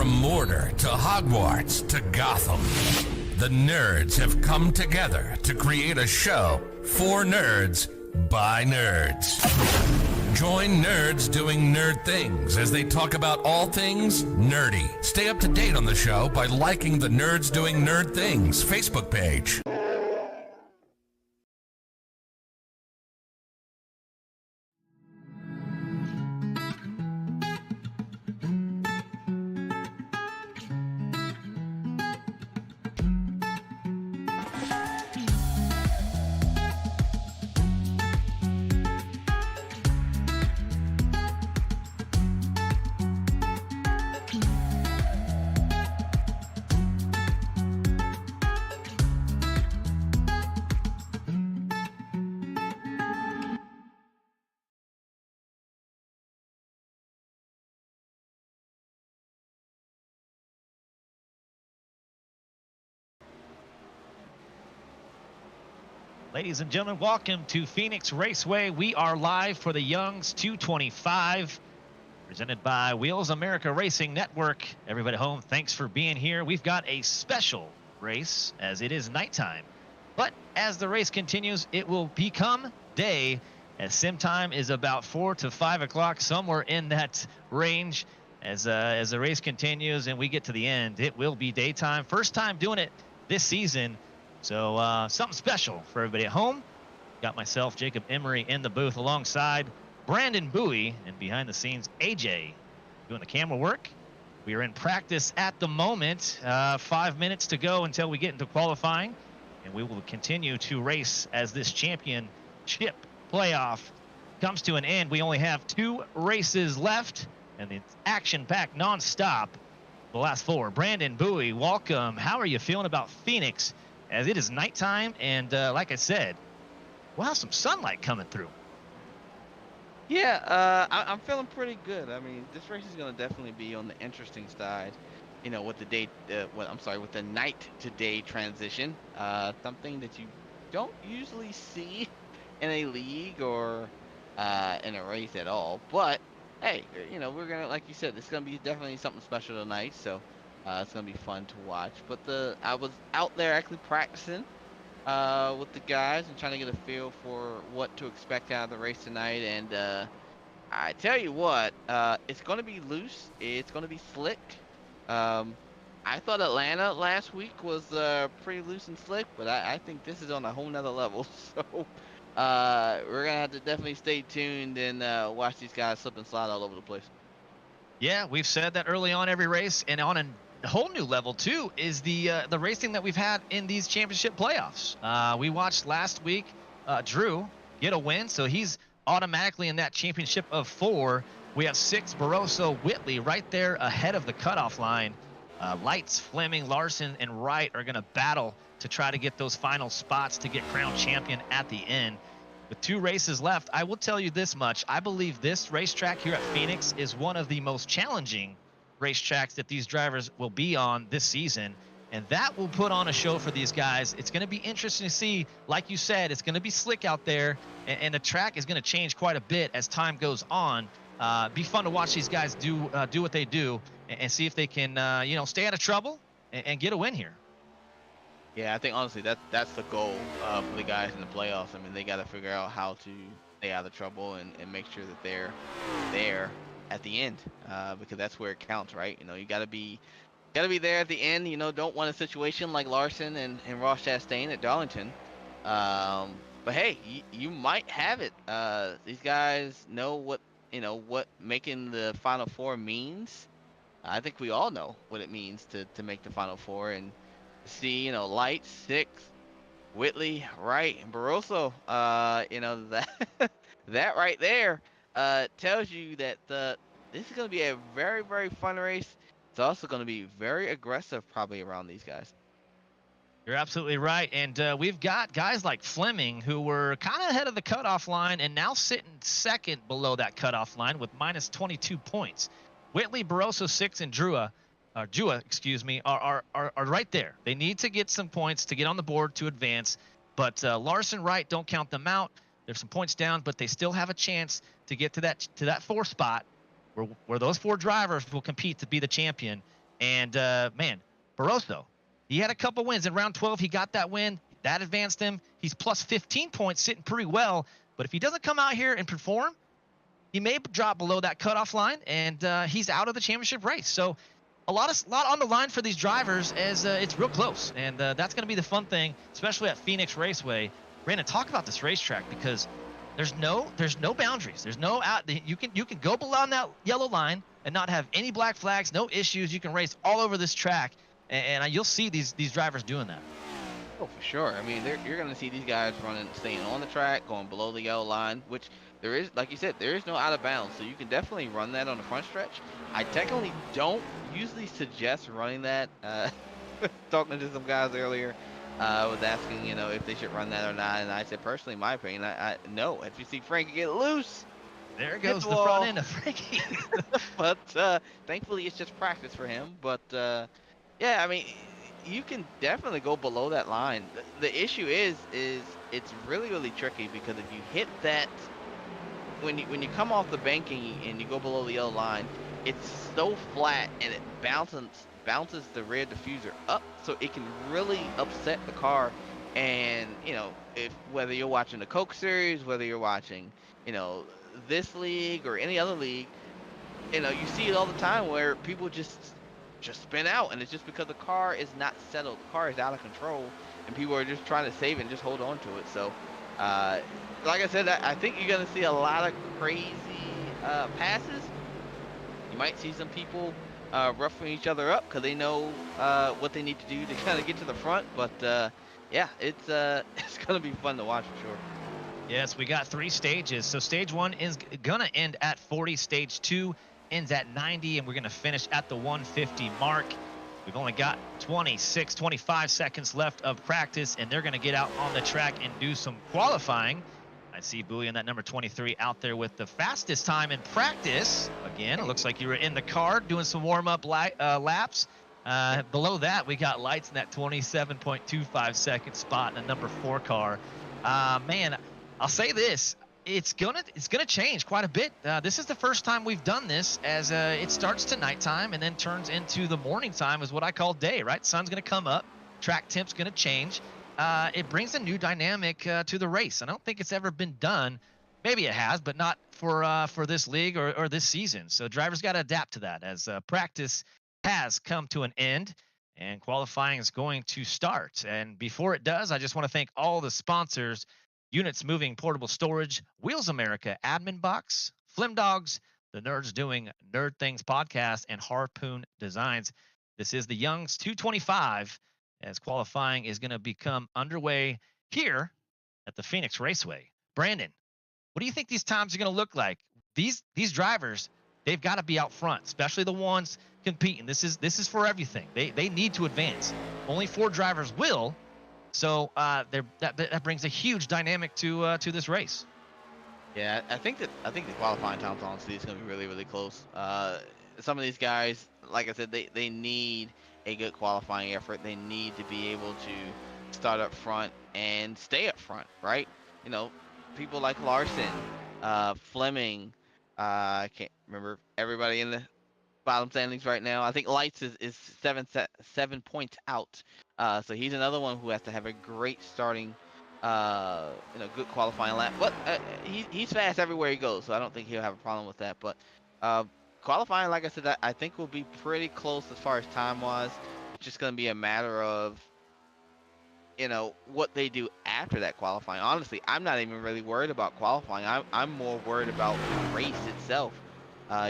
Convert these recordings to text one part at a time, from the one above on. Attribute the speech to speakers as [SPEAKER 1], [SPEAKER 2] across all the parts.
[SPEAKER 1] From Mordor to Hogwarts to Gotham, the nerds have come together to create a show for nerds by nerds. Join nerds doing nerd things as they talk about all things nerdy. Stay up to date on the show by liking the Nerds Doing Nerd Things Facebook page.
[SPEAKER 2] Ladies and gentlemen, welcome to Phoenix Raceway. We are live for the Young's 225, presented by Wheels America Racing Network. Everybody at home, thanks for being here. We've got a special race as it is nighttime. But as the race continues, it will become day, as sim time is about 4 to 5 o'clock, somewhere in that range. As the race continues and we get to the end, it will be daytime. First time doing it this season. So something special for everybody at home. Got myself, Jacob Emery, in the booth alongside Brandon Bowie, and behind the scenes, AJ doing the camera work. We are in practice at the moment. 5 minutes to go until we get into qualifying, and we will continue to race as this championship playoff comes to an end. We only have 2 races left, and it's action-packed nonstop. The last 4. Brandon Bowie, welcome. How are you feeling about Phoenix as it is nighttime? And like I said, we'll have some sunlight coming through.
[SPEAKER 3] Yeah, I'm feeling pretty good. I mean, this race is going to definitely be on the interesting side, you know, with the with the night to day transition. Something that you don't usually see in a league or in a race at all. But hey, you know, we're gonna, like you said, it's gonna be definitely something special tonight. So it's gonna be fun to watch. But I was out there actually practicing with the guys and trying to get a feel for what to expect out of the race tonight. And I tell you what, it's going to be loose. It's going to be slick. I thought Atlanta last week was pretty loose and slick, but I think this is on a whole nother level. So we're going to have to definitely stay tuned and watch these guys slip and slide all over the place.
[SPEAKER 2] Yeah, we've said that early on every race, and on a whole new level too is the racing that we've had in these championship playoffs. We watched last week Drew get a win, so he's automatically in that championship of 4. We have 6, Barroso, Whitley right there ahead of the cutoff line. Lights, Fleming, Larson, and Wright are going to battle to try to get those final spots to get crowned champion at the end. With 2 races left, I will tell you this much. I believe this racetrack here at Phoenix is one of the most challenging racetracks that these drivers will be on this season, and that will put on a show for these guys. It's going to be interesting to see. Like you said, it's going to be slick out there, and the track is going to change quite a bit as time goes on. Be fun to watch these guys do what they do and see if they can stay out of trouble and get a win here.
[SPEAKER 3] Yeah, I think honestly that's the goal for the guys in the playoffs. I mean, they got to figure out how to stay out of trouble and make sure that they're there at the end, because that's where it counts, right? You know, you gotta be there at the end. You know, don't want a situation like Larson and Ross Chastain at Darlington. But hey, you might have it. These guys know what making the Final Four means. I think we all know what it means to make the Final Four, and see, Light, 6, Whitley, Wright, and Barroso. That right there tells you that this is going to be a very, very fun race. It's also going to be very aggressive probably around these guys.
[SPEAKER 2] You're absolutely right. And we've got guys like Fleming who were kind of ahead of the cutoff line and now sitting second below that cutoff line with minus 22 points. Whitley, Barroso, 6, and Jua, are right there. They need to get some points to get on the board to advance. But Larson, Wright, don't count them out. There's some points down, but they still have a chance to get to that 4 spot where those 4 drivers will compete to be the champion. And Barroso, he had a couple wins in round 12. He got that win. That advanced him. He's plus 15 points, sitting pretty well. But if he doesn't come out here and perform, he may drop below that cutoff line, and he's out of the championship race. So a lot on the line for these drivers as it's real close. And that's going to be the fun thing, especially at Phoenix Raceway. Brandon, talk about this racetrack, because there's no boundaries. There's no out. You can go below that yellow line and not have any black flags, no issues. You can race all over this track, and you'll see these drivers doing that.
[SPEAKER 3] Oh, for sure. I mean, you're going to see these guys staying on the track, going below the yellow line, which there is, like you said, there is no out of bounds. So you can definitely run that on the front stretch. I technically don't usually suggest running that. Talking to some guys earlier, was asking, if they should run that or not. And I said, personally, in my opinion, no. If you see Frankie get loose,
[SPEAKER 2] there goes the front end of Frankie.
[SPEAKER 3] But thankfully, it's just practice for him. But yeah, I mean, you can definitely go below that line. The issue is it's really really tricky because if you hit that when you come off the bank and you go below the yellow line, it's so flat and it bounces the rear diffuser up, so it can really upset the car. And if whether you're watching the Coke Series, whether you're watching you know this league or any other league, you see it all the time where people just spin out, and it's just because the car is not settled, the car is out of control, and people are just trying to save it and just hold on to it. So, uh, like I said, I think you're gonna see a lot of crazy passes. You might see some people roughing each other up because they know what they need to do to kind of get to the front. But yeah, it's it's gonna be fun to watch for sure.
[SPEAKER 2] Yes, we got 3 stages. So stage 1 is going to end at 40. Stage 2 ends at 90, and we're going to finish at the 150 mark. We've only got 25 seconds left of practice, and they're going to get out on the track and do some qualifying. I see Bullion, that number 23, out there with the fastest time in practice. Again, it looks like you were in the car doing some warm-up laps. Below that, we got Lights in that 27.25 second spot in the number 4 car. Man, I'll say this: it's gonna change quite a bit. This is the first time we've done this, as it starts to nighttime and then turns into the morning time, is what I call day. Right, sun's gonna come up, track temp's gonna change. It brings a new dynamic to the race. I don't think it's ever been done. Maybe it has, but not for this league or this season. So drivers got to adapt to that, as practice has come to an end and qualifying is going to start. And before it does, I just want to thank all the sponsors: Units Moving Portable Storage, Wheels America, Admin Box, Flim Dogs, the Nerds Doing Nerd Things podcast, and Harpoon Designs. This is the Young's 225, as qualifying is going to become underway here at the Phoenix Raceway. Brandon, what do you think these times are going to look like? These drivers, they've got to be out front, especially the ones competing. This is for everything. They need to advance. Only 4 drivers will. So that brings a huge dynamic to this race.
[SPEAKER 3] Yeah, I think the qualifying times honestly is going to be really really close. Some of these guys, like I said, they need a good qualifying effort. They need to be able to start up front and stay up front, right? People like Larson, Fleming. I can't remember everybody in the bottom standings right now. I think Lights is 7 points out. So he's another one who has to have a great starting, good qualifying lap. But he's fast everywhere he goes, so I don't think he'll have a problem with that. But qualifying, like I said, I think will be pretty close as far as time-wise. It's just going to be a matter of, what they do after that qualifying. Honestly, I'm not even really worried about qualifying. I'm more worried about the race itself.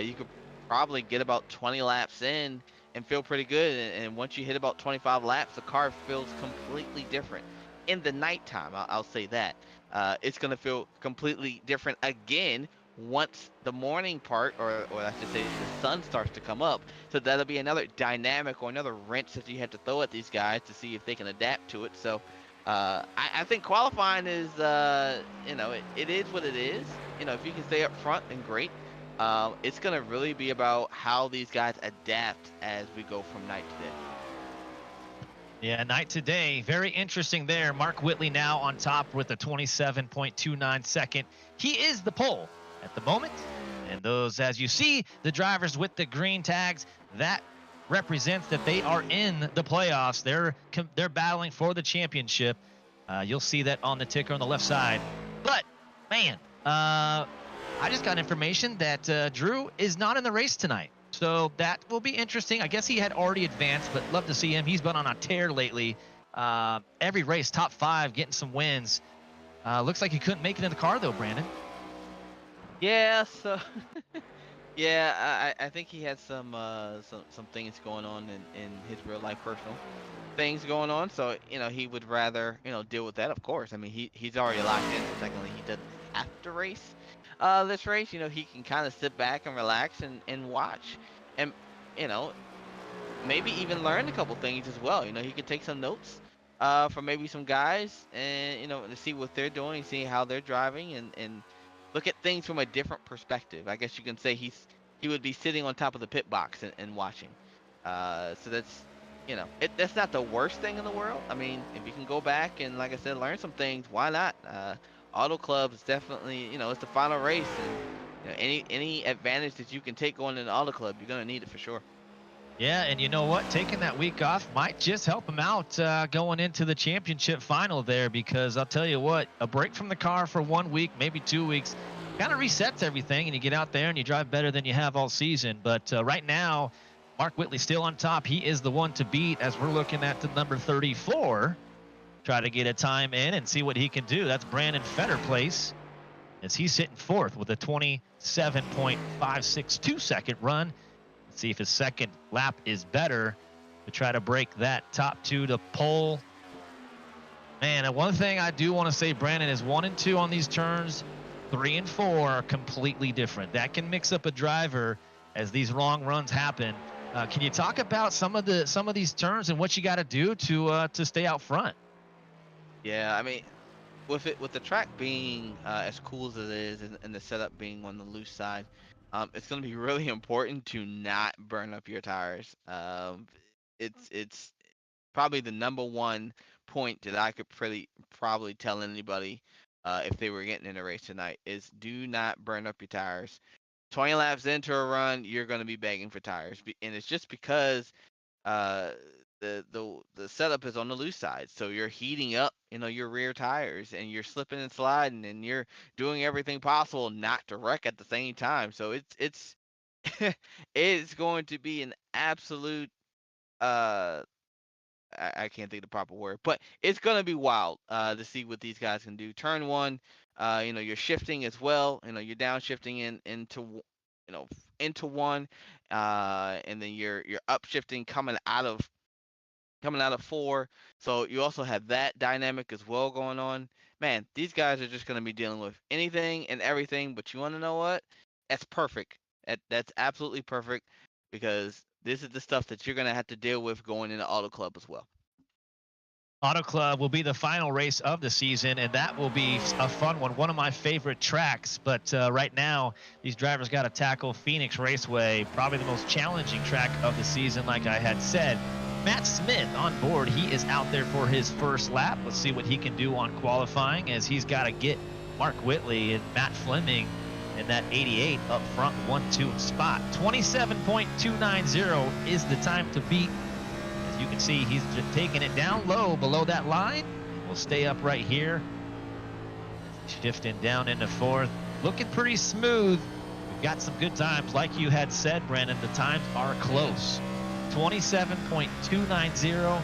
[SPEAKER 3] You could probably get about 20 laps in and feel pretty good, and once you hit about 25 laps, the car feels completely different. In the nighttime, I'll say that. It's going to feel completely different again once the morning part, or I should say the sun starts to come up. So that'll be another dynamic or another wrench that you have to throw at these guys to see if they can adapt to it. So I think qualifying is, it is what it is. If you can stay up front, then great. It's going to really be about how these guys adapt as we go from night to day.
[SPEAKER 2] Yeah, night to day. Very interesting there. Mark Whitley now on top with a 27.29 second. He is the pole at the moment. And those, as you see, the drivers with the green tags, that represents that they are in the playoffs. They're battling for the championship. You'll see that on the ticker on the left side. But, man, I just got information that Drew is not in the race tonight. So that will be interesting. I guess he had already advanced, but love to see him. He's been on a tear lately. Every race, top 5, getting some wins. Looks like he couldn't make it in the car, though, Brandon.
[SPEAKER 3] Yeah, so yeah, I think he had some things going on in his real life, personal things going on. So he would rather deal with that. Of course, I mean he's already locked in. So secondly, he doesn't have to race this race. He can kind of sit back and relax and watch, and maybe even learn a couple things as well. He could take some notes from maybe some guys, and to see what they're doing, see how they're driving, and look at things from a different perspective. I guess you can say he would be sitting on top of the pit box and watching. So that's not the worst thing in the world. I mean, if you can go back and, like I said, learn some things, why not? Auto Club is definitely, it's the final race, and any advantage that you can take going into Auto Club, you're gonna need it for sure.
[SPEAKER 2] Yeah, and you know what? Taking that week off might just help him out going into the championship final there, because I'll tell you what, a break from the car for 1 week, maybe 2 weeks, kind of resets everything, and you get out there and you drive better than you have all season. But right now, Mark Whitley still on top. He is the one to beat as we're looking at the number 34. Try to get a time in and see what he can do. That's Brandon Fetterplace, as he's sitting fourth with a 27.562 second run. Let's see if his second lap is better to try to break that top two to pole. Man, and one thing I do want to say, Brandon, is 1 and 2 on these turns. 3 and 4 are completely different. That can mix up a driver as these long runs happen. Can you talk about some of these turns and what you got to do to stay out front?
[SPEAKER 3] Yeah, I mean, with the track being as cool as it is, and the setup being on the loose side, it's going to be really important to not burn up your tires. It's probably the number one point that I could probably tell anybody if they were getting in a race tonight is do not burn up your tires. 20 laps into a run, you're going to be begging for tires, and it's just because the setup is on the loose side, so you're heating up, your rear tires, and you're slipping and sliding, and you're doing everything possible not to wreck at the same time. So it's it's going to be an absolute I can't think of the proper word, but it's going to be wild to see what these guys can do. Turn one, you're shifting as well. You're downshifting into one, and then you're upshifting coming out of 4. So you also have that dynamic as well going on. Man, these guys are just going to be dealing with anything and everything. But you want to know what? That's perfect. That's absolutely perfect, because this is the stuff that you're going to have to deal with going into Auto Club as well.
[SPEAKER 2] Auto Club will be the final race of the season, and that will be a fun one of my favorite tracks. But right now, these drivers got to tackle Phoenix Raceway, probably the most challenging track of the season, like I had said. Matt Smith on board. He is out there for his first lap. Let's see what he can do on qualifying, as he's got to get Mark Whitley and Matt Fleming in that 88 up front 1-2 spot. 27.290 is the time to beat. As you can see, he's just taking it down low below that line. We'll stay up right here. Shifting down into fourth. Looking pretty smooth. We've got some good times. Like you had said, Brandon, the times are close. 27.290,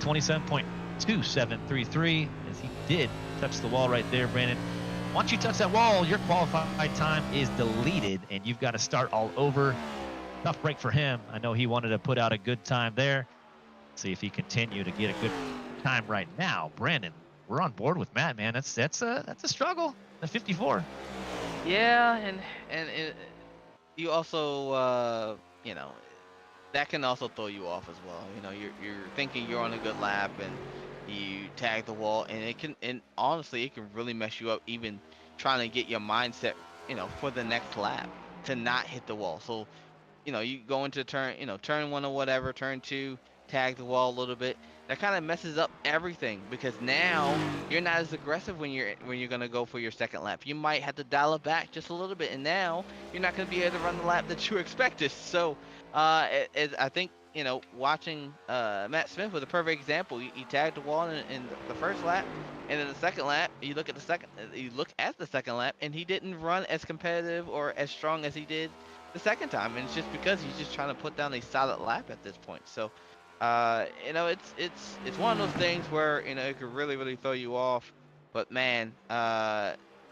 [SPEAKER 2] 27.2733, as he did touch the wall right there, Brandon. Once you touch that wall, your qualified time is deleted, and you've got to start all over. Tough break for him. I know he wanted to put out a good time there. See if he continue to get a good time right now. Brandon, we're on board with Matt, man. That's a struggle. The 54.
[SPEAKER 3] Yeah, and you also that can also throw you off as well. You're thinking you're on a good lap, and you tag the wall, and honestly, it can really mess you up, even trying to get your mindset, for the next lap to not hit the wall. So, you go into turn 1 or whatever, turn 2, tag the wall a little bit. That kind of messes up everything, because now you're not as aggressive when you're going to go for your second lap. You might have to dial it back just a little bit, and now you're not going to be able to run the lap that you expected. So, I think, watching Matt Smith was a perfect example. He tagged the wall in the first lap, and in the second lap, you look at the second lap, and he didn't run as competitive or as strong as he did the second time, and it's just because he's just trying to put down a solid lap at this point. So, it's one of those things where it could really, really throw you off. But man,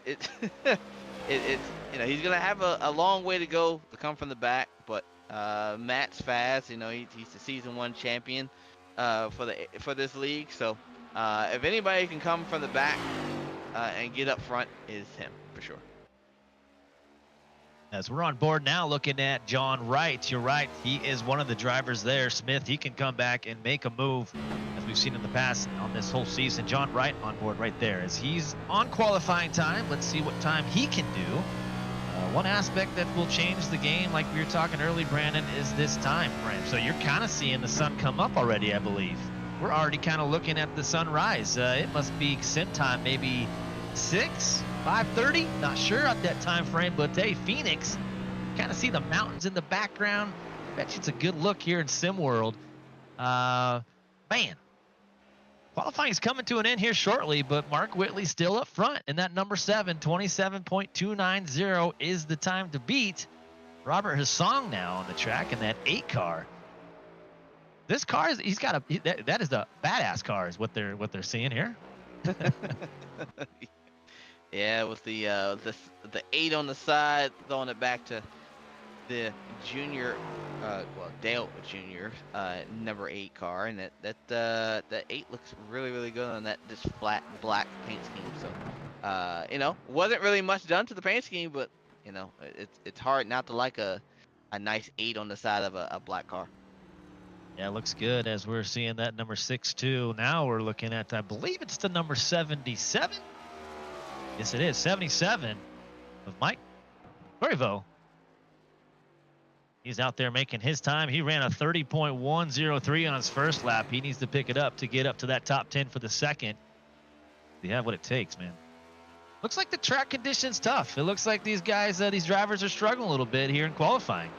[SPEAKER 3] it's he's gonna have a long way to go to come from the back, but Matt's fast. He's the season 1 champion for this league. So if anybody can come from the back and get up front, is him for sure.
[SPEAKER 2] As we're on board now, looking at John Wright. You're right, he is one of the drivers there. Smith, he can come back and make a move, as we've seen in the past on this whole season. John Wright on board right there, as he's on qualifying time. Let's see what time he can do. One aspect that will change the game, like we were talking early, Brandon, is this time frame. So you're kind of seeing the sun come up already, I believe. We're already kind of looking at the sunrise. It must be sim time, maybe 5:30, not sure at that time frame, but hey, Phoenix, kind of see the mountains in the background. Bet you it's a good look here in Sim World. Man, qualifying is coming to an end here shortly, but Mark Whitley still up front in that number 7, 27.290 is the time to beat. Robert Hassan now on the track in that 8 car. This car is that is the badass car is what they're seeing here.
[SPEAKER 3] Yeah, with the 8 on the side, throwing it back to the junior, Dale Junior, number 8 car, and that 8 looks really good on that this flat black paint scheme. So, wasn't really much done to the paint scheme, but it's hard not to like a nice 8 on the side of a black car.
[SPEAKER 2] Yeah, it looks good as we're seeing that number 6 too. Now we're looking at, I believe it's the number 77. Yes, it is 77 of Mike Corriveau. He's out there making his time. He ran a 30.103 on his first lap. He needs to pick it up to get up to that top 10 for the second. They have what it takes, man. Looks like the track condition's tough. It looks like these guys, these drivers are struggling a little bit here in qualifying.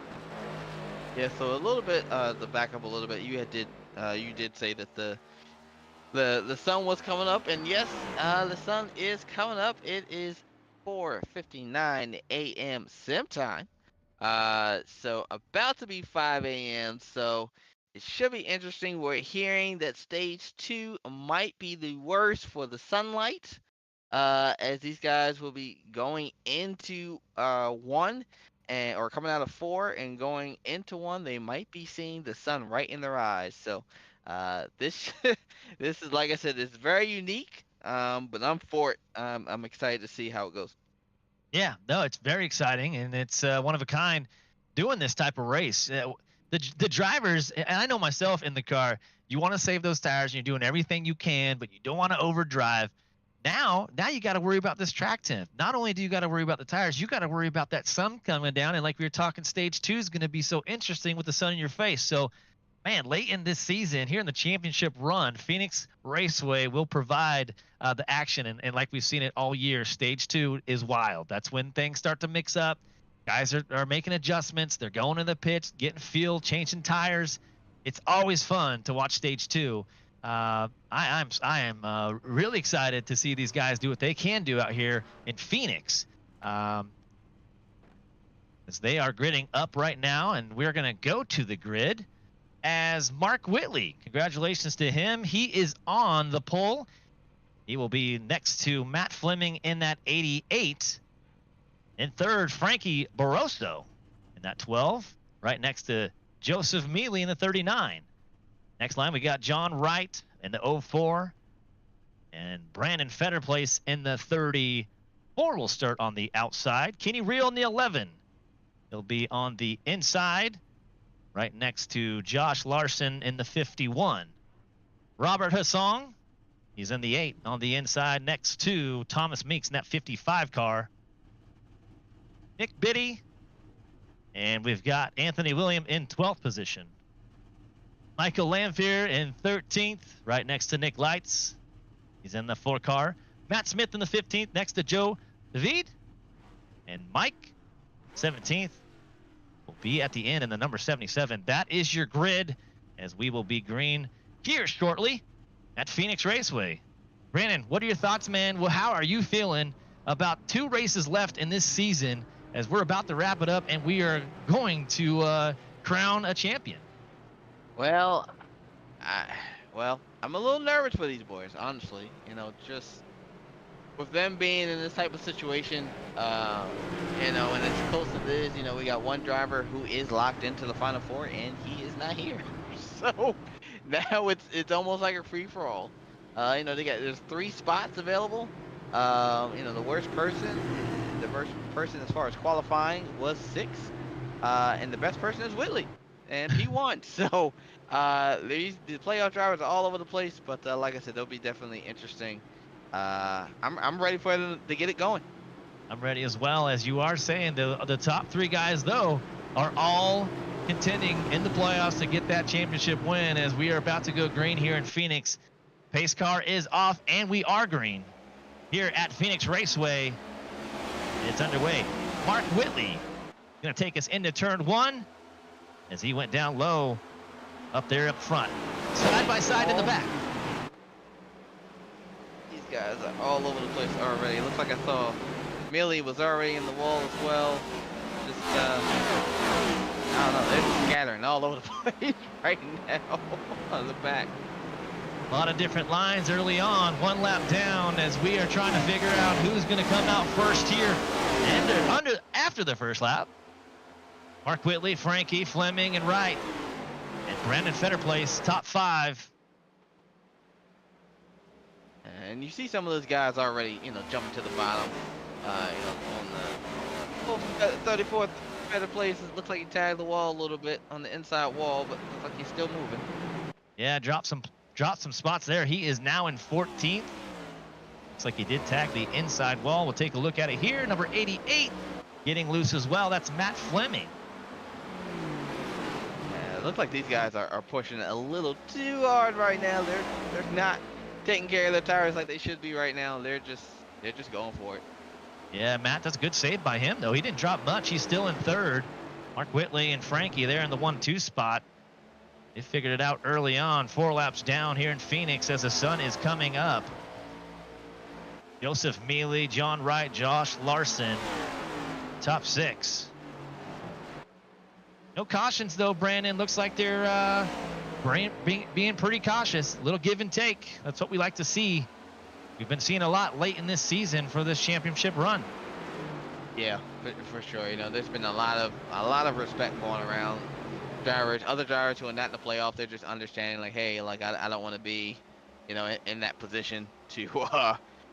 [SPEAKER 3] Yeah, so a little bit, to back up a little bit, you did say that the sun was coming up, and yes, the sun is coming up. It is 4:59 a.m. sim time. So about to be 5 a.m. So it should be interesting. We're hearing that stage 2 might be the worst for the sunlight, as these guys will be going into 1 or coming out of 4 and going into 1. They might be seeing the sun right in their eyes. So this this is, like I said, it's very unique. But I'm for it. I'm excited to see how it goes.
[SPEAKER 2] Yeah, no, it's very exciting, and it's one of a kind doing this type of race. The drivers, and I know myself in the car, you want to save those tires, and you're doing everything you can, but you don't want to overdrive. Now you got to worry about this track temp. Not only do you got to worry about the tires, you got to worry about that sun coming down, and like we were talking, stage 2 is going to be so interesting with the sun in your face. So, man, late in this season, here in the championship run, Phoenix Raceway will provide the action. And like we've seen it all year, stage 2 is wild. That's when things start to mix up. Guys are making adjustments. They're going in the pits, getting fuel, changing tires. It's always fun to watch stage 2. I am really excited to see these guys do what they can do out here in Phoenix. As they are gridding up right now, and we're going to go to the grid as Mark Whitley. Congratulations to him. He is on the pole. He will be next to Matt Fleming in that 88. In third, Frankie Barroso in that 12, right next to Joseph Mealy in the 39. Next line, we got John Wright in the 04, and Brandon Fetterplace in the 34 will start on the outside. Kenny Reel in the 11. He'll be on the inside, right next to Josh Larson in the 51. Robert Hassan, he's in the 8 on the inside next to Thomas Meeks in that 55 car. Nick Biddy, and we've got Anthony William in 12th position. Michael Lamphere in 13th, right next to Nick Lights. He's in the 4 car. Matt Smith in the 15th next to Joe David. And Mike, 17th, will be at the end in the number 77. That is your grid, as we will be green here shortly at Phoenix Raceway. Brandon, what are your thoughts, man? Well, how are you feeling about 2 races left in this season as we're about to wrap it up and we are going to crown a champion?
[SPEAKER 3] Well, I'm a little nervous for these boys, honestly. Just with them being in this type of situation, and as close as it is, we got one driver who is locked into the Final Four, and he is not here. So now it's almost like a free for all. There's 3 spots available. The worst person as far as qualifying was 6, and the best person is Whitley, and he won. So the playoff drivers are all over the place, but like I said, they'll be definitely interesting. I'm ready for them to get it going.
[SPEAKER 2] I'm ready as well. As you are saying, the top 3 guys, though, are all contending in the playoffs to get that championship win as we are about to go green here in Phoenix. Pace car is off, and we are green here at Phoenix Raceway. It's underway. Mark Whitley going to take us into turn 1 as he went down low up there up front. Side by side in the back.
[SPEAKER 3] These guys are all over the place already. It looks like I saw Millie was already in the wall as well. Just, I don't know, they're just scattering all over the place right now on the back.
[SPEAKER 2] A lot of different lines early on, 1 lap down as we are trying to figure out who's going to come out first here and after the first lap. Mark Whitley, Frankie, Fleming, and Wright. And Brandon Fetterplace, top 5.
[SPEAKER 3] And you see some of those guys already, jumping to the bottom. On the 34th better place, it looks like he tagged the wall a little bit on the inside wall, but looks like he's still moving.
[SPEAKER 2] Yeah, drop some spots there. He is now in 14th. Looks like he did tag the inside wall. We'll take a look at it here. Number 88 getting loose as well. That's Matt Fleming.
[SPEAKER 3] Yeah, it looks like these guys are pushing it a little too hard right now. They're not taking care of their tires like they should be right now. They're just going for it.
[SPEAKER 2] Yeah, Matt, that's a good save by him, though. He didn't drop much. He's still in 3rd. Mark Whitley and Frankie there in the 1-2 spot. They figured it out early on. 4 laps down here in Phoenix as the sun is coming up. Joseph Mealy, John Wright, Josh Larson, top 6. No cautions, though, Brandon. Looks like they're being pretty cautious. A little give and take. That's what we like to see. We've been seeing a lot late in this season for this championship run.
[SPEAKER 3] Yeah, for sure. There's been a lot of respect going around. Other drivers who are not in the playoff, they're just understanding, like, hey, like I don't want to be, in that position to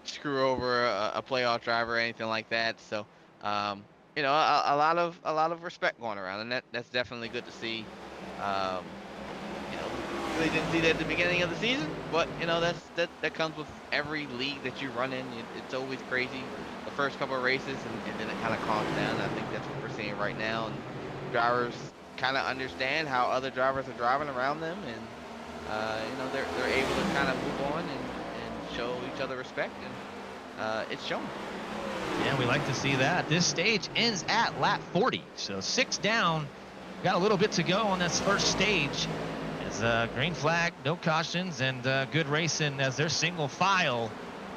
[SPEAKER 3] screw over a playoff driver or anything like that. So, a lot of respect going around, and that's definitely good to see. Really didn't see that at the beginning of the season, but that comes with every league that you run in. It's always crazy the first couple of races, and then it kind of calms down. And I think that's what we're seeing right now, and drivers kind of understand how other drivers are driving around them, and they're able to kind of move on and show each other respect, and it's shown.
[SPEAKER 2] Yeah, we like to see that. This stage ends at lap 40, so 6 down. Got a little bit to go on this first stage. As green flag, no cautions, and good racing as their single file.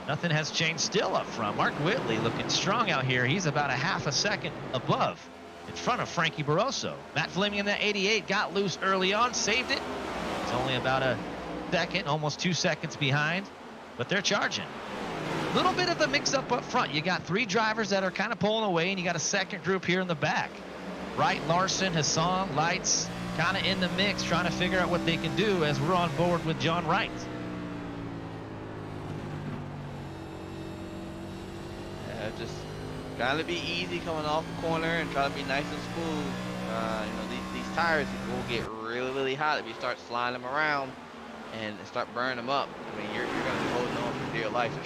[SPEAKER 2] Nothing has changed still up front. Mark Whitley looking strong out here. He's about a half a second above in front of Frankie Barroso. Matt Fleming in that 88 got loose early on, saved it. It's only about a second, almost 2 seconds behind, but they're charging. A little bit of a mix-up up front. You got 3 drivers that are kind of pulling away, and you got a second group here in the back. Wright, Larson, Hassan, Lights, kind of in the mix, trying to figure out what they can do as we're on board with John Wright.
[SPEAKER 3] Yeah, just trying to be easy coming off the corner and trying to be nice and smooth. These tires will get really, really hot if you start sliding them around and start burning them up. I mean, you're going to be holding on for dear life and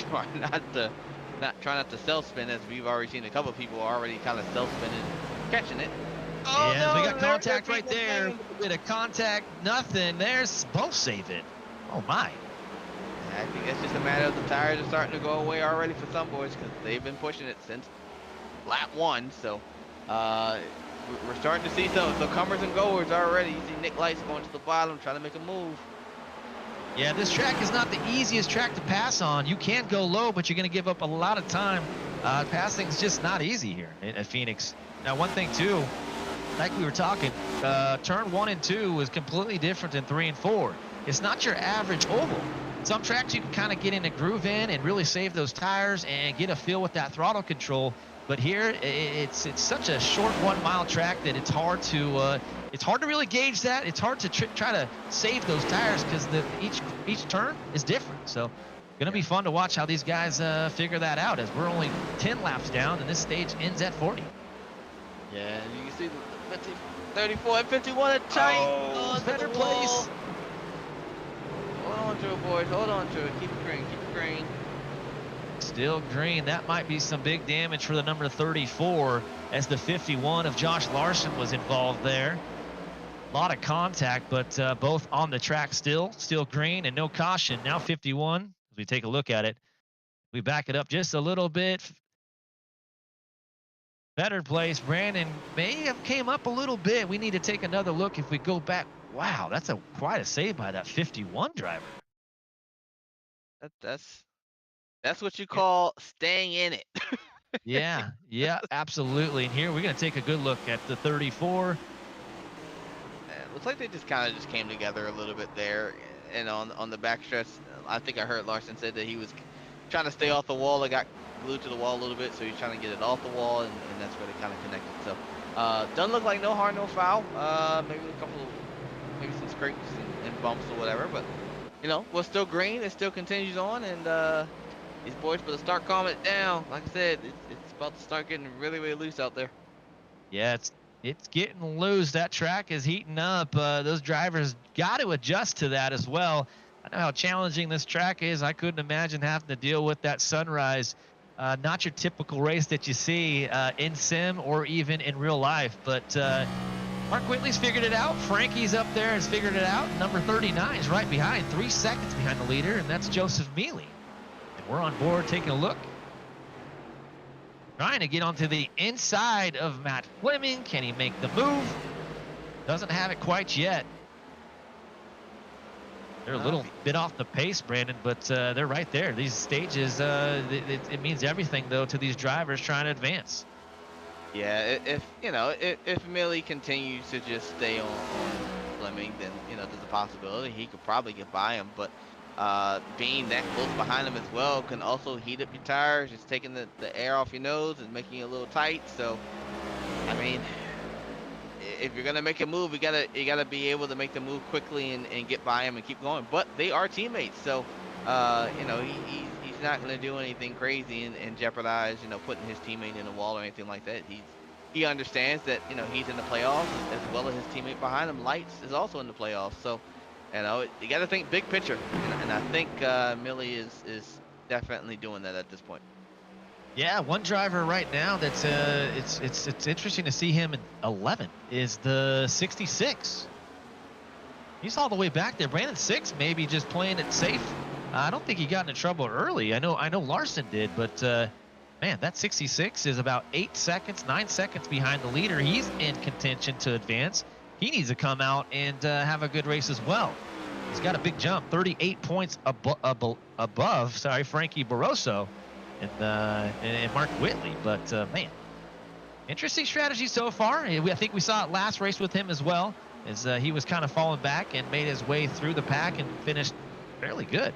[SPEAKER 3] try not to self-spin, as we've already seen a couple of people already kind of self-spinning, catching it.
[SPEAKER 2] Oh, yeah, no, we got contact right there. A bit of contact, nothing. There's both save it. Oh, my.
[SPEAKER 3] I think it's just a matter of the tires are starting to go away already for some boys because they've been pushing it since lap 1. So we're starting to see some comers and goers already. You see Nick Lights going to the bottom, trying to make a move.
[SPEAKER 2] Yeah, this track is not the easiest track to pass on. You can go low, but you're going to give up a lot of time. Passing's just not easy here at Phoenix. Now, one thing, too, like we were talking, turn 1 and 2 is completely different than 3 and 4. It's not your average oval. Some tracks you can kind of get in a groove in and really save those tires and get a feel with that throttle control. But here, it's such a short 1 mile track that it's hard to really gauge that. It's hard to try to save those tires because each turn is different. So going to be fun to watch how these guys figure that out, as we're only 10 laps down and this stage ends at 40.
[SPEAKER 3] Yeah, you can see the 34 and 51 are tight.
[SPEAKER 2] Oh, better place.
[SPEAKER 3] Hold on to it, boys. Hold on to it. Keep it green. Keep it green.
[SPEAKER 2] Still green. That might be some big damage for the number 34, as the 51 of Josh Larson was involved there. A lot of contact, but both on the track still green and no caution. Now 51, as we take a look at it, we back it up just a little bit. Better place. Brandon may have came up a little bit. We need to take another look if we go back. Wow, that's quite a save by that 51 driver.
[SPEAKER 3] That's what you call staying in it.
[SPEAKER 2] Yeah, absolutely. And here we're going to take a good look at the 34.
[SPEAKER 3] It looks like they just kind of came together a little bit there. And on the backstretch, I think I heard Larson said that he was trying to stay off the wall. It got glued to the wall a little bit, so he's trying to get it off the wall, and that's where they kind of connected. So doesn't look like no harm, no foul. Maybe some scrapes and bumps or whatever, but we're still green. It still continues on, and these boys better start calming it down. Like I said, it's about to start getting really, really loose out there.
[SPEAKER 2] Yeah, it's getting loose. That track is heating up. Those drivers got to adjust to that as well. I know how challenging this track is. I couldn't imagine having to deal with that sunrise. Not your typical race that you see in sim or even in real life. But Mark Whitley's figured it out. Frankie's up there has figured it out. Number 39 is right behind, 3 seconds behind the leader, and that's Joseph Mealy. And we're on board taking a look. Trying to get onto the inside of Matt Fleming. Can he make the move? Doesn't have it quite yet. They're a little bit off the pace, Brandon, but they're right there. These stages, it means everything, though, to these drivers trying to advance.
[SPEAKER 3] Yeah, if Millie continues to just stay on Fleming, then there's a possibility he could probably get by him. But being that close behind him as well can also heat up your tires, just taking the air off your nose and making it a little tight. So, I mean, if you're gonna make a move, you gotta be able to make the move quickly and get by him and keep going. But they are teammates, so he's not gonna do anything crazy and jeopardize putting his teammate in a wall or anything like that. He understands that he's in the playoffs as well as his teammate behind him, Lights, is also in the playoffs. So you gotta think big picture, and I think Millie is definitely doing that at this point.
[SPEAKER 2] Yeah, one driver right now that's it's interesting to see him in 11 is the 66. He's all the way back there. Brandon 6 maybe just playing it safe. I don't think he got into trouble early. I know Larson did, but man, that 66 is about 8 seconds, 9 seconds behind the leader. He's in contention to advance. He needs to come out and have a good race as well. He's got a big jump, 38 points above Frankie Barroso and Mark Whitley. But man, interesting strategy so far. I think we saw it last race with him as well, as he was kind of falling back and made his way through the pack and finished fairly good.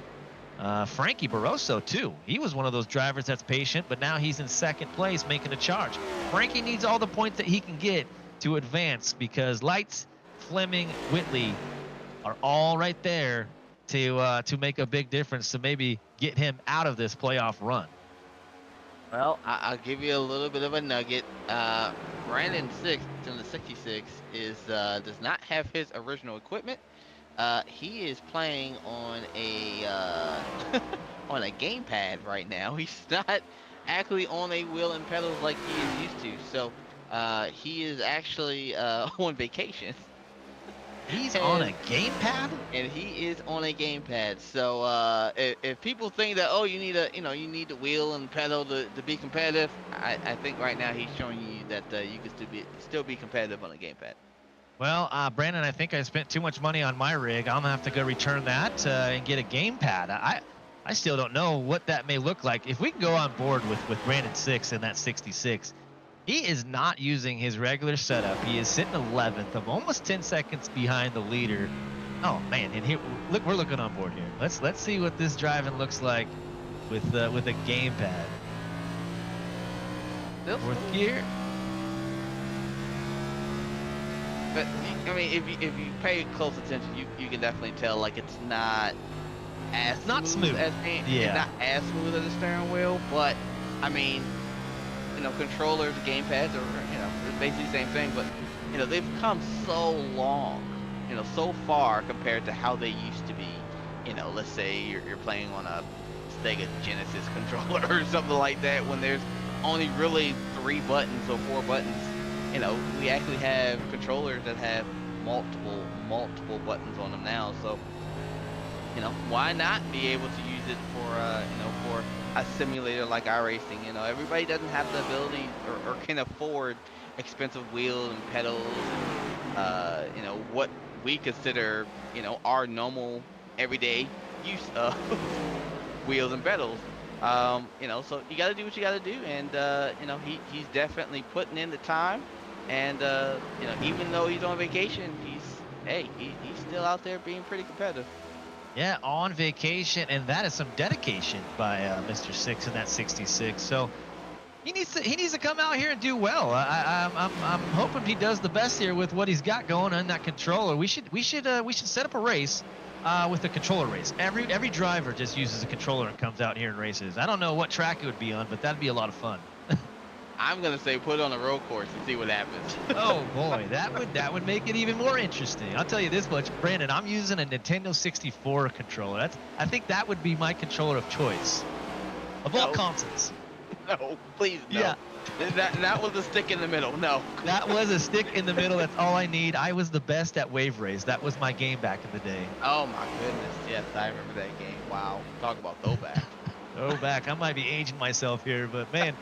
[SPEAKER 2] Frankie Barroso too. He was one of those drivers that's patient, but now he's in second place making a charge. Frankie needs all the points that he can get to advance, because Lights, Fleming, Whitley are all right there to make a big difference to maybe get him out of this playoff run.
[SPEAKER 3] Well, I'll give you a little bit of a nugget. Brandon 6 in the 66 does not have his original equipment. He is playing on a on a gamepad right now. He's not actually on a wheel and pedals like he is used to. So he is actually on vacation.
[SPEAKER 2] He's on a gamepad?
[SPEAKER 3] And he is on a gamepad. So if people think that you need a wheel and pedal to be competitive, I think right now he's showing you that you can still be competitive on a gamepad.
[SPEAKER 2] Well, Brandon, I think I spent too much money on my rig. I'm gonna have to go return that and get a gamepad. I still don't know what that may look like. If we can go on board with Brandon 6 in that 66. He is not using his regular setup. He is sitting 11th. I'm almost 10 seconds behind the leader. Oh man! And here, look, we're looking on board here. Let's see what this driving looks like with a gamepad. Fourth gear.
[SPEAKER 3] But I mean, if you pay close attention, you can definitely tell like it's not as smooth. It's not as smooth as a steering wheel, but I mean, controllers, gamepads are, it's basically the same thing, but, they've come so long, so far compared to how they used to be. Let's say you're playing on a Sega Genesis controller or something like that when there's only really 3 buttons or 4 buttons. You know, we actually have controllers that have multiple buttons on them now. So, you know, why not be able to use it for, you know, for a simulator like iRacing? You know, everybody doesn't have the ability or can afford expensive wheels and pedals and, you know, what we consider, you know, our normal everyday use of wheels and pedals. You know, so you got to do what you got to do, and you know, he's definitely putting in the time, and you know, even though he's on vacation, he's still out there being pretty competitive.
[SPEAKER 2] Yeah, on vacation, and that is some dedication by Mr. Six in that 66. So he needs to come out here and do well. I'm hoping he does the best here with what he's got going on that controller. We should set up a race with a controller race. Every driver just uses a controller and comes out here and races. I don't know what track it would be on, but that'd be a lot of fun.
[SPEAKER 3] I'm gonna say put it on a road course and see what happens.
[SPEAKER 2] Oh boy, that would make it even more interesting. I'll tell you this much, Brandon. I'm using a Nintendo 64 controller. I think that would be my controller of choice of all consoles.
[SPEAKER 3] No, please no.
[SPEAKER 2] Yeah.
[SPEAKER 3] That was a stick in the middle. No.
[SPEAKER 2] That was a stick in the middle. That's all I need. I was the best at Wave Race. That was my game back in the day.
[SPEAKER 3] Oh my goodness. Yes, I remember that game. Wow. Talk about throwback.
[SPEAKER 2] Throwback. I might be aging myself here, but man,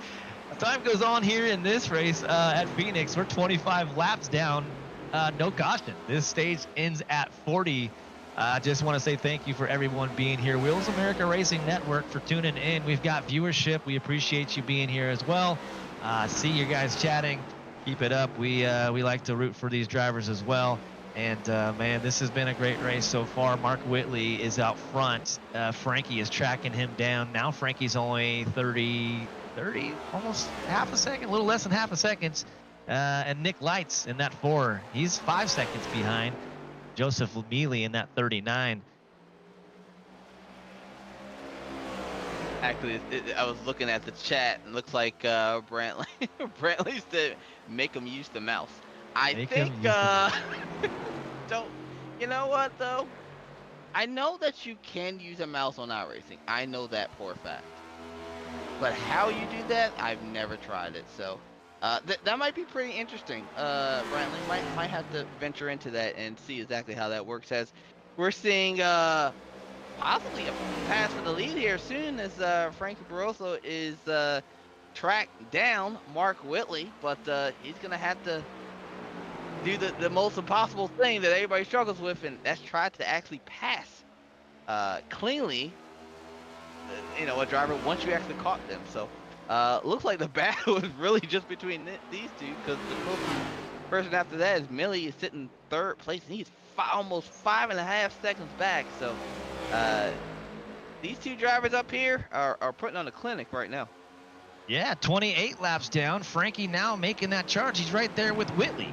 [SPEAKER 2] time goes on here in this race at Phoenix. We're 25 laps down. No caution. This stage ends at 40. I just want to say thank you for everyone being here. Wheels America Racing Network for tuning in. We've got viewership. We appreciate you being here as well. See you guys chatting. Keep it up. We like to root for these drivers as well. And man, this has been a great race so far. Mark Whitley is out front. Frankie is tracking him down. Now Frankie's only 30, almost half a second, a little less than half a second. And Nick Lights in that 4. He's 5 seconds behind Joseph Mealy in that 39.
[SPEAKER 3] Actually, I was looking at the chat, and it looks like Brantley said, make him use the mouse. I think, don't, you know what, though? I know that you can use a mouse on iRacing. I know that for a fact. But how you do that, I've never tried it. So that might be pretty interesting. Brantley might have to venture into that and see exactly how that works, as we're seeing possibly a pass for the lead here soon, as Frankie Barroso is tracked down Mark Whitley, but he's going to have to do the most impossible thing that everybody struggles with, and that's try to actually pass cleanly, you know, a driver once you actually caught them. So looks like the battle is really just between these two, because the closest person after that is Millie, is sitting 3rd place, and he's almost 5.5 seconds back. So these two drivers up here are putting on a clinic right now.
[SPEAKER 2] Yeah, 28 laps down. Frankie now making that charge. He's right there with Whitley.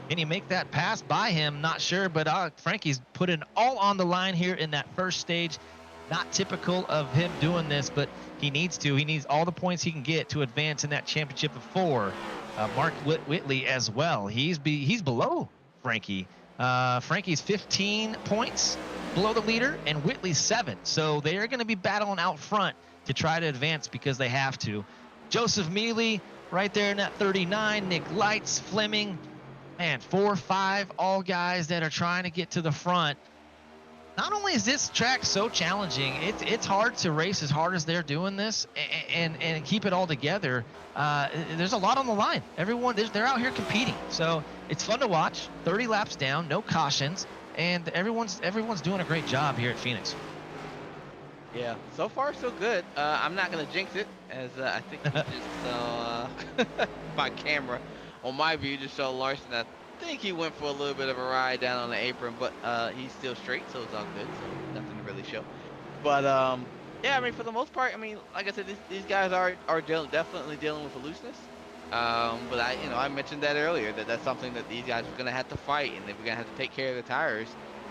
[SPEAKER 2] Can he make that pass by him? Not sure, but Frankie's put it all on the line here in that first stage. Not typical of him doing this, but he needs to. He needs all the points he can get to advance in that championship of 4. Mark Whitley as well. He's below Frankie. Frankie's 15 points below the leader, and Whitley's 7. So they are going to be battling out front to try to advance because they have to. Joseph Mealy right there in that 39. Nick Lights, Fleming, man, 4, 5, all guys that are trying to get to the front. Not only is this track so challenging, it's hard to race as hard as they're doing this and keep it all together. There's a lot on the line. Everyone, they're out here competing. So it's fun to watch. 30 laps down, no cautions, and everyone's doing a great job here at Phoenix.
[SPEAKER 3] Yeah, so far so good. I'm not gonna jinx it, as I think you just saw my camera on my view just saw Larson. I think he went for a little bit of a ride down on the apron, but he's still straight, so it's all good. So nothing to really show. But yeah, I mean, for the most part, I mean, like I said, these guys are definitely dealing with a looseness. But I mentioned that earlier, that's something that these guys are gonna have to fight, and they're gonna have to take care of the tires.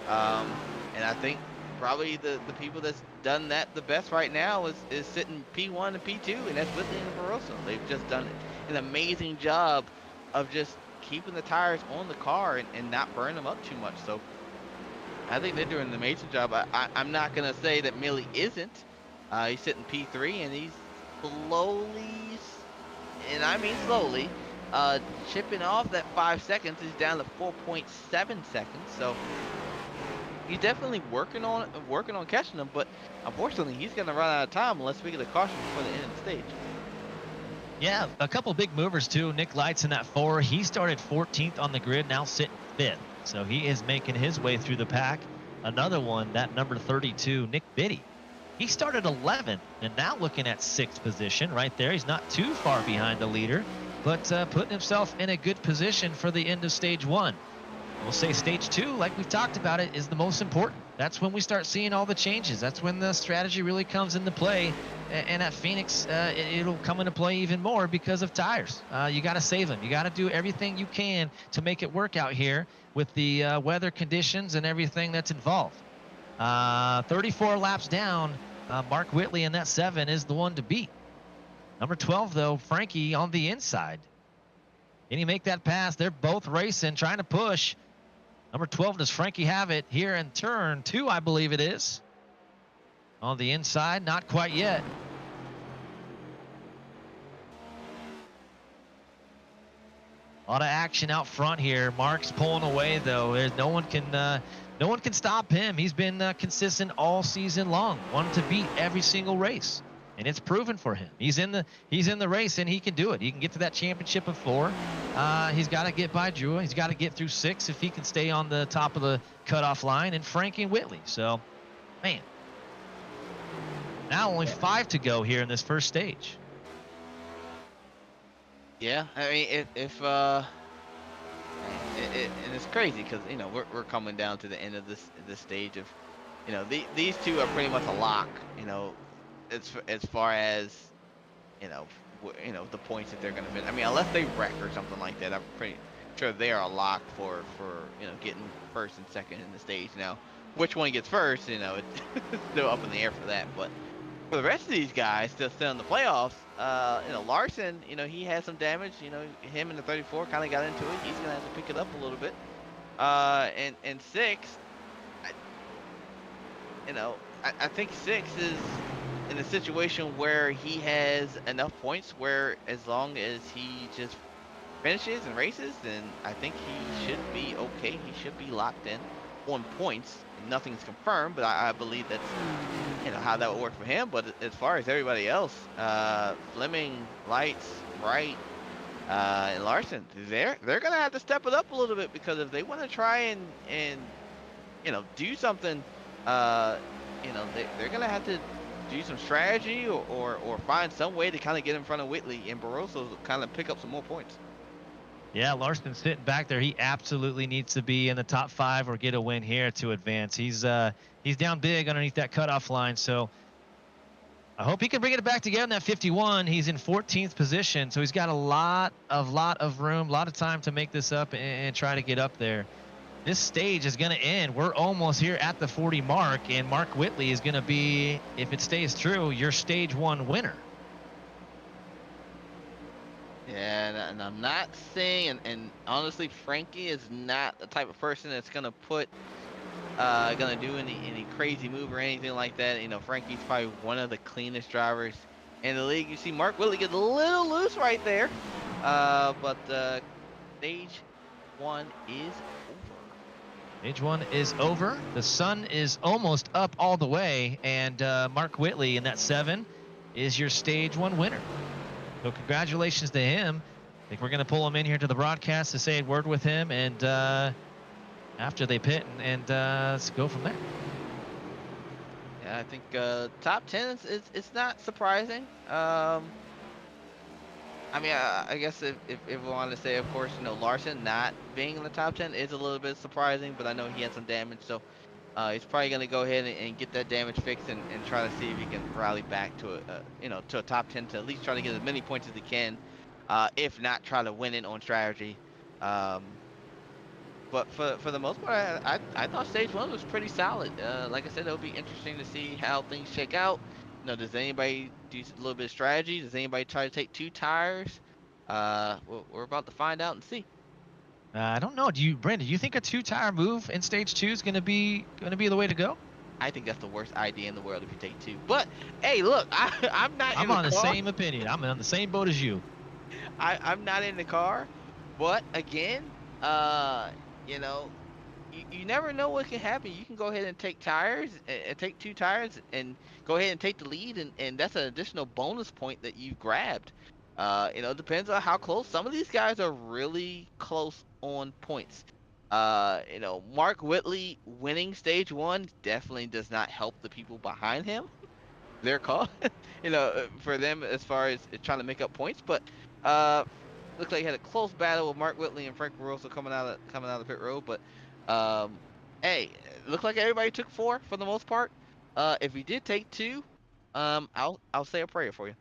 [SPEAKER 3] And I think probably the people that's done that the best right now is sitting P1 and P2, and that's Whitley and Barroso. They've just done an amazing job of just keeping the tires on the car and not burning them up too much. So I think they're doing an amazing job. I'm not gonna say that Millie isn't, He's sitting P3, and he's slowly, and I mean slowly, chipping off that 5 seconds. He's down to 4.7 seconds. So he's definitely working on catching them. But unfortunately, he's going to run out of time unless we get a caution before the end of the stage.
[SPEAKER 2] Yeah, a couple big movers too. Nick Lights in that 4. He started 14th on the grid, now sitting 5th. So he is making his way through the pack. Another one, that number 32, Nick Biddy. He started 11th and now looking at 6th position right there. He's not too far behind the leader, but putting himself in a good position for the end of stage 1. We'll say stage 2, like we've talked about it, is the most important. That's when we start seeing all the changes. That's when the strategy really comes into play. And at Phoenix, it'll come into play even more because of tires. You got to save them. You got to do everything you can to make it work out here with the weather conditions and everything that's involved. 34 laps down, Mark Whitley in that 7 is the one to beat. Number 12, though, Frankie on the inside. Can he make that pass? They're both racing, trying to push. Number 12, does Frankie have it here in turn 2, I believe it is. On the inside, not quite yet. A lot of action out front here. Mark's pulling away though. There's no one can stop him. He's been consistent all season long. Wanted to beat every single race, and it's proven for him. He's in the race and he can do it. He can get to that championship of 4. He's got to get by Drew. He's got to get through 6 if he can stay on the top of the cutoff line, and Frankie and Whitley. So, man. Now only 5 to go here in this first stage.
[SPEAKER 3] Yeah, I mean, and it's crazy because we're coming down to the end of this stage of, these two are pretty much a lock. As far as the points that they're going to fit. I mean, unless they wreck or something like that, I'm pretty sure they are a lock for getting first and second in the stage. Now, which one gets first, it's still up in the air for that, but. For the rest of these guys still in the playoffs, Larson, he had some damage. Him and the 34 kind of got into it. He's gonna have to pick it up a little bit. And 6, I think 6 is in a situation where he has enough points where as long as he just finishes and races, then I think he should be okay. He should be locked in on points. Nothing's confirmed, but I believe that's how that would work for him. But as far as everybody else, Fleming, Lights, Wright, and Larson, they're gonna have to step it up a little bit, because if they want to try and do something, they're gonna have to do some strategy or find some way to kind of get in front of Whitley and Barroso, kind of pick up some more points.
[SPEAKER 2] Yeah, Larson's sitting back there. He absolutely needs to be in the top 5 or get a win here to advance. He's down big underneath that cutoff line, so I hope he can bring it back together in that 51. He's in 14th position, so he's got a lot of room, a lot of time to make this up and try to get up there. This stage is going to end. We're almost here at the 40 mark, and Mark Whitley is going to be, if it stays true, your stage 1 winner.
[SPEAKER 3] Yeah, and I'm not saying, and honestly, Frankie is not the type of person that's gonna do any crazy move or anything like that. Frankie's probably one of the cleanest drivers in the league. You see Mark Whitley get a little loose right there, but stage 1 is over.
[SPEAKER 2] Stage 1 is over. The sun is almost up all the way, and Mark Whitley in that 7 is your stage 1 winner. So congratulations to him. I think we're going to pull him in here to the broadcast to say a word with him, and after they pit, and let's go from there.
[SPEAKER 3] Yeah, I think top 10 it's not surprising. I mean, I guess if we wanted to say, of course, Larson not being in the top 10 is a little bit surprising, but I know he had some damage, so he's probably going to go ahead and get that damage fixed and try to see if he can rally back to a top 10 to at least try to get as many points as he can, if not try to win it on strategy. But for the most part, I thought stage 1 was pretty solid. Like I said, it'll be interesting to see how things shake out. Does anybody do a little bit of strategy? Does anybody try to take 2 tires? We're about to find out and see.
[SPEAKER 2] I don't know. Brandon, do you think a 2-tire move in stage 2 is going to be the way to go?
[SPEAKER 3] I think that's the worst idea in the world if you take 2. But hey, look, I'm not in
[SPEAKER 2] I'm
[SPEAKER 3] the
[SPEAKER 2] on the
[SPEAKER 3] car.
[SPEAKER 2] same opinion. I'm on the same boat as you.
[SPEAKER 3] I'm not in the car, but again, uh, you know, you never know what can happen. You can go ahead and take tires, and take 2 tires, and go ahead and take the lead, and that's an additional bonus point that you've grabbed. It depends on how close. Some of these guys are really close on points. Mark Whitley winning stage 1 definitely does not help the people behind him. Their call, for them as far as trying to make up points, but uh, looks like he had a close battle with Mark Whitley and Frank Barroso coming out of the pit road. But hey, looked like everybody took 4 for the most part. If you did take 2, I'll say a prayer for you.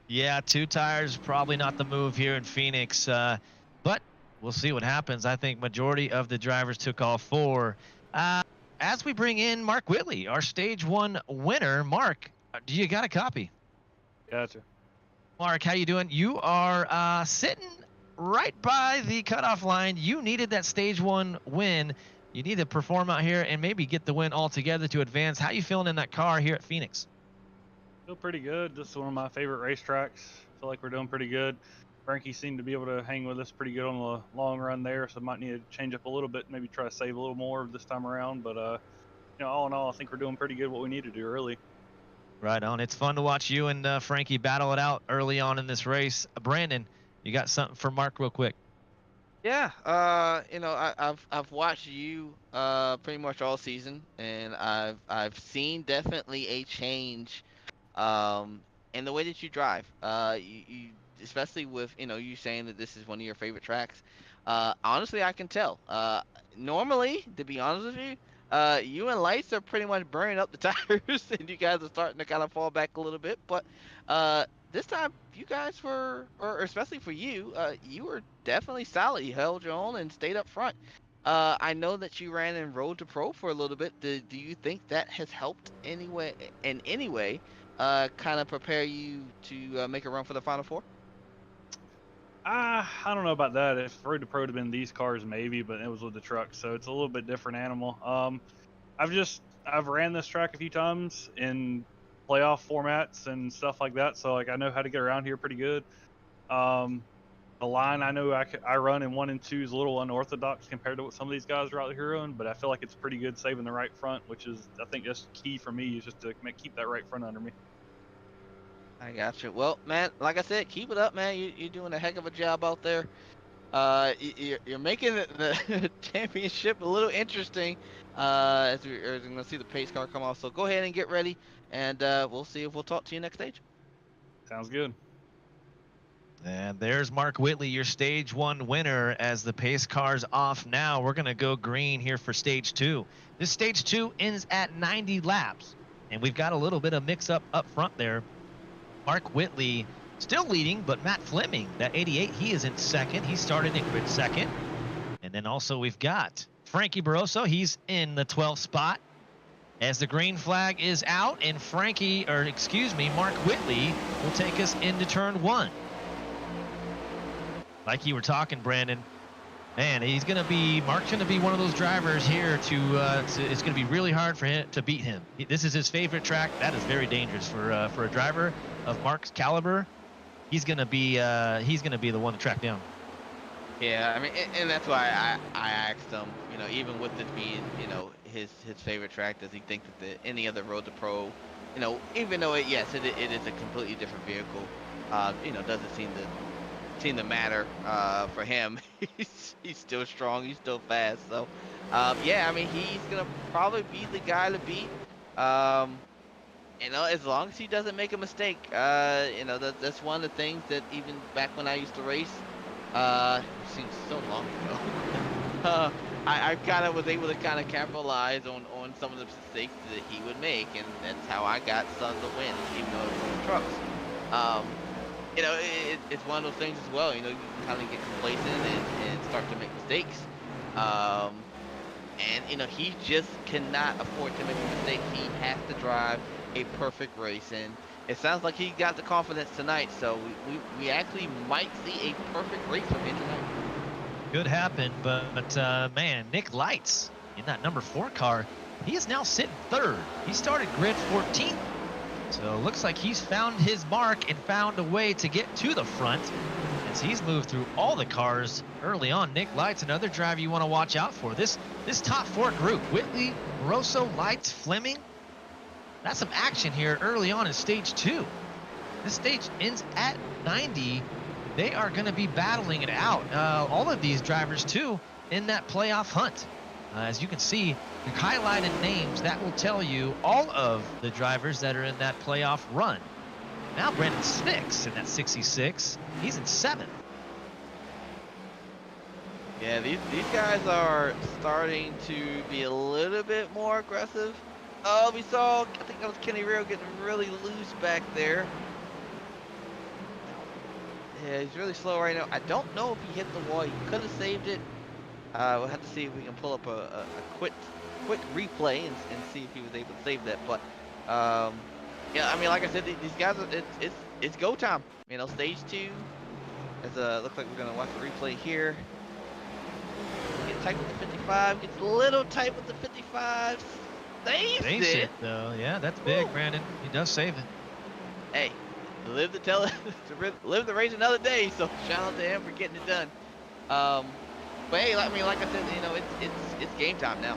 [SPEAKER 2] Yeah, 2 tires probably not the move here in Phoenix, but we'll see what happens. I think majority of the drivers took all 4. As we bring in Mark Whitley, our stage 1 winner. Mark, do you got a copy?
[SPEAKER 4] Gotcha.
[SPEAKER 2] Mark, how you doing? You are sitting right by the cutoff line. You needed that stage 1 win. You need to perform out here and maybe get the win altogether to advance. How you feeling in that car here at Phoenix?
[SPEAKER 4] Feel pretty good. This is one of my favorite racetracks. Feel like we're doing pretty good. Frankie seemed to be able to hang with us pretty good on the long run there, so might need to change up a little bit, maybe try to save a little more this time around. But all in all, I think we're doing pretty good what we need to do early.
[SPEAKER 2] Right on. It's fun to watch you and Frankie battle it out early on in this race. Brandon, you got something for Mark real quick?
[SPEAKER 3] Yeah, I've watched you pretty much all season, and I've seen definitely a change in the way that you drive. You especially with you saying that this is one of your favorite tracks. Honestly, I can tell. Normally, to be honest with you, you and Lights are pretty much burning up the tires, and you guys are starting to kind of fall back a little bit. But this time, you guys were, or especially for you, you were definitely solid. You held your own and stayed up front. I know that you ran in Road to Pro for a little bit. Do you think that has helped in any way, kind of prepare you to make a run for the Final 4?
[SPEAKER 4] I don't know about that. If Road to Pro had been these cars, maybe, but it was with the truck, so it's a little bit different animal. I've ran this track a few times in playoff formats and stuff like that, so I know how to get around here pretty good. The line I know I run in 1 and 2 is a little unorthodox compared to what some of these guys are out here on, but I feel like it's pretty good saving the right front, which is, I think, that's key for me, is just to keep that right front under me.
[SPEAKER 3] I got you. Well, man, like I said, keep it up, man. You're doing a heck of a job out there. You're making the championship a little interesting as we're going to see the pace car come off. So go ahead and get ready, and we'll see if we'll talk to you next stage.
[SPEAKER 4] Sounds good.
[SPEAKER 2] And there's Mark Whitley, your stage 1 winner, as the pace car's off now. We're going to go green here for stage 2. This stage 2 ends at 90 laps, and we've got a little bit of mix-up up front there. Mark Whitley still leading, but Matt Fleming, that 88, he is in second. He started in grid second. And then also we've got Frankie Barroso. He's in the 12th spot as the green flag is out, and Mark Whitley will take us into turn 1. Like you were talking, Brandon, man, Mark's going to be one of those drivers here it's going to be really hard for him to beat him. This is his favorite track. That is very dangerous for a driver of Mark's caliber. He's going to be the one to track down.
[SPEAKER 3] Yeah, I mean, and that's why I asked him, even with it being, his favorite track, does he think that any other Road to Pro, even though it is a completely different vehicle, doesn't seem to matter for him. He's still strong, he's still fast. So, yeah, I mean, he's gonna probably be the guy to beat. As long as he doesn't make a mistake. That's one of the things that even back when I used to race, it seems so long ago. I kind of was able to kind of capitalize on some of the mistakes that he would make, and that's how I got some of the wins, even though it was on trucks. It's one of those things as well. You can kind of get complacent and start to make mistakes. And he just cannot afford to make a mistake. He has to drive a perfect race, and it sounds like he got the confidence tonight. So we actually might see a perfect race from him tonight. Could
[SPEAKER 2] happen, but man, Nick Lights in that number 4 car he is now sitting third. He started grid 14th. So it looks like he's found his mark and found a way to get to the front as he's moved through all the cars early on. Nick Lights, another driver you want to watch out for. This top 4 group, Whitley, Moroso, Lights, Fleming. That's some action here early on in stage 2. This stage ends at 90. They are going to be battling it out. All of these drivers too in that playoff hunt. As you can see, the highlighted names, that will tell you all of the drivers that are in that playoff run. Now Brandon Smix in that 66. He's in 7th.
[SPEAKER 3] Yeah, these guys are starting to be a little bit more aggressive. Oh, we saw, I think that was Kenny Rio getting really loose back there. Yeah, he's really slow right now. I don't know if he hit the wall. He could have saved it. We'll have to see if we can pull up a quick replay and see if he was able to save that. But yeah, I mean, like I said, these guys, it's go time. You know, stage 2. Looks like we're gonna watch the replay here. Get tight with the 55. Gets a little tight with the 55. Saves it
[SPEAKER 2] though. Yeah, that's big,
[SPEAKER 3] Woo.
[SPEAKER 2] Brandon. He does save it.
[SPEAKER 3] Hey, live the race another day. So shout out to him for getting it done. But hey, I mean, like I said, you know, it's game time now.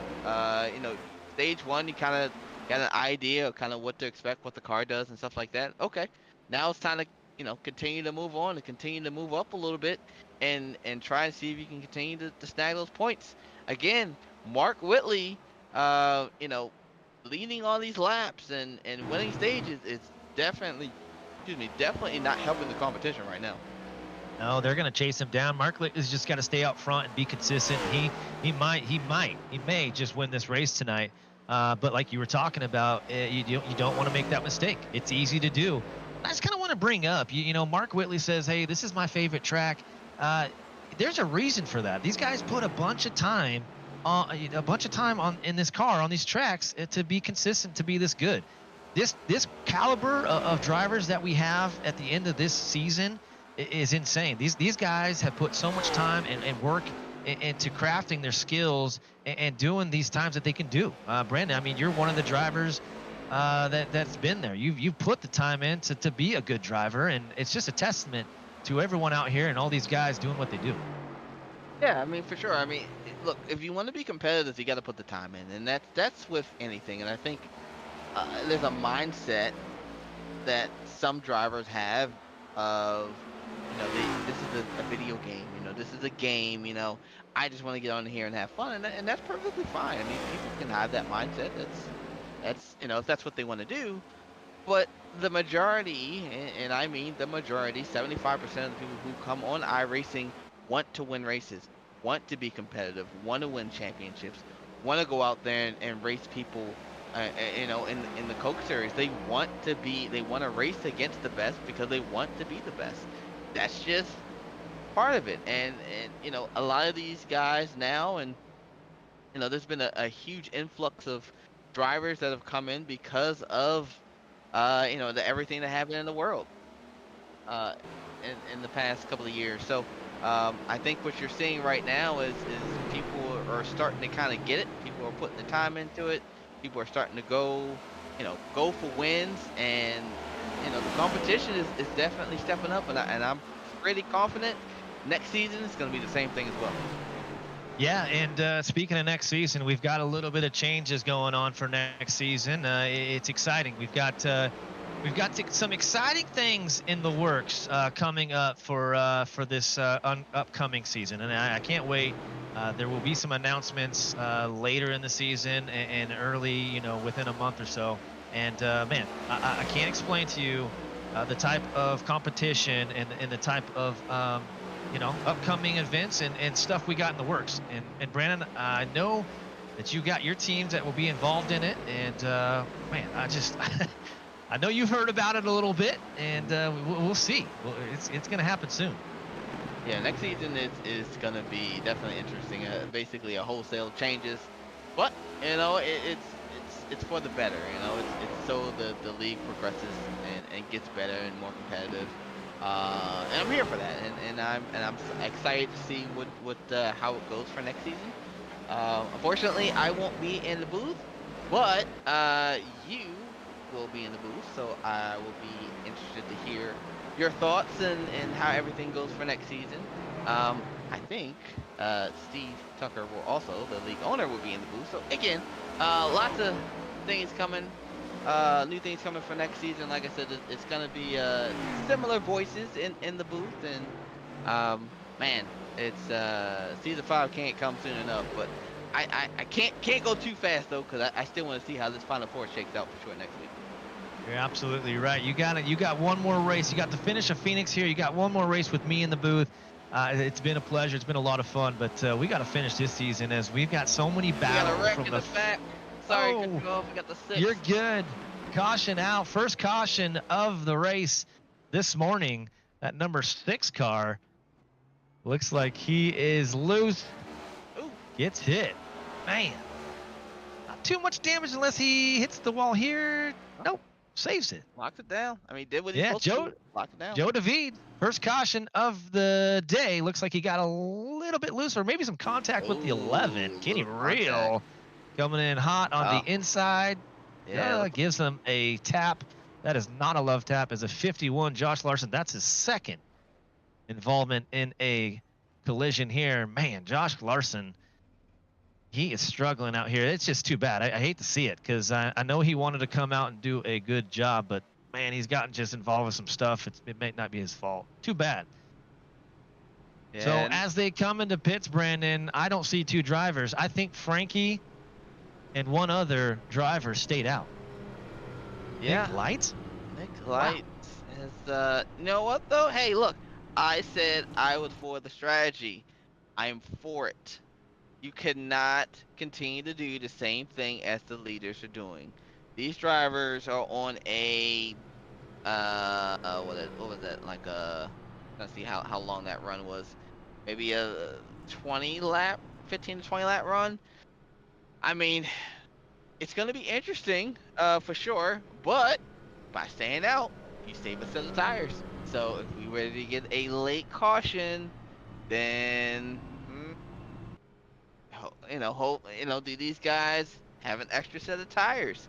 [SPEAKER 3] You know, stage 1, you kind of got an idea of kind of what to expect, what the car does and stuff like that. Okay, now it's time to, you know, continue to move on and continue to move up a little bit and try and see if you can continue to snag those points. Again, Mark Whitley, you know, leading on these laps and winning stages is definitely not helping the competition right now.
[SPEAKER 2] No, they're going to chase him down. Mark has just got to stay out front and be consistent. He may just win this race tonight. But like you were talking about, you don't want to make that mistake. It's easy to do. I just kind of want to bring up, you know, Mark Whitley says, hey, this is my favorite track. There's a reason for that. These guys put a bunch of time in this car on these tracks to be consistent, to be this good. This caliber of drivers that we have at the end of this season is insane. These guys have put so much time and work into crafting their skills and doing these times that they can do. Brandon, I mean, you're one of the drivers that's been there. You've put the time in to be a good driver, and it's just a testament to everyone out here and all these guys doing what they do.
[SPEAKER 3] Yeah, I mean, for sure. I mean, look, if you want to be competitive, you got to put the time in, and that's with anything. And I think there's a mindset that some drivers have of, you know, this is a video game. You know, this is a game. You know, I just want to get on here and have fun, and that's perfectly fine. I mean, people can have that mindset. That's you know, if that's what they want to do. But the majority, and I mean the majority, 75% of the people who come on iRacing want to win races, want to be competitive, want to win championships, want to go out there and race people, you know, in the Coke Series. They want to race against the best because they want to be the best. That's just part of it. And you know, a lot of these guys now, and you know, there's been a huge influx of drivers that have come in because of you know, everything that happened in the world in the past couple of years. So I think what you're seeing right now is people are starting to kind of get it. People are putting the time into it. People are starting to go for wins, and you know, the competition is definitely stepping up, and I'm pretty confident next season is going to be the same thing as well.
[SPEAKER 2] Yeah, and speaking of next season, we've got a little bit of changes going on for next season. It's exciting. We've got some exciting things in the works coming up for this upcoming season, and I can't wait. There will be some announcements later in the season and early, you know, within a month or so. And man, I can't explain to you the type of competition and the type of you know, upcoming events and stuff we got in the works. And Brandon, I know that you got your teams that will be involved in it, and man, I know you've heard about it a little bit, and we'll see. It's going to happen soon.
[SPEAKER 3] Yeah, next season is going to be definitely interesting. Basically, a wholesale changes, but you know, it's for the better. You know, it's so the league progresses and gets better and more competitive. And I'm here for that, and I'm excited to see what how it goes for next season. Unfortunately, I won't be in the booth, But you will be in the booth, so I will be interested to hear your thoughts and how everything goes for next season. I think Steve Tucker will also, the league owner, will be in the booth. So again, lots of things coming, new things coming for next season. Like I said, it's gonna be similar voices in the booth, and man, it's season 5 can't come soon enough. But I can't go too fast though, because I still want to see how this Final Four shakes out for sure next week.
[SPEAKER 2] You're absolutely right. You got one more race. You got the finish of Phoenix here. You got one more race with me in the booth. It's been a pleasure. It's been a lot of fun, but we got to finish this season as we've got so many battles.
[SPEAKER 3] We got a wreck in the back. Sorry,
[SPEAKER 2] Oh,
[SPEAKER 3] cut you off. We got the 6.
[SPEAKER 2] You're good. Caution out. First caution of the race this morning. That number 6 car looks like he is loose.
[SPEAKER 3] Ooh.
[SPEAKER 2] Gets hit. Man, not too much damage unless he hits the wall here. Nope. Saves it.
[SPEAKER 3] Locked it down. I mean, did what he
[SPEAKER 2] Yeah,
[SPEAKER 3] supposed
[SPEAKER 2] Joe-
[SPEAKER 3] to do. Locked it down.
[SPEAKER 2] Joe David, first caution of the day. Looks like he got a little bit loose, or maybe some contact with the 11.
[SPEAKER 3] Ooh,
[SPEAKER 2] Getting
[SPEAKER 3] little
[SPEAKER 2] real.
[SPEAKER 3] contact.
[SPEAKER 2] Coming in hot on the inside.
[SPEAKER 3] Yeah.
[SPEAKER 2] Gives him a tap. That is not a love tap. As a 51, Josh Larson. That's his second involvement in a collision here. Man, Josh Larson, he is struggling out here. It's just too bad. I hate to see it because I know he wanted to come out and do a good job, but man, he's gotten just involved with some stuff. It may not be his fault. Too bad.
[SPEAKER 3] Yeah,
[SPEAKER 2] So
[SPEAKER 3] and-
[SPEAKER 2] as they come into pits, Brandon, I don't see 2 drivers. I think Frankie and one other driver stayed out.
[SPEAKER 3] yeah.
[SPEAKER 2] Nick Lights?
[SPEAKER 3] Nick Lights is, you know what though? Hey, look, I said I was for the strategy. I am for it. You cannot continue to do the same thing as the leaders are doing. These drivers are on a, what was that? Like let's see how long that run was. Maybe a 20 lap, 15 to 20 lap run. I mean, it's gonna be interesting, for sure. But by staying out, you save a set of tires. So if we were to get a late caution, then do these guys have an extra set of tires?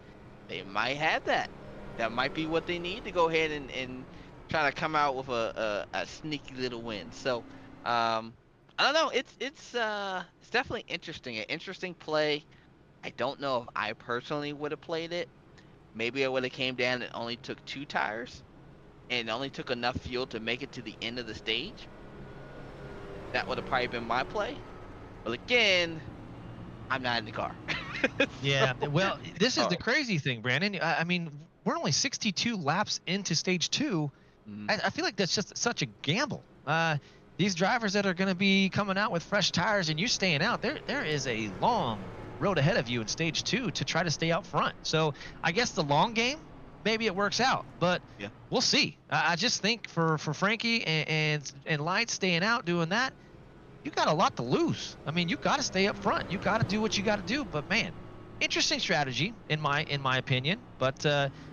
[SPEAKER 3] They might have that. That might be what they need to go ahead and try to come out with a sneaky little win. So I don't know. It's definitely interesting. An interesting play. I don't know if I personally would have played it. Maybe I would have came down and only took 2 tires and only took enough fuel to make it to the end of the stage. That would have probably been my play. But again, I'm not in the car.
[SPEAKER 2] Yeah. Well, this is the
[SPEAKER 3] Oh.
[SPEAKER 2] crazy thing, Brandon. I mean, we're only 62 laps into stage 2.
[SPEAKER 3] Mhm.
[SPEAKER 2] I feel like that's just such a gamble. These drivers that are going to be coming out with fresh tires and you staying out, there is a long road ahead of you in stage 2 to try to stay out front. So I guess the long game, maybe it works out, but
[SPEAKER 3] Yeah.
[SPEAKER 2] we'll see. I just think for Frankie and Light staying out doing that, you got a lot to lose. I mean, you got to stay up front. You got to do what you got to do. But man, interesting strategy in my opinion. But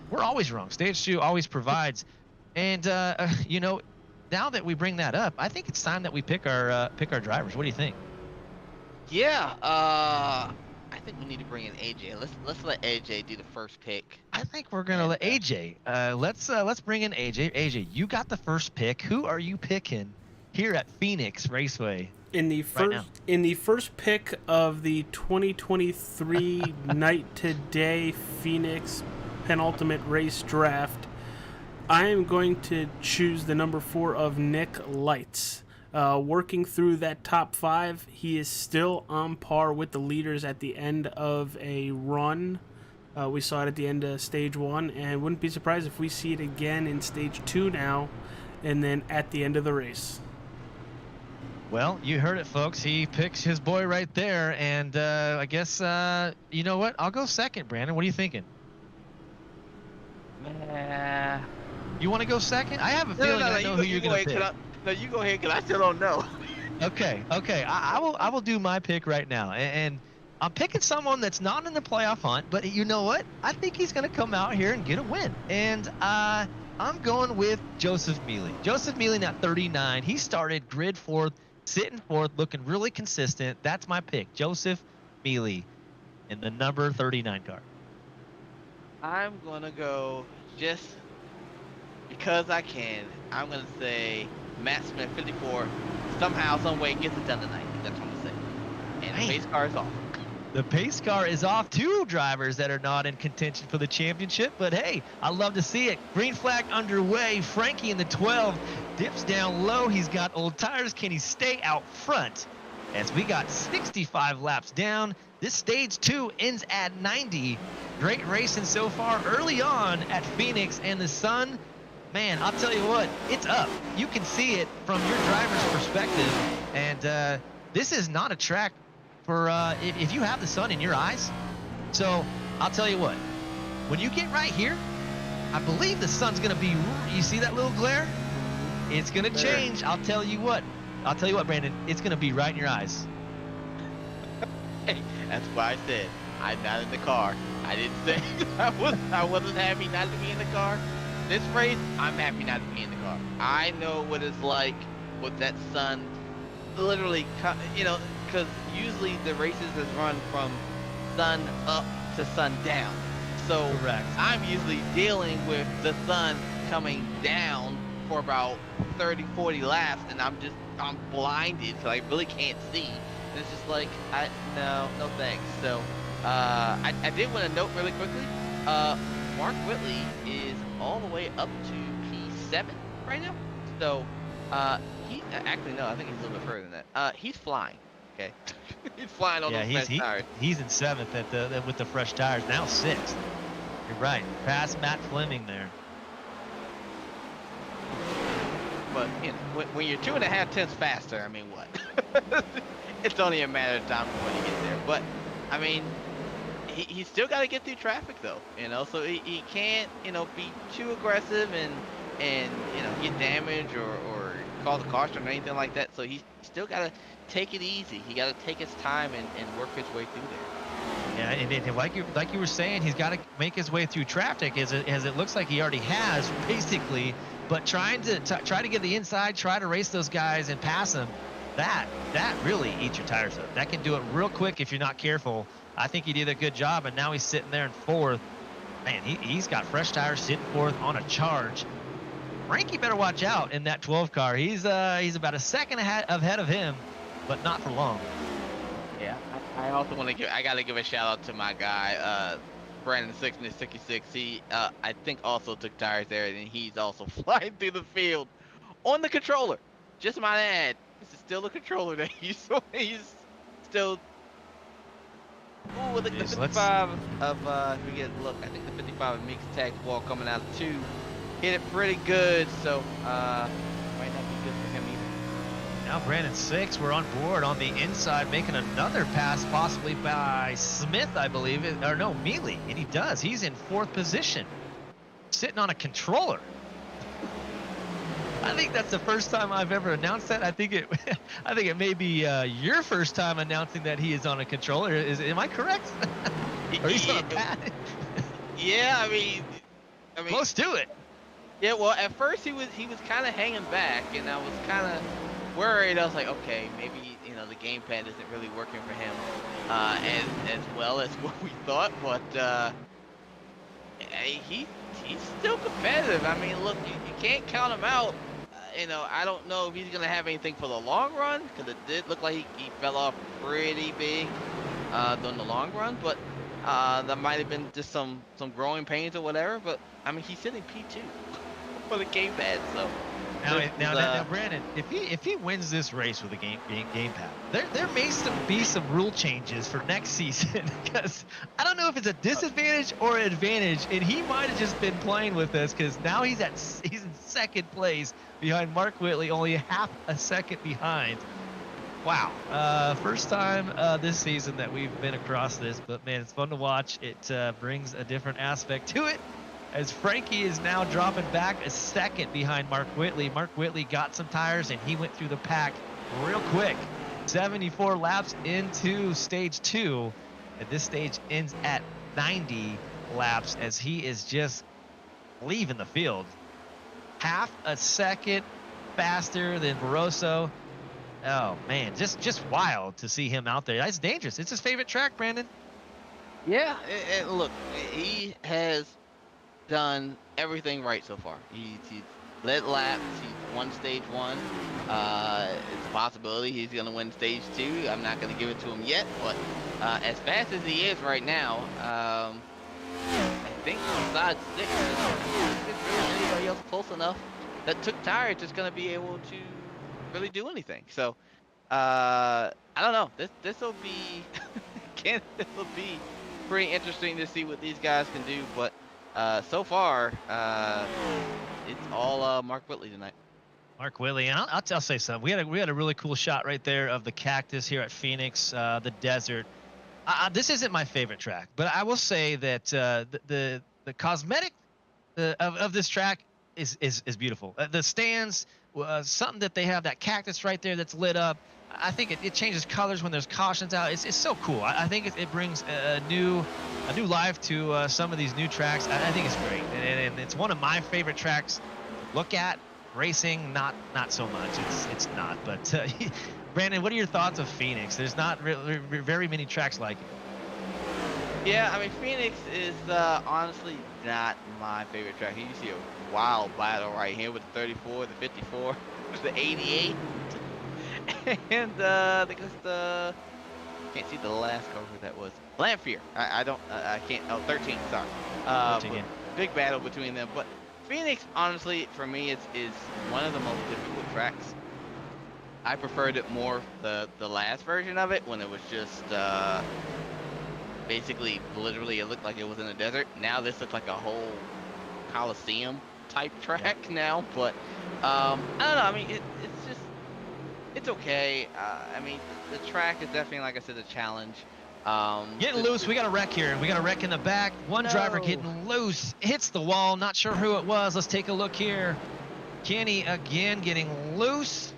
[SPEAKER 2] we're always wrong. Stage 2 always provides. And now that we bring that up, I think it's time that we pick our drivers. What do you think?
[SPEAKER 3] Yeah. I think we need to bring in AJ. Let's let AJ do the first pick.
[SPEAKER 2] I think we're gonna let AJ. Let's bring in AJ. AJ, you got the first pick. Who are you picking here at Phoenix Raceway?
[SPEAKER 5] In the first pick of the 2023 Night to Day Phoenix penultimate race draft, I am going to choose the number 4 of Nick Lights. Working through that top 5, he is still on par with the leaders at the end of a run. We saw it at the end of stage 1, and wouldn't be surprised if we see it again in stage 2 now, and then at the end of the race.
[SPEAKER 2] Well, you heard it, folks. He picks his boy right there, and I guess you know what? I'll go second, Brandon. What are you thinking? You want to go second? I have a feeling I know who you're going to pick.
[SPEAKER 3] No, you go ahead, because I still don't know.
[SPEAKER 2] Okay. I will do my pick right now, and I'm picking someone that's not in the playoff hunt, but you know what? I think he's going to come out here and get a win, and I'm going with Joseph Mealy. Joseph Mealy at 39. He started grid 4th, sitting 4th, looking really consistent. That's my pick, Joseph Mealy, in the number 39 car.
[SPEAKER 3] I'm gonna go just because I can. I'm gonna say Matt Smith 54 somehow, some way gets it done tonight. That's what I'm gonna say. And the
[SPEAKER 2] Man.
[SPEAKER 3] pace car is off.
[SPEAKER 2] The pace car is off. 2 drivers that are not in contention for the championship, but hey, I love to see it. Green flag underway. Frankie in the 12 dips down low. He's got old tires. Can he stay out front? As we got 65 laps down, this stage 2 ends at 90. Great racing so far early on at Phoenix, and the sun, man, I'll tell you what, it's up. You can see it from your driver's perspective, and this is not a track for if you have the sun in your eyes. So I'll tell you what, when you get right here, I believe the sun's gonna be, you see that little glare? It's gonna change. I'll tell you what, Brandon, it's gonna be right in your eyes.
[SPEAKER 3] Hey, that's why I said I'm not in the car. I didn't say I wasn't happy not to be in the car. This race, I'm happy not to be in the car. I know what it's like with that sun, literally, because usually the races is run from sun up to sun down. So
[SPEAKER 2] Correct.
[SPEAKER 3] I'm usually dealing with the sun coming down for about 30, 40 laps, and I'm blinded, so I really can't see. And it's just like, no thanks. So I did want to note really quickly, Mark Whitley is all the way up to P7 right now. So actually no, I think he's a little bit further than that. He's flying. Okay, he's flying on those fresh tires.
[SPEAKER 2] He's in 7th with the fresh tires. Now 6th. You're right. Past Matt Fleming there.
[SPEAKER 3] But when you're 2.5 tenths faster, I mean, what? It's only a matter of time before you get there. But I mean, he's still got to get through traffic though. So he can't be too aggressive and get damaged or cause a caution or anything like that. So he's still got to take it easy. He got to take his time and work his way through there.
[SPEAKER 2] Yeah, and like you were saying, he's got to make his way through traffic, as it looks like he already has, basically. But try to get the inside, try to race those guys and pass them. That really eats your tires up. That can do it real quick if you're not careful. I think he did a good job, and now he's sitting there in 4th. Man, he's got fresh tires, sitting 4th on a charge. Frankie better watch out in that 12 car. He's about a second ahead of him, but not for long.
[SPEAKER 3] Yeah, I also want to I gotta give a shout out to my guy, Brandon 66. He, I think, also took tires there, and he's also flying through the field on the controller. Just might add, this is still the controller that he's still. Ooh, the 55 of if we get a look, I think the 55 of Meeks Tag Wall coming out of 2 hit it pretty good, so might not be good for him either.
[SPEAKER 2] Now Brandon 6, we're on board on the inside, making another pass possibly by Smith, I believe, or no, Mealy, and he does. He's in 4th position, sitting on a controller. I think that's the first time I've ever announced that. I think it may be your first time announcing that he is on a controller. Am I correct? Or he's on a pad?
[SPEAKER 3] Yeah, I mean,
[SPEAKER 2] close to it.
[SPEAKER 3] Yeah, well, at first he was kind of hanging back, and I was kind of worried. I was like, okay, maybe the gamepad isn't really working for him as well as what we thought. But he's still competitive. I mean, look, you can't count him out. I don't know if he's gonna have anything for the long run, because it did look like he fell off pretty big during the long run. But that might have been just some growing pains or whatever. But I mean, he's sitting P2 for the gamepad, so.
[SPEAKER 2] Now, Brandon, if he wins this race with a gamepad, there may be some rule changes for next season, because I don't know if it's a disadvantage or an advantage, and he might have just been playing with this, because now he's in 2nd place behind Mark Whitley, only half a second behind. Wow, first time this season that we've been across this, but man, it's fun to watch. It brings a different aspect to it, as Frankie is now dropping back a second behind Mark Whitley. Mark Whitley got some tires, and he went through the pack real quick. 74 laps into stage 2, and this stage ends at 90 laps as he is just leaving the field. Half a second faster than Barroso. Oh man, just wild to see him out there. That's dangerous. It's his favorite track, Brandon.
[SPEAKER 3] Yeah, and look, he has done everything right so far. He's led laps. He's won stage one. It's a possibility he's going to win stage two. I'm not going to give it to him yet, but as fast as he is right now, I think besides six, if really anybody else close enough that took tires is going to be able to really do anything. So I don't know. This will be this will be pretty interesting to see what these guys can do, but. So far, it's all Mark Whitley tonight.
[SPEAKER 2] Mark Whitley, and I'll say something. We had a really cool shot right there of the cactus here at Phoenix, the desert. This isn't my favorite track, but I will say that the cosmetic of this track is beautiful. The stands, something that they have, that cactus right there that's lit up. I think it changes colors when there's cautions out. It's so cool. I think it brings a new life to some of these new tracks. I think it's great, and it's one of my favorite tracks to look at. Racing, not so much. It's not. But Brandon, what are your thoughts of Phoenix? There's not really very many tracks like it.
[SPEAKER 3] Yeah, I mean Phoenix is honestly not my favorite track. You see a wild battle right here with the 34, the 54, the 88. And I think it's the can't see the last car who that was. Lanphier. I can't. Oh, 13. Sorry.
[SPEAKER 2] 13, yeah.
[SPEAKER 3] Big battle between them. But Phoenix, honestly, for me, is one of the most difficult tracks. I preferred it more the last version of it when it was just basically literally it looked like it was in a desert. Now this looks like a whole Coliseum type track now. But I don't know. I mean, it's just. It's okay. I mean, the track is definitely, like I said, a challenge.
[SPEAKER 2] Getting loose. We got a wreck here. We got a wreck in the back. One driver getting loose. Hits the wall. Not sure who it was. Let's take a look here. Kenny again getting loose.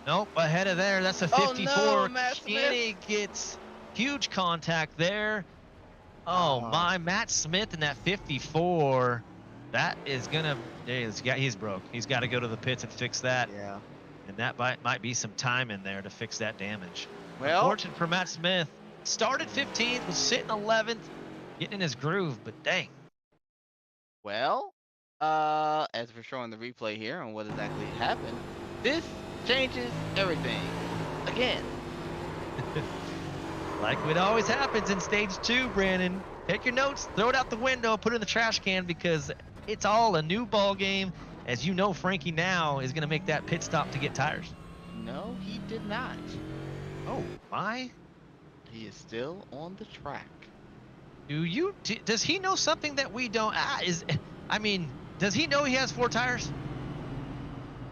[SPEAKER 2] Nope, ahead of there. That's a 54.
[SPEAKER 3] Oh, no, Matt
[SPEAKER 2] Kenny gets huge contact there. Oh, my. Matt Smith in that 54. That is going to... He's broke. He's got to go to the pits and fix that.
[SPEAKER 3] Yeah.
[SPEAKER 2] And that might be some time in there to fix that damage.
[SPEAKER 3] Well,
[SPEAKER 2] Unfortunate for Matt Smith. Started 15th, was sitting 11th, getting in his groove, but dang.
[SPEAKER 3] well, as we're showing the replay here on what exactly happened, this changes everything again.
[SPEAKER 2] Like it always happens in stage 2, Brandon. Take your notes, throw it out the window, put it in the trash can because it's all a new ball game. As you know, Frankie now is going to make that pit stop to get tires.
[SPEAKER 3] No, he did not.
[SPEAKER 2] Oh, my.
[SPEAKER 3] He is still on the track.
[SPEAKER 2] Does he know something that we don't? Does he know he has 4 tires?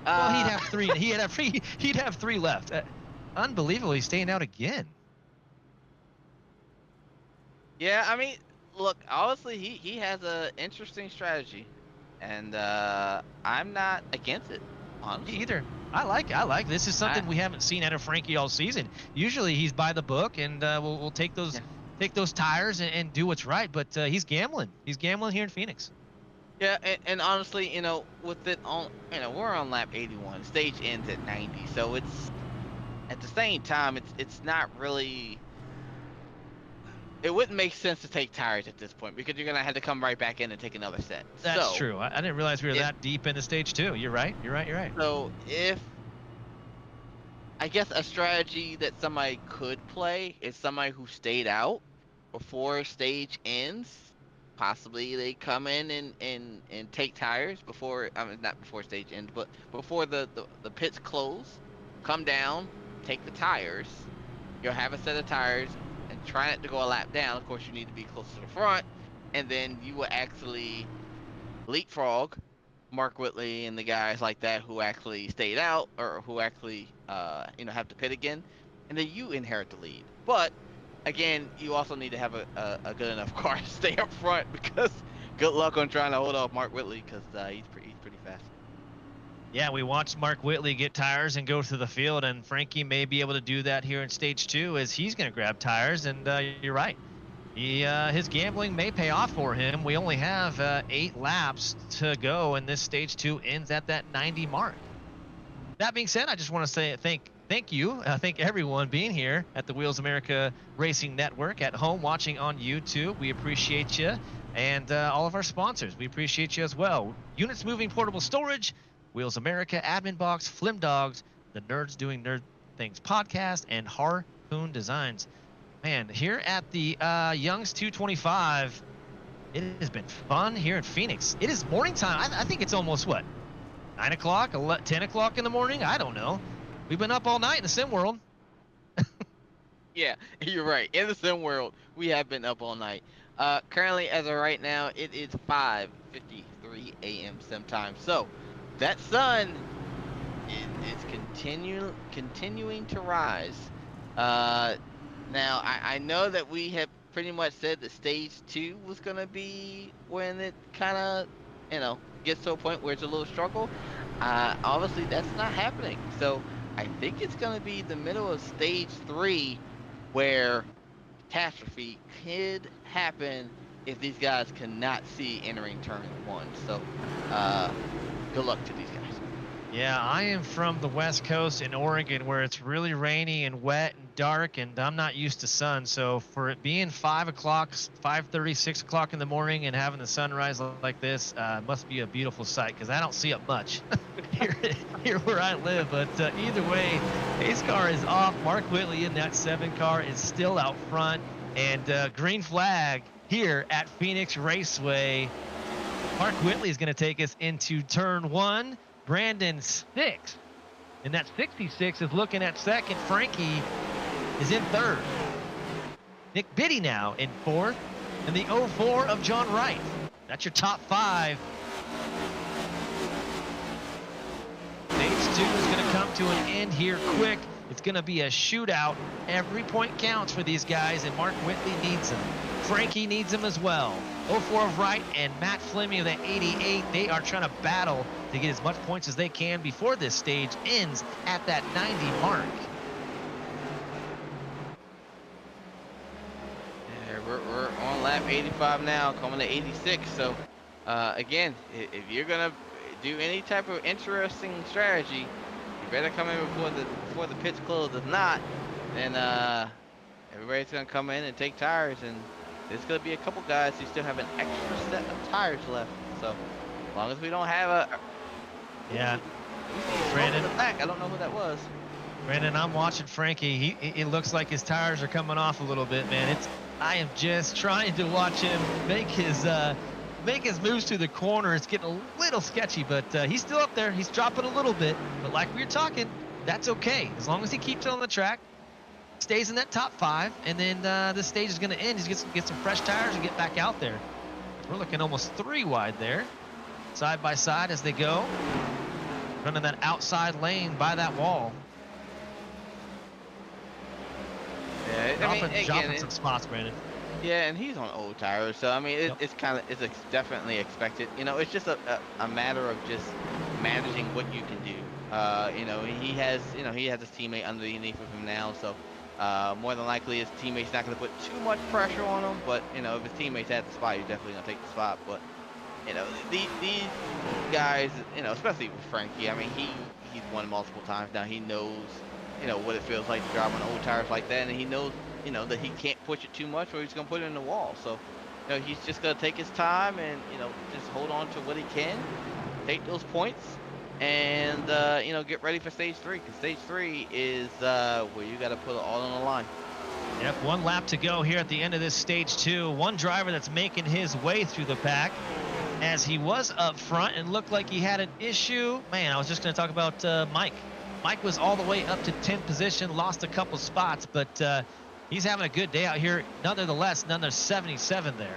[SPEAKER 2] Well, he'd have 3. He'd have 3 left. Unbelievable, he's staying out again.
[SPEAKER 3] Yeah, I mean, look, honestly, he has an interesting strategy, and I'm not against it, honestly.
[SPEAKER 2] Me either. I like it. This is something we haven't seen out of Frankie all season. Usually he's by the book, and we'll take those tires and do what's right. But he's gambling. He's gambling here in Phoenix.
[SPEAKER 3] Yeah, and honestly, with it on, we're on lap 81. Stage ends at 90, so it's at the same time, it's not really. It wouldn't make sense to take tires at this point because you're gonna have to come right back in and take another set.
[SPEAKER 2] That's true. I didn't realize we were that deep into stage 2. You're right.
[SPEAKER 3] So if I guess a strategy that somebody could play is somebody who stayed out before stage ends. Possibly they come in and take tires before, not before stage ends, but before the pits close. Come down, take the tires. You'll have a set of tires. And try not to go a lap down. Of course, you need to be close to the front, and then you will actually leapfrog Mark Whitley and the guys like that who actually stayed out or who actually have to pit again, and then you inherit the lead. But again, you also need to have a good enough car to stay up front because good luck on trying to hold off Mark Whitley because he's pretty fast.
[SPEAKER 2] Yeah, we watched Mark Whitley get tires and go through the field, and Frankie may be able to do that here in stage 2 as he's going to grab tires, and you're right. His gambling may pay off for him. We only have 8 laps to go, and this stage 2 ends at that 90 mark. That being said, I just want to thank thank you. Thank everyone being here at the Wheels America Racing Network, at home watching on YouTube. We appreciate you. And all of our sponsors, we appreciate you as well. Units Moving Portable Storage, Wheels America, Admin Box, Flim Dogs, the Nerds Doing Nerd Things podcast, and Harpoon Designs. Man, here at the Young's 225, it has been fun here in Phoenix. It is morning time. I think it's almost, what, 9 o'clock, 10 o'clock in the morning? I don't know. We've been up all night in the sim world.
[SPEAKER 3] Yeah, you're right. In the sim world, we have been up all night. Currently, as of right now, it is 5:53 a.m. sim time. So, that sun is continuing to rise. Now, I know that we have pretty much said that stage 2 was going to be when it kind of, gets to a point where it's a little struggle. Obviously, that's not happening. So, I think it's going to be the middle of stage 3 where catastrophe could happen if these guys cannot see entering turn 1. So, good luck to these guys.
[SPEAKER 2] Yeah, I am from the West Coast in Oregon, where it's really rainy and wet and dark, and I'm not used to sun. So for it being 5 o'clock, 5:30, 6 o'clock in the morning, and having the sunrise like this, must be a beautiful sight, because I don't see it much here where I live. But either way, pace car is off. Mark Whitley in that 7 car is still out front, and green flag here at Phoenix Raceway. Mark Whitley is going to take us into turn 1. Brandon 6 and that 66 is looking at second. Frankie is in third. Nick Biddy now in fourth, and the 04 of John Wright. That's your top 5. Stage 2 is going to come to an end here quick. It's going to be a shootout. Every point counts for these guys, and Mark Whitley needs them. Frankie needs them as well. 04 of Wright and Matt Fleming of the 88. They are trying to battle to get as much points as they can before this stage ends at that 90 mark.
[SPEAKER 3] Yeah, we're on lap 85 now, coming to 86. So, again, if you're gonna do any type of interesting strategy, you better come in before the pits close. If not, then everybody's gonna come in and take tires, and there's gonna be a couple guys who still have an extra set of tires left. So, as long as we don't have a Brandon, the back. I don't know who that was.
[SPEAKER 2] Brandon, I'm watching Frankie. It looks like his tires are coming off a little bit, man. I am just trying to watch him make his moves to the corner. It's getting a little sketchy, but he's still up there. He's dropping a little bit, but like we were talking, that's okay as long as he keeps it on the track, stays in that top 5, and then this stage is going to end. He's going to get some fresh tires and get back out there. We're looking almost 3 wide there, side by side as they go, running that outside lane by that wall.
[SPEAKER 3] Yeah,
[SPEAKER 2] dropping some spots, Brandon.
[SPEAKER 3] Yeah, and he's on old tires, so I mean, it's definitely expected. It's just a matter of just managing what you can do. He has his teammate underneath of him now, so more than likely his teammate's not going to put too much pressure on him. But if his teammate's at the spot, he's definitely going to take the spot. But these guys, especially with Frankie, I mean, he's won multiple times now. He knows what it feels like to drive on old tires like that, and he knows that he can't push it too much or he's going to put it in the wall. So he's just going to take his time and just hold on to what he can, take those points, and get ready for stage 3, because stage 3 is where you got to put it all on the line.
[SPEAKER 2] Yep, 1 lap to go here at the end of this stage 2. One driver that's making his way through the pack, as he was up front and looked like he had an issue. Man, I was just going to talk about Mike. Mike was all the way up to 10th position, lost a couple spots, but he's having a good day out here. Nonetheless, another 77 there.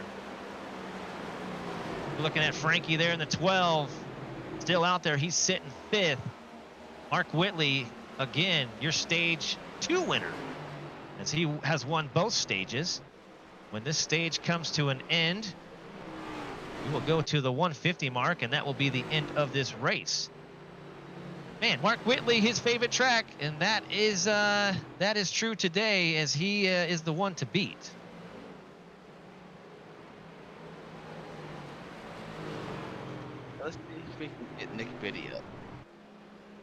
[SPEAKER 2] Looking at Frankie there in the 12, still out there. He's sitting 5th. Mark Whitley, again, your stage 2 winner, as he has won both stages. When this stage comes to an end, we will go to the 150 mark, and that will be the end of this race. Man, Mark Whitley, his favorite track, and that is true today, as he is the one to beat.
[SPEAKER 3] Let's see if we can get Nick Biddy up.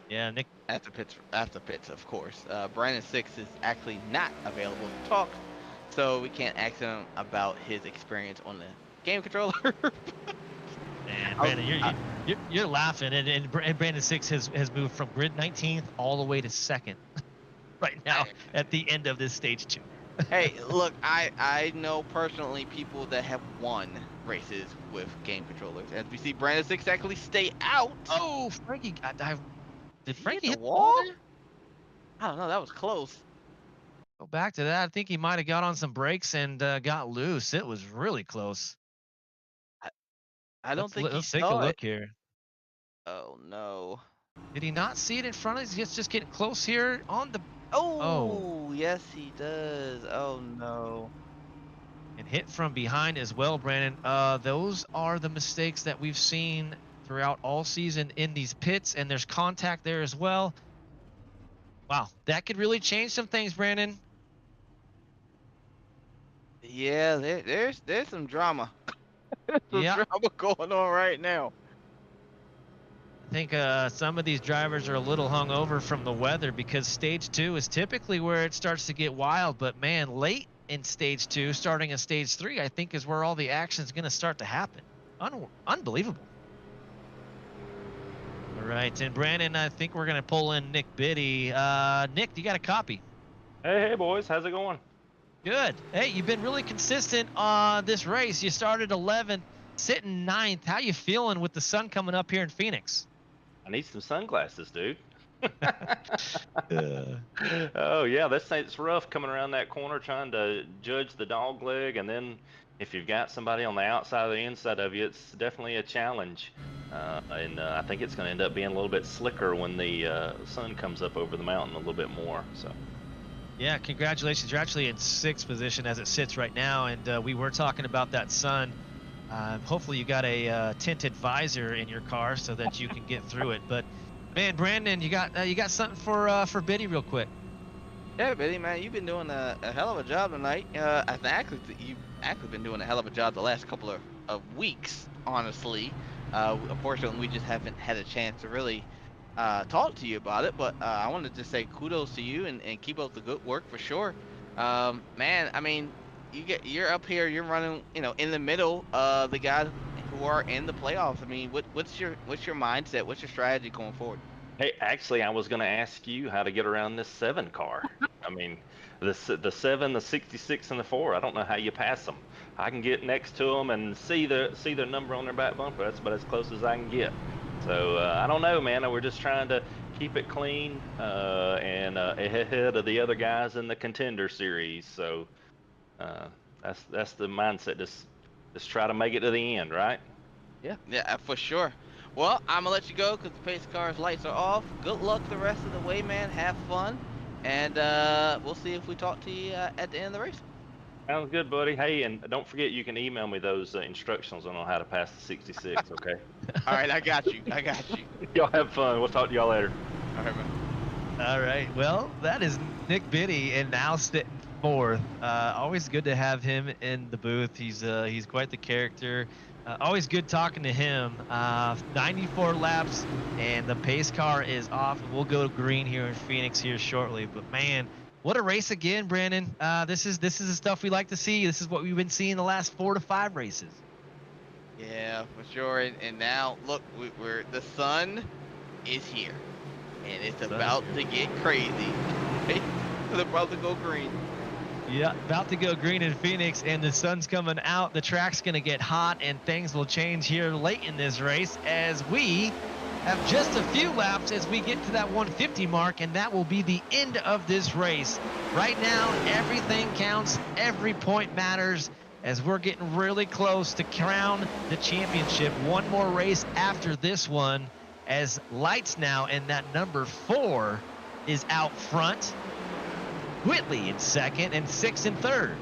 [SPEAKER 2] Yeah, Nick.
[SPEAKER 3] After pits, of course. Brandon Six is actually not available to talk, so we can't ask him about his experience on the game controller.
[SPEAKER 2] And
[SPEAKER 3] I was-
[SPEAKER 2] Brandon, you're laughing, and Brandon Six has moved from grid 19th all the way to second right now at the end of this stage 2.
[SPEAKER 3] Hey, look, I know personally people that have won races with game controllers. As we see Brandon Six actually stay out.
[SPEAKER 2] Oh, Frankie got dive. Did
[SPEAKER 3] He
[SPEAKER 2] Frankie
[SPEAKER 3] hit
[SPEAKER 2] hit
[SPEAKER 3] the
[SPEAKER 2] the wall
[SPEAKER 3] wall?
[SPEAKER 2] there?
[SPEAKER 3] I don't know, that was close.
[SPEAKER 2] Go back to that. I think he might have got on some brakes and got loose. It was really close.
[SPEAKER 3] I don't think he
[SPEAKER 2] Let's take a
[SPEAKER 3] saw it.
[SPEAKER 2] look here.
[SPEAKER 3] Oh no.
[SPEAKER 2] Did he not see it in front of us? He's just getting close here on the
[SPEAKER 3] Oh, yes he does. Oh no.
[SPEAKER 2] and hit from behind as well, Brandon. Those are the mistakes that we've seen throughout all season in these pits, and there's contact there as well. Wow, that could really change some things, Brandon.
[SPEAKER 3] Yeah, there's some drama. Some
[SPEAKER 2] Yeah,
[SPEAKER 3] drama going on right now.
[SPEAKER 2] I think some of these drivers are a little hungover from the weather because stage 2 is typically where it starts to get wild. But man, late in stage 2, starting in stage 3, I think is where all the action is going to start to happen. Unbelievable. All right, and Brandon, I think we're going to pull in Nick Biddy. Nick, you got a copy?
[SPEAKER 6] Hey boys, how's it going?
[SPEAKER 2] Good. Hey, you've been really consistent on this race. You started 11th, sitting 9th. How you feeling with the sun coming up here in Phoenix?
[SPEAKER 6] I need some sunglasses, dude. Oh yeah, it's rough coming around that corner trying to judge the dog leg, and then if you've got somebody on the outside or the inside of you, it's definitely a challenge. And I think it's going to end up being a little bit slicker when the sun comes up over the mountain a little bit more. So.
[SPEAKER 2] Yeah, congratulations. You're actually in 6th position as it sits right now, and we were talking about that sun. Hopefully you got a tinted visor in your car so that you can get through it. But man, Brandon, you got something for Biddy real quick.
[SPEAKER 3] Yeah, Biddy, man, you've been doing a hell of a job tonight. I think you've actually been doing a hell of a job the last couple of weeks, honestly. Unfortunately, we just haven't had a chance to really talk to you about it, but I wanted to say kudos to you and keep up the good work for sure. Man, I mean, you're up here, you're running, in the middle of the guys who are in the playoffs. I mean, what's your mindset? What's your strategy going forward?
[SPEAKER 6] Hey, actually, I was going to ask you how to get around this 7 car. I mean, the 7, the 66, and the 4. I don't know how you pass them. I can get next to them and see their number on their back bumper. That's about as close as I can get. So I don't know, man. We're just trying to keep it clean and ahead of the other guys in the contender series. So that's the mindset. Just try to make it to the end, right?
[SPEAKER 3] Yeah, for sure. Well, I'm gonna let you go because the pace car's lights are off. Good luck the rest of the way, man. Have fun, and we'll see if we talk to you at the end of the race.
[SPEAKER 6] Sounds good, buddy. Hey, and don't forget you can email me those instructions on how to pass the 66, okay?
[SPEAKER 3] All right, I got you.
[SPEAKER 6] Y'all have fun. We'll talk to y'all later.
[SPEAKER 3] All right, man.
[SPEAKER 2] All right. Well, that is Nick Biddy, and now sitting 4th. Always good to have him in the booth. He's quite the character. Always good talking to him. 94 laps, and the pace car is off. We'll go green here in Phoenix here shortly. But man, what a race again, Brandon. This is the stuff we like to see. This is what we've been seeing the last 4 to 5 races.
[SPEAKER 3] Yeah, for sure. And now, look, the sun is here, and it's about to get crazy. It's about to go green.
[SPEAKER 2] Yeah, about to go green in Phoenix, and the sun's coming out. The track's going to get hot, and things will change here late in this race as we have just a few laps as we get to that 150 mark, and that will be the end of this race. Right now, everything counts. Every point matters as we're getting really close to crown the championship. One more race after this one as lights now, and that number 4 is out front. Whitley in 2nd and 6th in 3rd.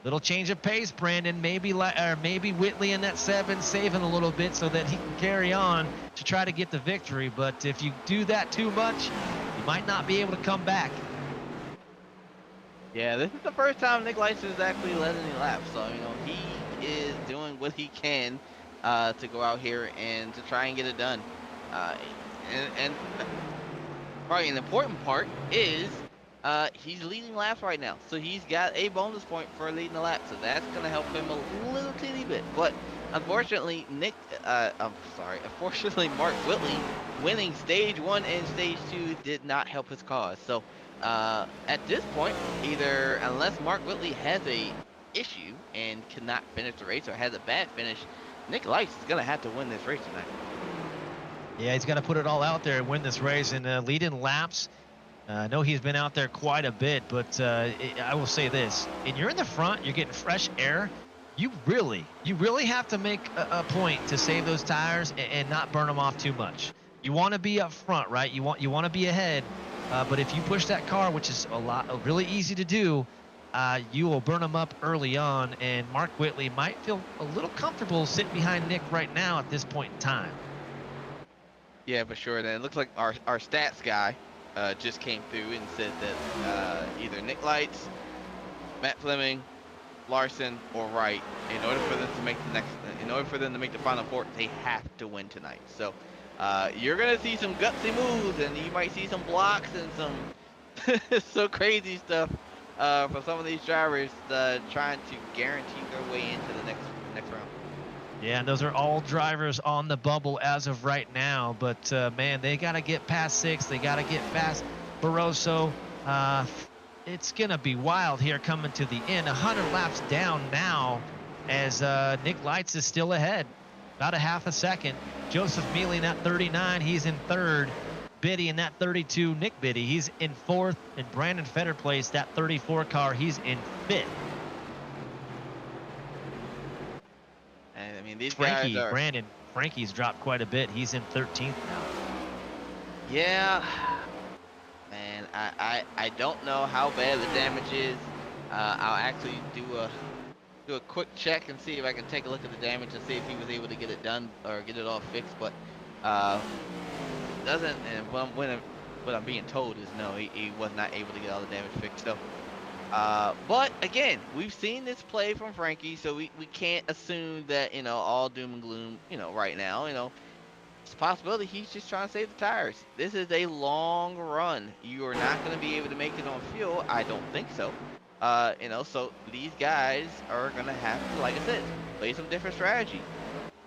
[SPEAKER 2] Little change of pace, Brandon. Maybe Whitley in that 7 saving a little bit so that he can carry on to try to get the victory. But if you do that too much, you might not be able to come back.
[SPEAKER 3] Yeah, this is the first time Nick Leitzer has actually led any laps. So, he is doing what he can to go out here and to try and get it done. and probably an important part is he's leading laps right now, so he's got a bonus point for leading the lap, so that's gonna help him a little teeny bit. But unfortunately, unfortunately, Mark Whitley winning stage 1 and stage 2 did not help his cause. So at this point, either unless Mark Whitley has a issue and cannot finish the race or has a bad finish, Nick Lights is gonna have to win this race tonight.
[SPEAKER 2] Yeah, he's got to put it all out there and win this race and lead in laps. I know he's been out there quite a bit, but I will say this: and you're in the front, you're getting fresh air. You really have to make a point to save those tires and not burn them off too much. You want to be up front, right? You want to be ahead, but if you push that car, which is really easy to do, you will burn them up early on. And Mark Whitley might feel a little comfortable sitting behind Nick right now at this point in time.
[SPEAKER 3] Yeah, for sure. And it looks like our stats guy just came through and said that either Nick Lights, Matt Fleming, Larson, or Wright, in order for them to make the final four, they have to win tonight. So you're gonna see some gutsy moves, and you might see some blocks and some so crazy stuff from some of these drivers trying to guarantee their way into the next round.
[SPEAKER 2] Yeah, and those are all drivers on the bubble as of right now. But, man, they got to get past 6. They got to get past Barroso. It's going to be wild here coming to the end. 100 laps down now as Nick Lights is still ahead. About a half a second. Joseph Mealy in that 39. He's in 3rd. Biddy in that 32. Nick Biddy, he's in 4th. And Brandon Fetter placed that 34 car. He's in 5th.
[SPEAKER 3] I mean, these guys are...
[SPEAKER 2] Frankie's dropped quite a bit. He's in 13th now.
[SPEAKER 3] Yeah, man, I don't know how bad the damage is. I'll actually do a quick check and see if I can take a look at the damage and see if he was able to get it done or get it all fixed. But doesn't. And what I'm being told is no, he was not able to get all the damage fixed. So. But again, we've seen this play from Frankie, so we can't assume that, all doom and gloom, right now, it's a possibility he's just trying to save the tires. This is a long run. You are not going to be able to make it on fuel. I don't think so. So these guys are going to have to, like I said, play some different strategy.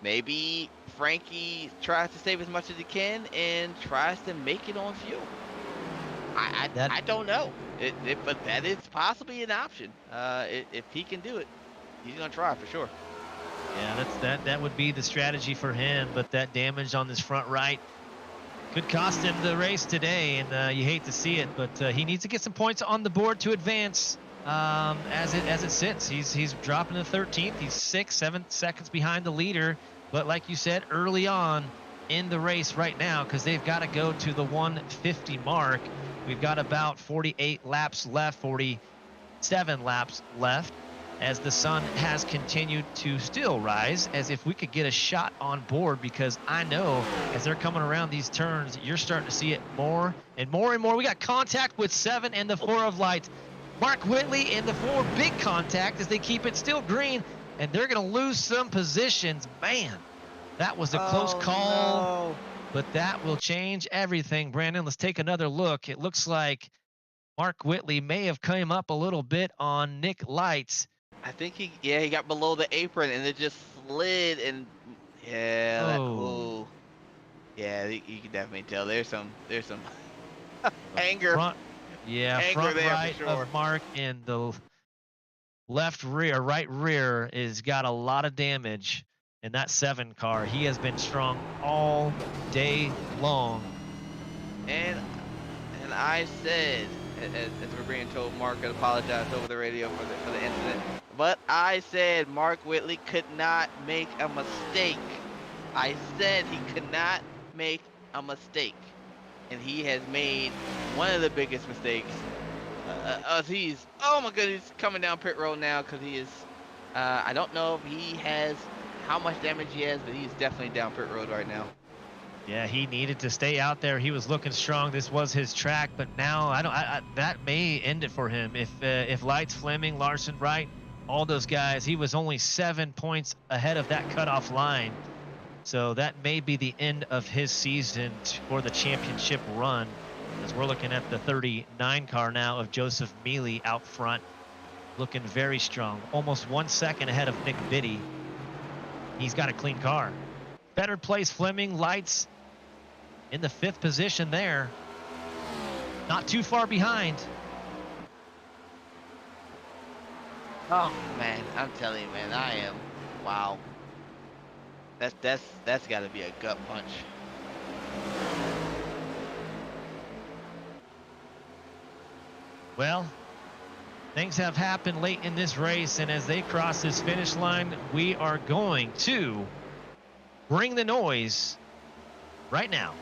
[SPEAKER 3] Maybe Frankie tries to save as much as he can and tries to make it on fuel. I don't know. But that is possibly an option. If he can do it, he's gonna try for sure.
[SPEAKER 2] Yeah, that would be the strategy for him. But that damage on this front right could cost him the race today, and you hate to see it. But he needs to get some points on the board to advance. As it sits, he's dropping to 13th. He's 7 seconds behind the leader. But like you said, early on in the race right now, because they've got to go to the 150 mark. We've got about 48 laps left, 47 laps left, as the sun has continued to still rise, as if we could get a shot on board, because I know as they're coming around these turns, you're starting to see it more and more and more. We got contact with 7 and the 4 of lights. Mark Whitley and the 4 big contact as they keep it still green, and they're going to lose some positions. Man, that was a close call.
[SPEAKER 3] No.
[SPEAKER 2] But that will change everything, Brandon. Let's take another look. It looks like Mark Whitley may have come up a little bit on Nick Lights.
[SPEAKER 3] I think he got below the apron and it just slid and yeah,
[SPEAKER 2] Oh.
[SPEAKER 3] Yeah, you can definitely tell there's some anger.
[SPEAKER 2] Front
[SPEAKER 3] Anger there for
[SPEAKER 2] right
[SPEAKER 3] sure.
[SPEAKER 2] of Mark, and the right rear is got a lot of damage. In that 7 car, he has been strong all day long.
[SPEAKER 3] And I said, as we're being told, Mark had apologized over the radio for the incident. But I said Mark Whitley could not make a mistake. I said he could not make a mistake. And he has made one of the biggest mistakes. He's, oh my goodness, coming down pit road now, because he is, I don't know if he has how much damage he has, but he's definitely down pit road right now.
[SPEAKER 2] Yeah, he needed to stay out there. He was looking strong. This was his track, but now that may end it for him. If Lights, Fleming, Larson, Wright, all those guys, he was only 7 points ahead of that cutoff line. So that may be the end of his season for the championship run, as we're looking at the 39 car now of Joseph Mealy out front, looking very strong, almost 1 second ahead of Nick Biddy. He's got a clean car. Better place Fleming, Lights in the 5th position there. Not too far behind.
[SPEAKER 3] Oh man, I'm telling you, man, I am. Wow. That's got to be a gut punch.
[SPEAKER 2] Well, things have happened late in this race, and as they cross this finish line, we are going to bring the noise right now.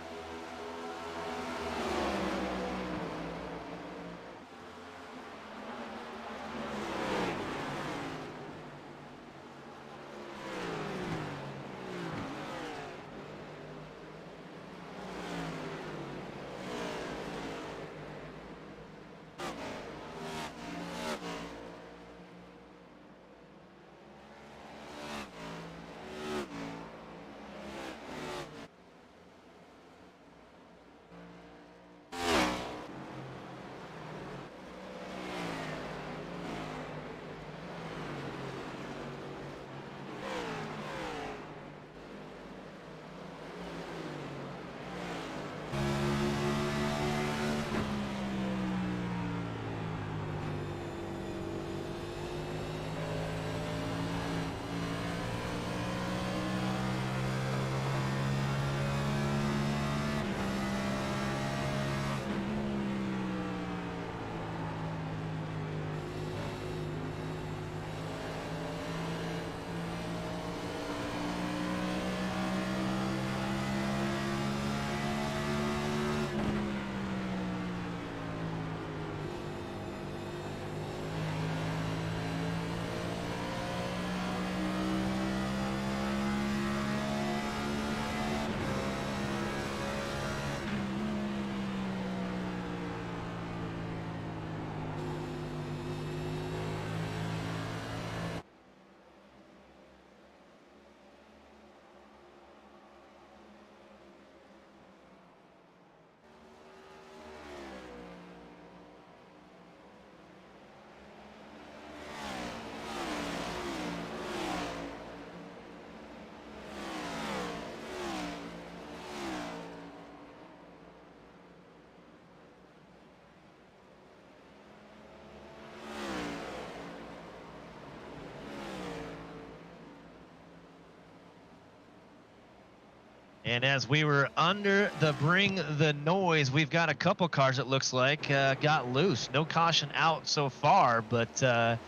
[SPEAKER 2] And as we were under the bring the noise, we've got a couple cars, it looks like, got loose. No caution out so far, but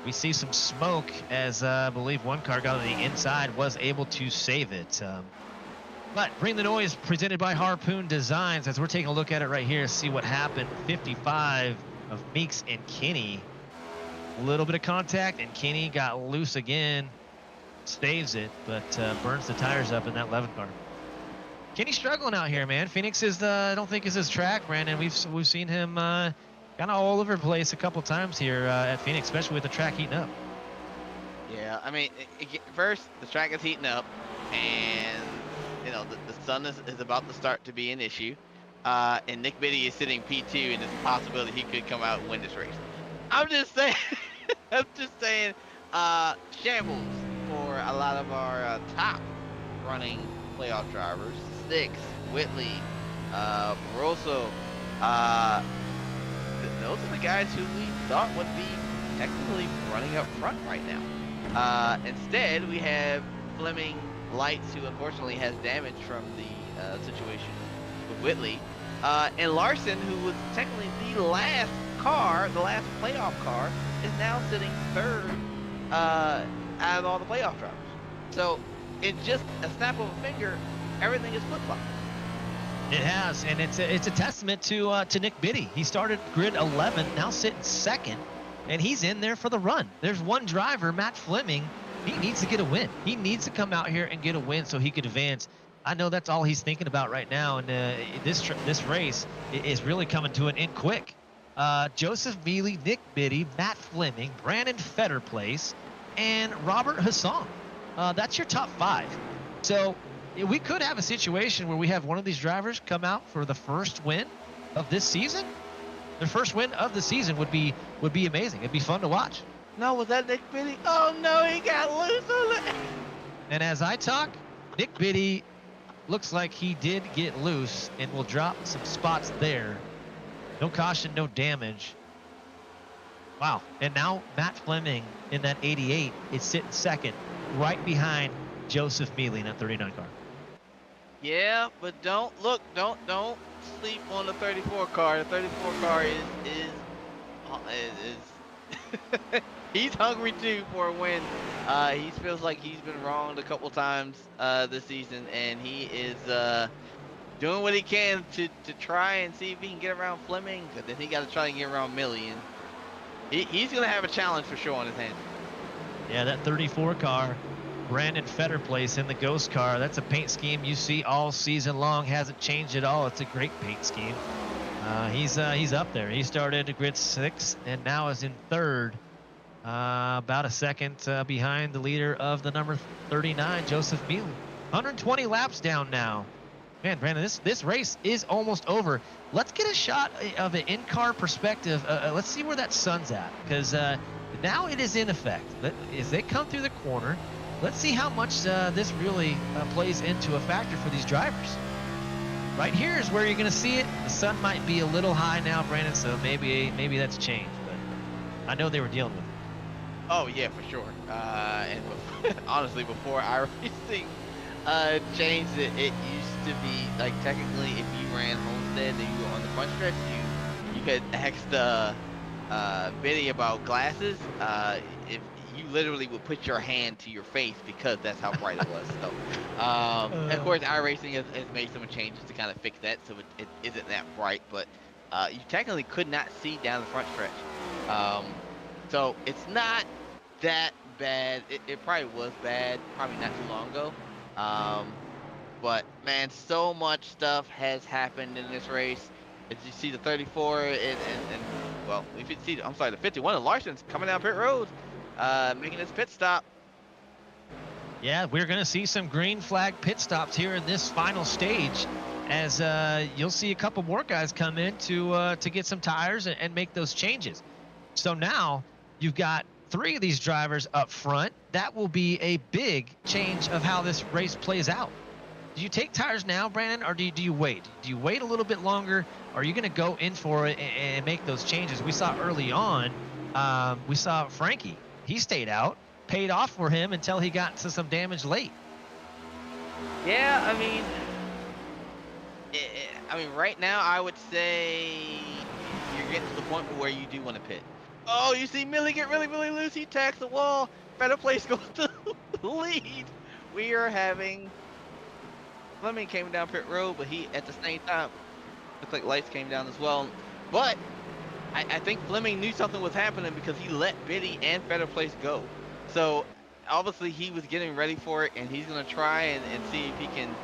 [SPEAKER 2] we see some smoke as I believe one car got on the inside, was able to save it. But bring the noise presented by Harpoon Designs, as we're taking a look at it right here, see what happened. 55 of Meeks and Kenny. A little bit of contact, and Kenny got loose again. Saves it, but burns the tires up in that 11 car. Kenny's struggling out here, man. Phoenix is I don't think is his track, Brandon. We've seen him kind of all over the place a couple times here at Phoenix, especially with the track heating up.
[SPEAKER 3] Yeah, I mean, first the track is heating up, and you know the sun is about to start to be an issue, and Nick Biddy is sitting P2, and there's a possibility he could come out and win this race. I'm just saying, shambles for a lot of our top running playoff drivers. Six, Whitley, Barroso, those are the guys who we thought would be technically running up front right now. Instead, we have Fleming, Lights, who unfortunately has damage from the situation with Whitley, and Larson, who was technically the last car, the last playoff car, is now sitting third out of all the playoff drivers. So, in just a snap of a finger, everything is flip-flopped.
[SPEAKER 2] It has, and it's a testament to Nick Biddy. He started grid 11, now sitting second, and he's in there for the run. There's one driver, Matt Fleming. He needs to get a win. He needs to come out here and get a win so he could advance. I know that's all he's thinking about right now, and this race is really coming to an end quick. Joseph Mealy, Nick Biddy, Matt Fleming, Brandon Fetterplace, and Robert Hassan. That's your top five. So we could have a situation where we have one of these drivers come out for the first win of this season. Their first win of the season would be amazing. It'd be fun to watch.
[SPEAKER 3] No, was that Nick Biddy? Oh no, he got loose on it.
[SPEAKER 2] And as I talk, Nick Biddy looks like he did get loose and will drop some spots there. No caution, no damage. Wow. And now Matt Fleming in that 88 is sitting second, right behind Joseph Mealy in that 39 car.
[SPEAKER 3] Yeah, but don't sleep on the 34 car. The 34 car is he's hungry too for a win. He feels like he's been wronged a couple times this season, and he is doing what he can to try and see if he can get around Fleming. But then he got to try and get around Millie, and he's gonna have a challenge for sure on his hands.
[SPEAKER 2] Yeah, that 34 car, Brandon Fetterplace in the Ghost car. That's a paint scheme you see all season long. Hasn't changed at all. It's a great paint scheme. He's up there. He started at grid 6 and now is in third, about a second behind the leader of the number 39, Joseph Mealy. 120 laps down now. Man, Brandon, this race is almost over. Let's get a shot of an in-car perspective. Let's see where that sun's at, because now it is in effect. As they come through the corner, let's see how much this really plays into a factor for these drivers. Right here is where you're going to see it. The sun might be a little high now, Brandon, so maybe that's changed. But I know they were dealing with it.
[SPEAKER 3] Oh yeah, for sure. And honestly, before iRacing changed it, it used to be like technically if you ran Homestead and you were on the front stretch, you could ask Biddy about glasses. If you literally would put your hand to your face because that's how bright it was. So, of course, iRacing has made some changes to kind of fix that, so it isn't that bright. But you technically could not see down the front stretch. So it's not that bad. It probably was bad, probably not too long ago. But man, so much stuff has happened in this race. As you see the 34 and well, if you see, I'm sorry, the 51 of Larson's coming down pit road, making his pit stop.
[SPEAKER 2] Yeah, we're going to see some green flag pit stops here in this final stage, as you'll see a couple more guys come in to get some tires and make those changes. So now you've got 3 of these drivers up front. That will be a big change of how this race plays out. Do you take tires now, Brandon, or do you wait? Do you wait a little bit longer? Or are you going to go in for it and make those changes? We saw early on, we saw Frankie. He stayed out, paid off for him until he got to some damage late.
[SPEAKER 3] Yeah, I mean, right now I would say you're getting to the point where you do want to pit. Oh, you see Millie get really, really loose. He tags the wall. Fetterplace goes to the lead. We are having Fleming came down pit road, but he at the same time looks like lights came down as well. But I think Fleming knew something was happening because he let Biddy and Fetterplace go. So obviously he was getting ready for it, and he's gonna try and see if he can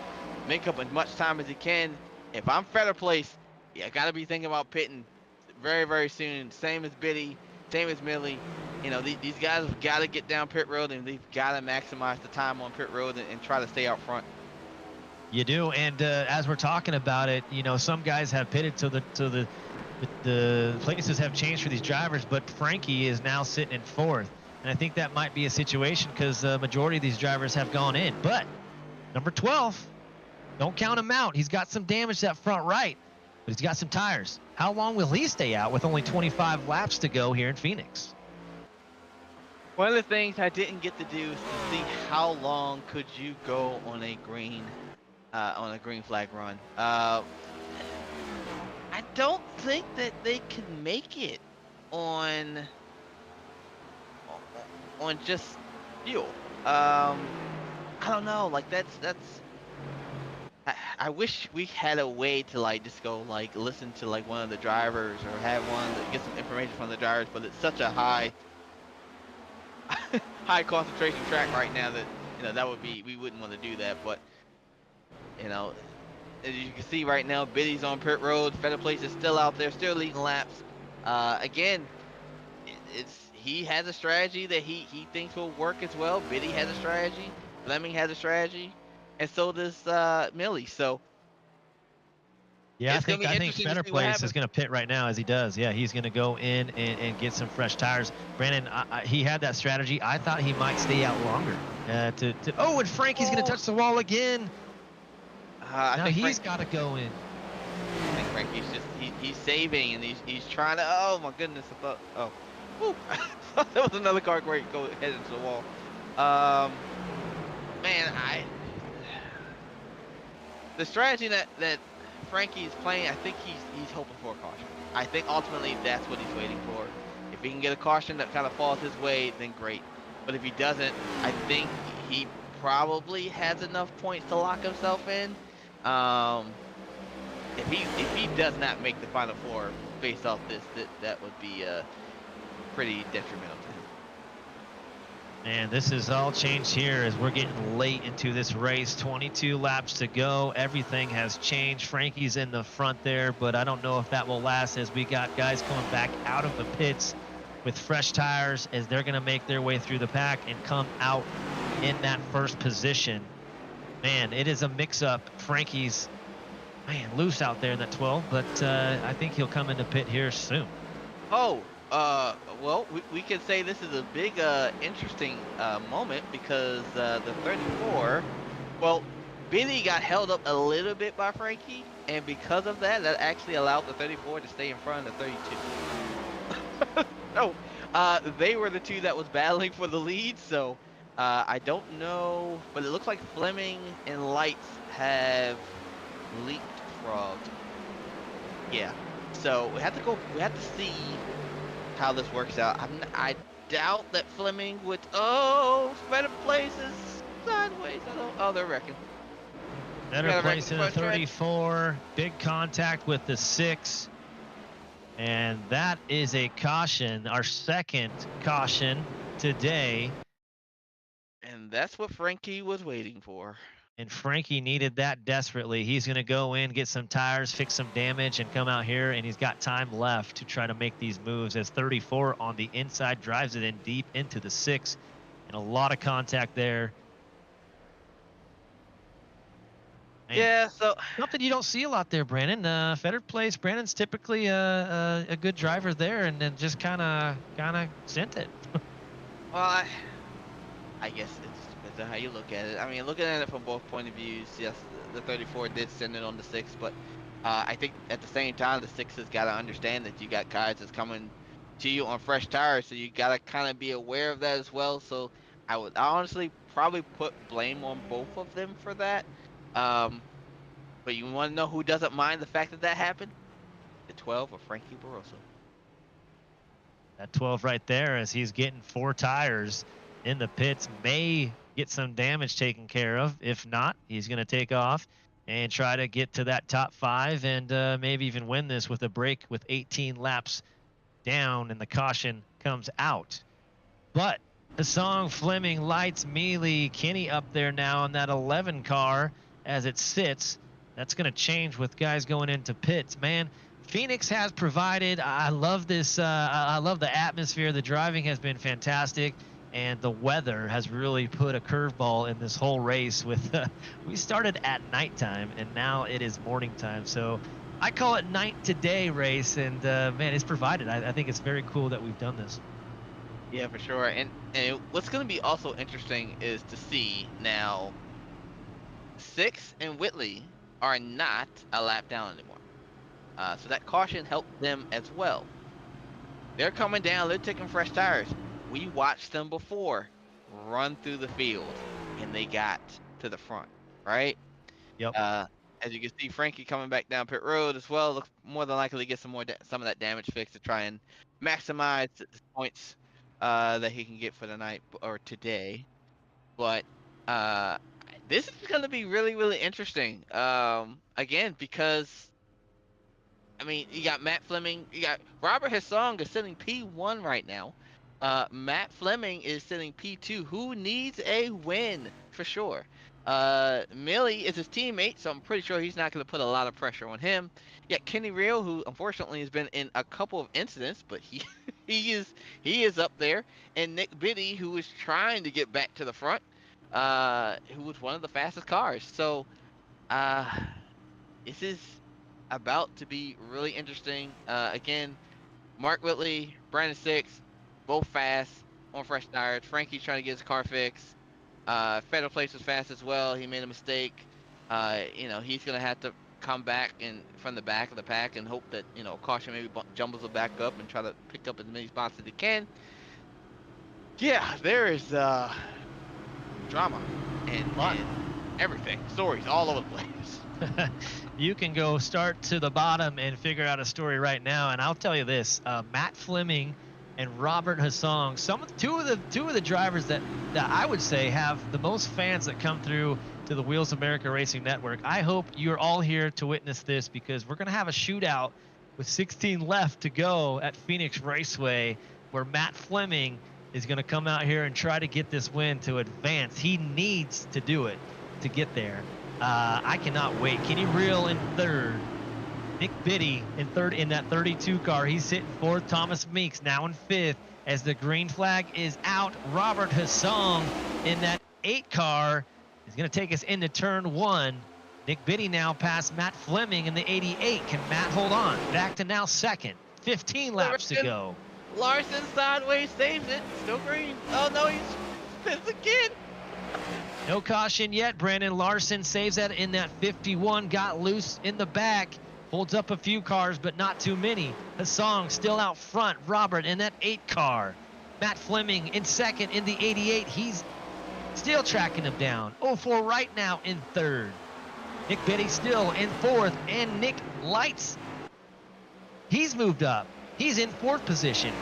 [SPEAKER 3] make up as much time as he can. If I'm Fetterplace, yeah, I gotta be thinking about pitting very, very soon. Same as Biddy, same as Millie. You know, these guys have got to get down pit road, and they've got to maximize the time on pit road and try to stay out front.
[SPEAKER 2] You do, and as we're talking about it, you know, some guys have pitted to the places have changed for these drivers, but Frankie is now sitting in 4th, and I think that might be a situation because the majority of these drivers have gone in. But number 12, don't count him out. He's got some damage to that front right, but he's got some tires. How long will he stay out with only 25 laps to go here in Phoenix?
[SPEAKER 3] One of the things I didn't get to do is to see how long could you go on a green flag run. I don't think that they can make it on just fuel. I don't know. Like that's. I wish we had a way to like just go like listen to like one of the drivers or have one that get some information from the drivers, but it's such a high concentration track right now that that would be, we wouldn't want to do that. But as you can see right now, Biddy's on pit road. Fetterplace is still out there, still leading laps. Again, he has a strategy that he thinks will work as well. Biddy has a strategy. Fleming has a strategy. and so does Millie. So
[SPEAKER 2] Yeah,
[SPEAKER 3] it's gonna be
[SPEAKER 2] I think
[SPEAKER 3] interesting to
[SPEAKER 2] Better
[SPEAKER 3] see what
[SPEAKER 2] Place
[SPEAKER 3] happens.
[SPEAKER 2] is going to pit right now as he does. Yeah, he's going to go in and get some fresh tires. Brandon, he had that strategy. I thought he might stay out longer. Oh, and Frankie's going to touch the wall again.
[SPEAKER 3] I
[SPEAKER 2] Now
[SPEAKER 3] think
[SPEAKER 2] he's got to go in.
[SPEAKER 3] I think Frankie's just he's saving and he's trying to. Oh my goodness! I thought. Oh, whew, I thought that was another car where he go head into the wall. Man, the strategy that Frankie's playing, I think he's hoping for a caution. I think ultimately that's what he's waiting for. If he can get a caution that kind of falls his way, then great. But if he doesn't, I think he probably has enough points to lock himself in. If he does not make the final four based off this, that would be pretty detrimental to him.
[SPEAKER 2] And this is all changed here as we're getting late into this race. 22 laps to go. Everything has changed. Frankie's in the front there, but I don't know if that will last as we got guys coming back out of the pits with fresh tires as they're going to make their way through the pack and come out in that first position. Man, it is a mix-up. Frankie's, man, loose out there in that 12, but I think he'll come into pit here soon.
[SPEAKER 3] Oh, well, we can say this is a big, interesting moment because the 34, well, Billy got held up a little bit by Frankie, and because of that, that actually allowed the 34 to stay in front of the 32. So, they were the two that was battling for the lead, so I don't know, but it looks like Fleming and Lights have leapfrogged. Yeah, so we have to see how this works out. I doubt that Fleming would. Oh, Better Place is sideways. They're wrecking.
[SPEAKER 2] Better Place in the 34. Big contact with the 6. And that is a caution, our second caution today.
[SPEAKER 3] And that's what Frankie was waiting for.
[SPEAKER 2] And Frankie needed that desperately. He's going to go in, get some tires, fix some damage, and come out here, and he's got time left to try to make these moves as 34 on the inside drives it in deep into the 6. And a lot of contact there. Man,
[SPEAKER 3] yeah, so
[SPEAKER 2] something you don't see a lot there, Brandon. Better Place. Brandon's typically a good driver there, and then just kind of sent it.
[SPEAKER 3] well, I guess it depends on how you look at it. I mean, looking at it from both point of views, yes, the 34 did send it on the 6, but I think at the same time, the 6 has got to understand that you got guys that's coming to you on fresh tires, so you got to kind of be aware of that as well. So I honestly probably put blame on both of them for that. But you want to know who doesn't mind the fact that that happened? The 12 of Frankie Barroso.
[SPEAKER 2] That 12 right there as he's getting 4 tires in the pits, may get some damage taken care of. If not, he's going to take off and try to get to that top 5 and maybe even win this with a break with 18 laps down, and the caution comes out. But Hassan, Fleming, Lights, Mealy, Kenny up there now on that 11 car as it sits. That's going to change with guys going into pits. Man, Phoenix has provided. I love this. I love the atmosphere. The driving has been fantastic, and the weather has really put a curveball in this whole race. With we started at nighttime, and now it is morning time. So I call it night to day race, and man, it's provided. I think it's very cool that we've done this.
[SPEAKER 3] Yeah, for sure. And what's going to be also interesting is to see now. 6 and Whitley are not a lap down anymore. So that caution helped them as well. They're coming down. They're taking fresh tires. We watched them before run through the field, and they got to the front, right?
[SPEAKER 2] Yep.
[SPEAKER 3] As you can see, Frankie coming back down pit road as well. Looks more than likely to get some of that damage fixed to try and maximize the points that he can get for the night or today. But this is going to be really, really interesting. Again, because I mean, you got Matt Fleming, you got Robert Hassan is sitting P1 right now. Matt Fleming is sitting P2. Who needs a win for sure? Millie is his teammate, so I'm pretty sure he's not going to put a lot of pressure on him. Yeah, Kenny Real, who unfortunately has been in a couple of incidents, but he is up there, and Nick Biddy, who is trying to get back to the front, who with one of the fastest cars. So, uh, this is about to be really interesting. Again, Mark Whitley, Brandon Six, both fast on fresh tires. Frankie's trying to get his car fixed. Federal Place was fast as well. He made a mistake. He's gonna have to come back and from the back of the pack and hope that caution maybe jumbles will back up and try to pick up as many spots as he can. Yeah, there is drama and everything, stories all over the place.
[SPEAKER 2] You can go start to the bottom and figure out a story right now, and I'll tell you this: Matt Fleming and Robert Hassong, two of the drivers that I would say have the most fans that come through to the Wheels America Racing Network. I hope you're all here to witness this, because we're going to have a shootout with 16 left to go at Phoenix Raceway, where Matt Fleming is going to come out here and try to get this win to advance. He needs to do it to get there. I cannot wait. Kenny Reel in third. Nick Biddy in third in that 32 car. He's sitting fourth. Thomas Meeks now in fifth as the green flag is out. Robert Hassong in that 8 car is going to take us into turn 1. Nick Biddy now past Matt Fleming in the 88. Can Matt hold on? Back to now second. 15 laps to go.
[SPEAKER 3] Larson sideways saves it. Still green. Oh no, he spins again.
[SPEAKER 2] No caution yet. Brandon Larson saves that in that 51. Got loose in the back. Holds up a few cars, but not too many. Hassong still out front. Robert in that 8 car. Matt Fleming in second in the 88. He's still tracking him down. 04 right now in third. Nick Biddy still in fourth. And Nick Lights, he's moved up. He's in 4th position.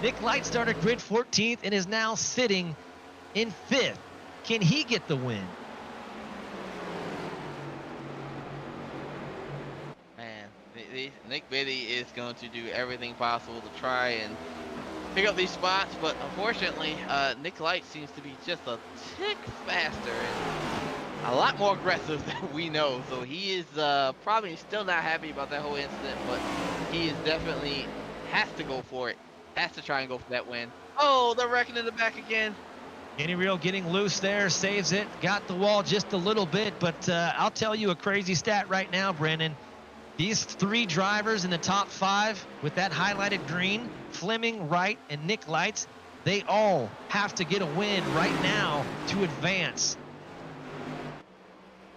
[SPEAKER 2] Nick Lights started grid 14th and is now sitting in 5th. Can he get the win?
[SPEAKER 3] Man, Nick Biddy is going to do everything possible to try and pick up these spots, but unfortunately, Nick Light seems to be just a tick faster and a lot more aggressive than we know. So he is probably still not happy about that whole incident, but he is definitely has to go for it. Has to try and go for that win. Oh, they're wrecking in the back again.
[SPEAKER 2] Kenny Reel getting loose there, saves it, got the wall just a little bit, but I'll tell you a crazy stat right now, Brandon. These 3 drivers in the top 5 with that highlighted green, Fleming, Wright, and Nick Lights, they all have to get a win right now to advance,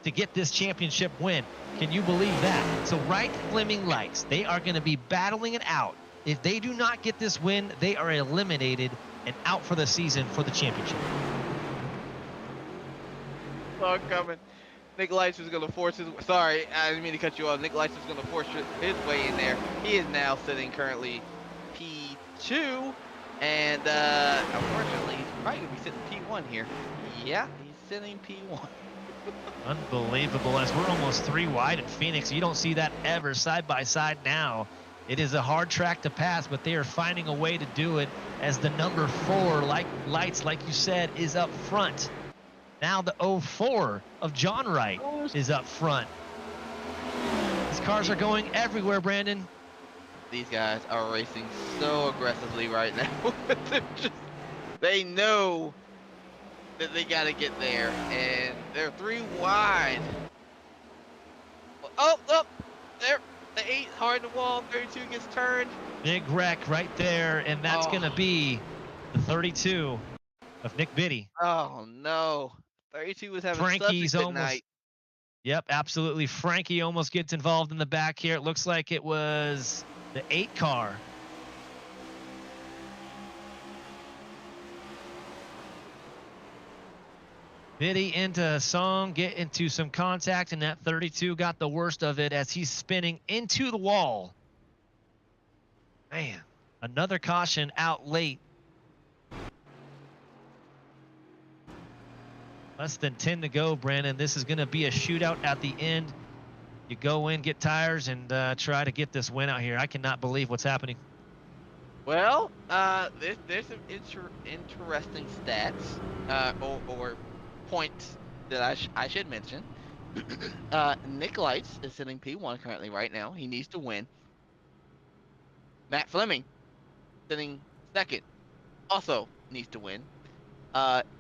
[SPEAKER 2] to get this championship win. Can you believe that? So Wright, Fleming, Lights, they are going to be battling it out. If they do not get this win, they are eliminated and out for the season for the championship.
[SPEAKER 3] Oh, coming. Nick Lights was going to force his... Sorry, I didn't mean to cut you off. Nick Lights was going to force his way in there. He is now sitting currently P2. And unfortunately, he's probably going to be sitting P1 here. Yeah, he's sitting P1.
[SPEAKER 2] Unbelievable, as we're almost 3 wide in Phoenix. You don't see that ever side by side now. It is a hard track to pass, but they are finding a way to do it as the number 4, like Lights, like you said, is up front. Now the 04 of John Wright is up front. These cars are going everywhere, Brandon.
[SPEAKER 3] These guys are racing so aggressively right now. They know that they got to get there, and they're 3 wide. Oh, there. The 8 hard to wall, 32 gets turned.
[SPEAKER 2] Big wreck right there, and that's going to be the 32 of Nick Biddy.
[SPEAKER 3] Oh, no. 32 was having
[SPEAKER 2] Frankie's
[SPEAKER 3] such a good
[SPEAKER 2] almost,
[SPEAKER 3] night.
[SPEAKER 2] Yep, absolutely. Frankie almost gets involved in the back here. It looks like it was the 8 car. Biddy into Hassong, get into some contact, and that 32 got the worst of it as he's spinning into the wall. Man, another caution out late. Less than 10 to go, Brandon. This is going to be a shootout at the end. You go in, get tires, and try to get this win out here. I cannot believe what's happening.
[SPEAKER 3] Well, there's some interesting stats or points that I should mention. Nick Lights is sitting P1 currently right now. He needs to win. Matt Fleming sitting second, also needs to win.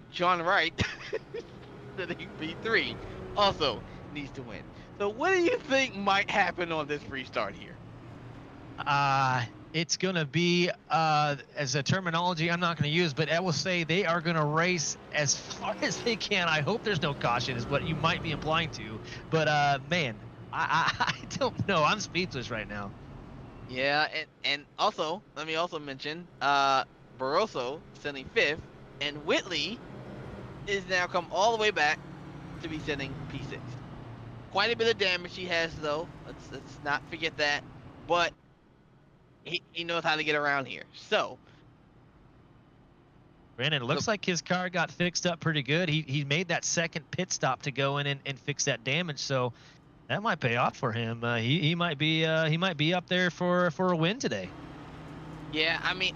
[SPEAKER 3] John Wright sitting P3 also needs to win. So what do you think might happen on this restart here?
[SPEAKER 2] It's going to be, as a terminology I'm not going to use, but I will say they are going to race as far as they can. I hope there's no caution, is what you might be implying to. But, man, I don't know. I'm speechless right now.
[SPEAKER 3] Yeah, and also, let me also mention, Barroso sitting 5th, and Whitley is now come all the way back to be sitting P6. Quite a bit of damage he has, though. Let's not forget that. But he knows how to get around here. So,
[SPEAKER 2] Brandon, it looks like his car got fixed up pretty good. He made that second pit stop to go in and fix that damage, so that might pay off for him. He might be up there for a win today.
[SPEAKER 3] yeah, I mean,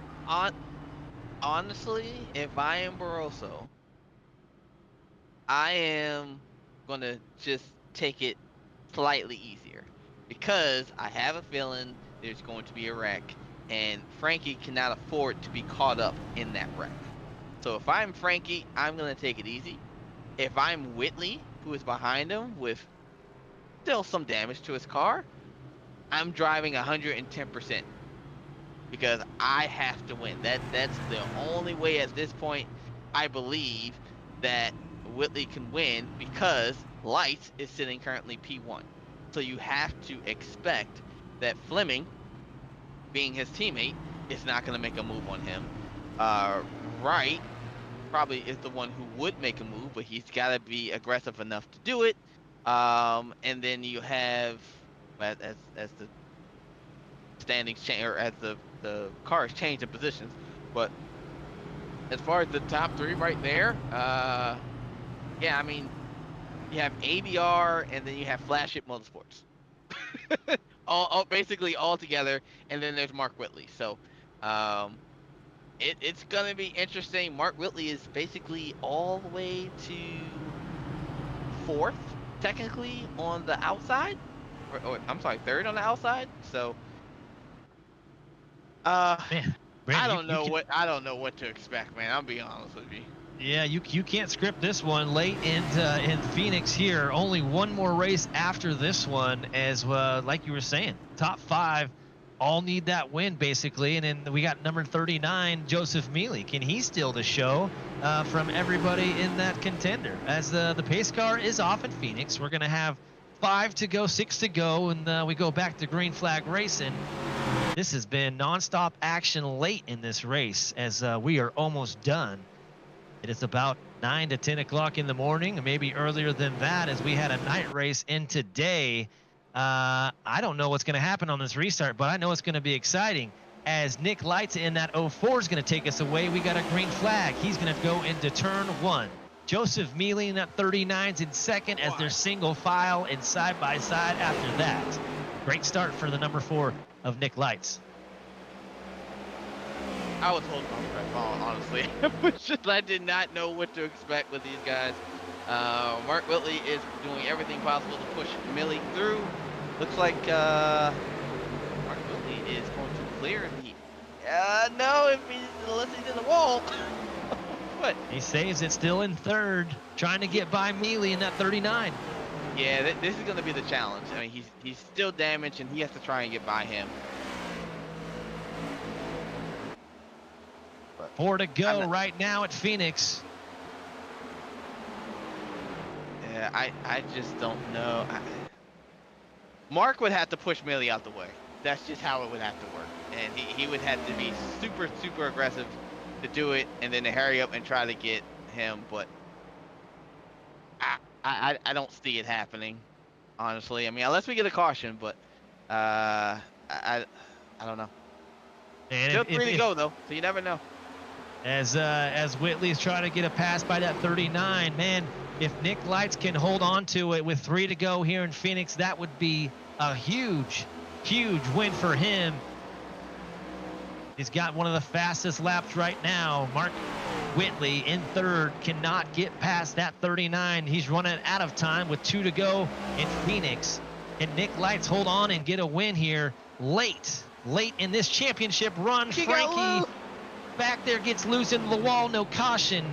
[SPEAKER 3] honestly, if I am Barroso, I am gonna just take it slightly easier because I have a feeling there's going to be a wreck, and Frankie cannot afford to be caught up in that wreck. So if I'm Frankie, I'm gonna take it easy. If I'm Whitley, who is behind him with still some damage to his car, I'm driving 110% because I have to win. That's the only way at this point I believe that Whitley can win, because Lights is sitting currently P1. So you have to expect that Fleming, being his teammate, is not going to make a move on him. Wright probably is the one who would make a move, but he's got to be aggressive enough to do it. And then you have, as the standings change, or as the cars change in positions, but as far as the top 3 right there, yeah, I mean, you have ABR and then you have Flash Hit Motorsports, all basically all together, and then there's Mark Whitley. So, it's gonna be interesting. Mark Whitley is basically all the way to 4th, technically, on the outside, or I'm sorry, 3rd on the outside. So,
[SPEAKER 2] Man, Brandon,
[SPEAKER 3] I don't know what to expect, man. I'll be honest with you.
[SPEAKER 2] Yeah, you can't script this one. Late in Phoenix here. Only one more race after this one, as like you were saying, top 5 all need that win basically. And then we got number 39, Joseph Mealy. Can he steal the show from everybody in that contender? As the pace car is off in Phoenix, we're gonna have 5 to go, 6 to go, and we go back to green flag racing. This has been nonstop action late in this race, as we are almost done. It is about 9 to 10 o'clock in the morning, maybe earlier than that, as we had a night race in today. I don't know what's going to happen on this restart, but I know it's going to be exciting, as Nick Lights in that 04 is going to take us away. We got a green flag. He's going to go into turn 1. Joseph Mealy in that 39's in second, as they're single file and side by side after that. Great start for the number 4 of Nick Lights.
[SPEAKER 3] I was holding on to that ball, honestly. I did not know what to expect with these guys. Mark Whitley is doing everything possible to push Millie through. Looks like Mark Whitley is going to clear the. No, unless he's in the wall. What?
[SPEAKER 2] He saves it, still in 3rd, trying to get by Mealy in that 39.
[SPEAKER 3] Yeah, this is going to be the challenge. I mean, he's still damaged, and he has to try and get by him.
[SPEAKER 2] 4 to go right now at Phoenix.
[SPEAKER 3] Yeah, I just don't know. Mark would have to push Millie out the way. That's just how it would have to work. And he would have to be super, super aggressive to do it, and then to hurry up and try to get him. But I don't see it happening, honestly. I mean, unless we get a caution, but I don't know.
[SPEAKER 2] And
[SPEAKER 3] Still 3 to go, though, so you never know.
[SPEAKER 2] As Whitley's trying to get a pass by that 39, man, if Nick Lights can hold on to it with 3 to go here in Phoenix, that would be a huge, huge win for him. He's got one of the fastest laps right now. Mark Whitley in 3rd, cannot get past that 39. He's running out of time with 2 to go in Phoenix. Can Nick Lights hold on and get a win here late in this championship run? Frankie back there gets loose into the wall, no caution.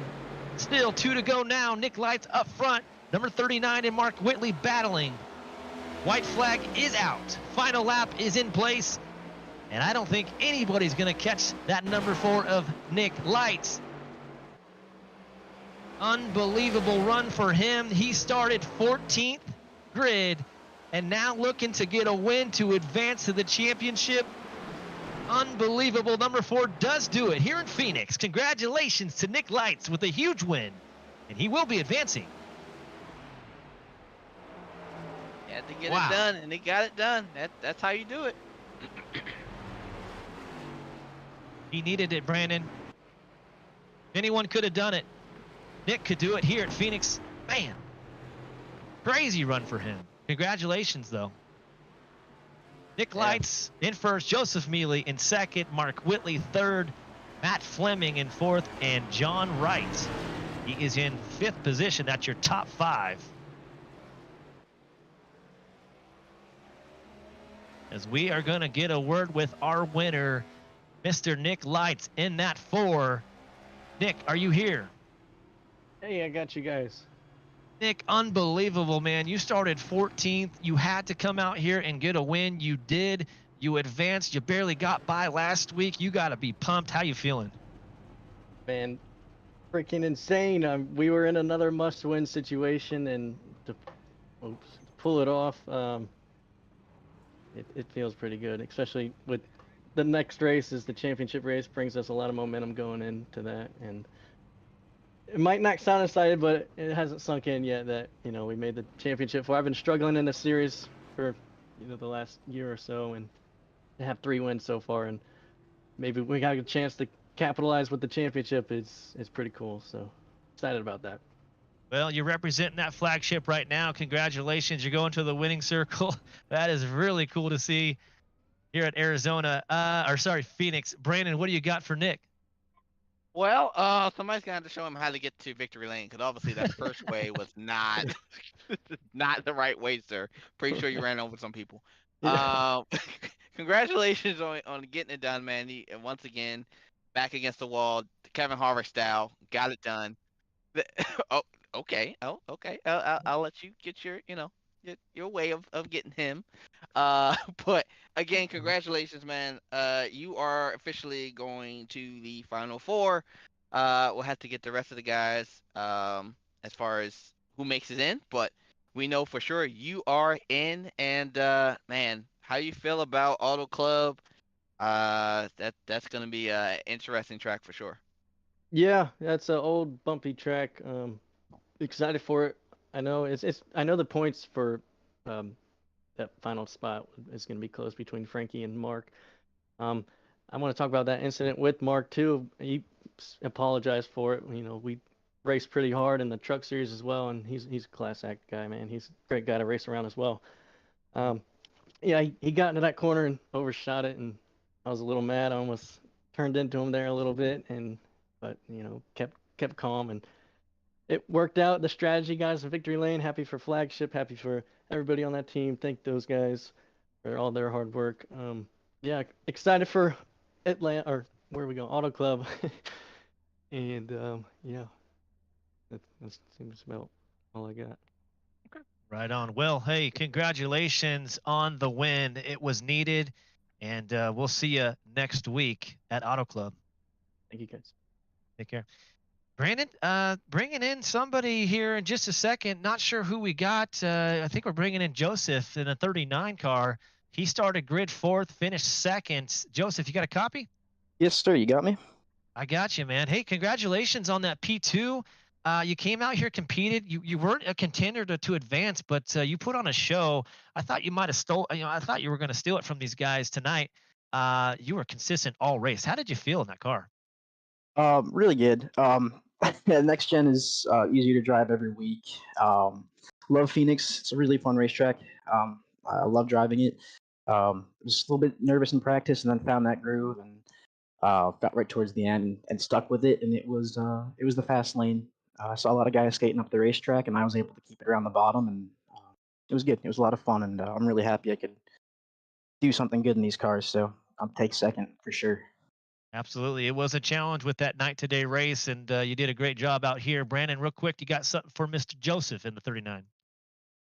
[SPEAKER 2] Still 2 to go now. Nick Lights up front. Number 39 and Mark Whitley battling. White flag is out. Final lap is in place. And I don't think anybody's going to catch that number 4 of Nick Lights. Unbelievable run for him. He started 14th grid and now looking to get a win to advance to the championship. Unbelievable. Number 4 does do it here in Phoenix. Congratulations to Nick Lights with a huge win, and he will be advancing.
[SPEAKER 3] He had to get
[SPEAKER 2] Wow.
[SPEAKER 3] it done, and he got it done. That's how you do it.
[SPEAKER 2] He needed it, Brandon. If anyone could have done it, Nick could do it here at Phoenix. Man, crazy run for him. Congratulations, though. Nick Lights in first, Joseph Mealy in second, Mark Whitley third, Matt Fleming in fourth, and John Wright. He is in 5th position. That's your top 5. As we are going to get a word with our winner, Mr. Nick Lights in that 4. Nick, are you here?
[SPEAKER 7] Hey, I got you guys.
[SPEAKER 2] Nick, unbelievable, man. You started 14th. You had to come out here and get a win. You did. You advanced. You barely got by last week. You got to be pumped. How you feeling?
[SPEAKER 7] Man, freaking insane. We were in another must-win situation, and to pull it off, it feels pretty good, especially with the next race is the championship race. Brings us a lot of momentum going into that, and it might not sound excited, but it hasn't sunk in yet that, we made the championship. I've been struggling in the series for, the last year or so, and to have 3 wins so far, and maybe we got a chance to capitalize with the championship is pretty cool. So excited about that.
[SPEAKER 2] Well, you're representing that flagship right now. Congratulations. You're going to the winning circle. That is really cool to see here at Phoenix. Brandon, what do you got for Nick?
[SPEAKER 3] Well, somebody's gonna have to show him how to get to victory lane, because obviously that first way was not not the right way, sir. Pretty sure you ran over some people.
[SPEAKER 7] Yeah.
[SPEAKER 3] Congratulations on getting it done, man. Once again, back against the wall, Kevin Harvick style, got it done. Oh, okay. Oh, okay. I'll let you get your way of getting him. But again, congratulations, man. You are officially going to the final 4. We'll have to get the rest of the guys as far as who makes it in, but we know for sure you are in. And man, how you feel about Auto Club? That's gonna be an interesting track for sure.
[SPEAKER 7] Yeah, that's an old bumpy track. Excited for it. I know I know the points for that final spot is going to be close between Frankie and Mark. I want to talk about that incident with Mark too. He apologized for it. We raced pretty hard in the truck series as well, and he's a class act guy, man. He's a great guy to race around as well. Yeah, he got into that corner and overshot it, and I was a little mad. I almost turned into him there a little bit, but kept calm, and it worked out. The strategy guys in victory lane, happy for flagship, happy for everybody on that team. Thank those guys for all their hard work. Yeah, excited for Atlanta, or where are we going? Auto Club. And yeah, that seems about all I got.
[SPEAKER 2] Right on. Well, hey, congratulations on the win. It was needed, and we'll see you next week at Auto Club.
[SPEAKER 7] Thank you guys.
[SPEAKER 2] Take care. Brandon, bringing in somebody here in just a second. Not sure who we got. I think we're bringing in Joseph in a 39 car. He started grid 4th, finished 2nd. Joseph, you got a copy?
[SPEAKER 8] Yes, sir. You got me?
[SPEAKER 2] I got you, man. Hey, congratulations on that P2. You came out here, competed. You weren't a contender to advance, but you put on a show. I thought you might have I thought you were going to steal it from these guys tonight. You were consistent all race. How did you feel in that car?
[SPEAKER 8] Really good. Yeah, next gen is easier to drive every week. Love Phoenix. It's a really fun racetrack. I love driving it. Was a little bit nervous in practice, and then found that groove and got right towards the end and stuck with it. And it was the fast lane. I saw a lot of guys skating up the racetrack, and I was able to keep it around the bottom, and it was good. It was a lot of fun, and I'm really happy I could do something good in these cars. So I'll take second for sure.
[SPEAKER 2] Absolutely. It was a challenge with that night today race, and you did a great job out here. Brandon, real quick, you got something for Mr. Joseph in the 39.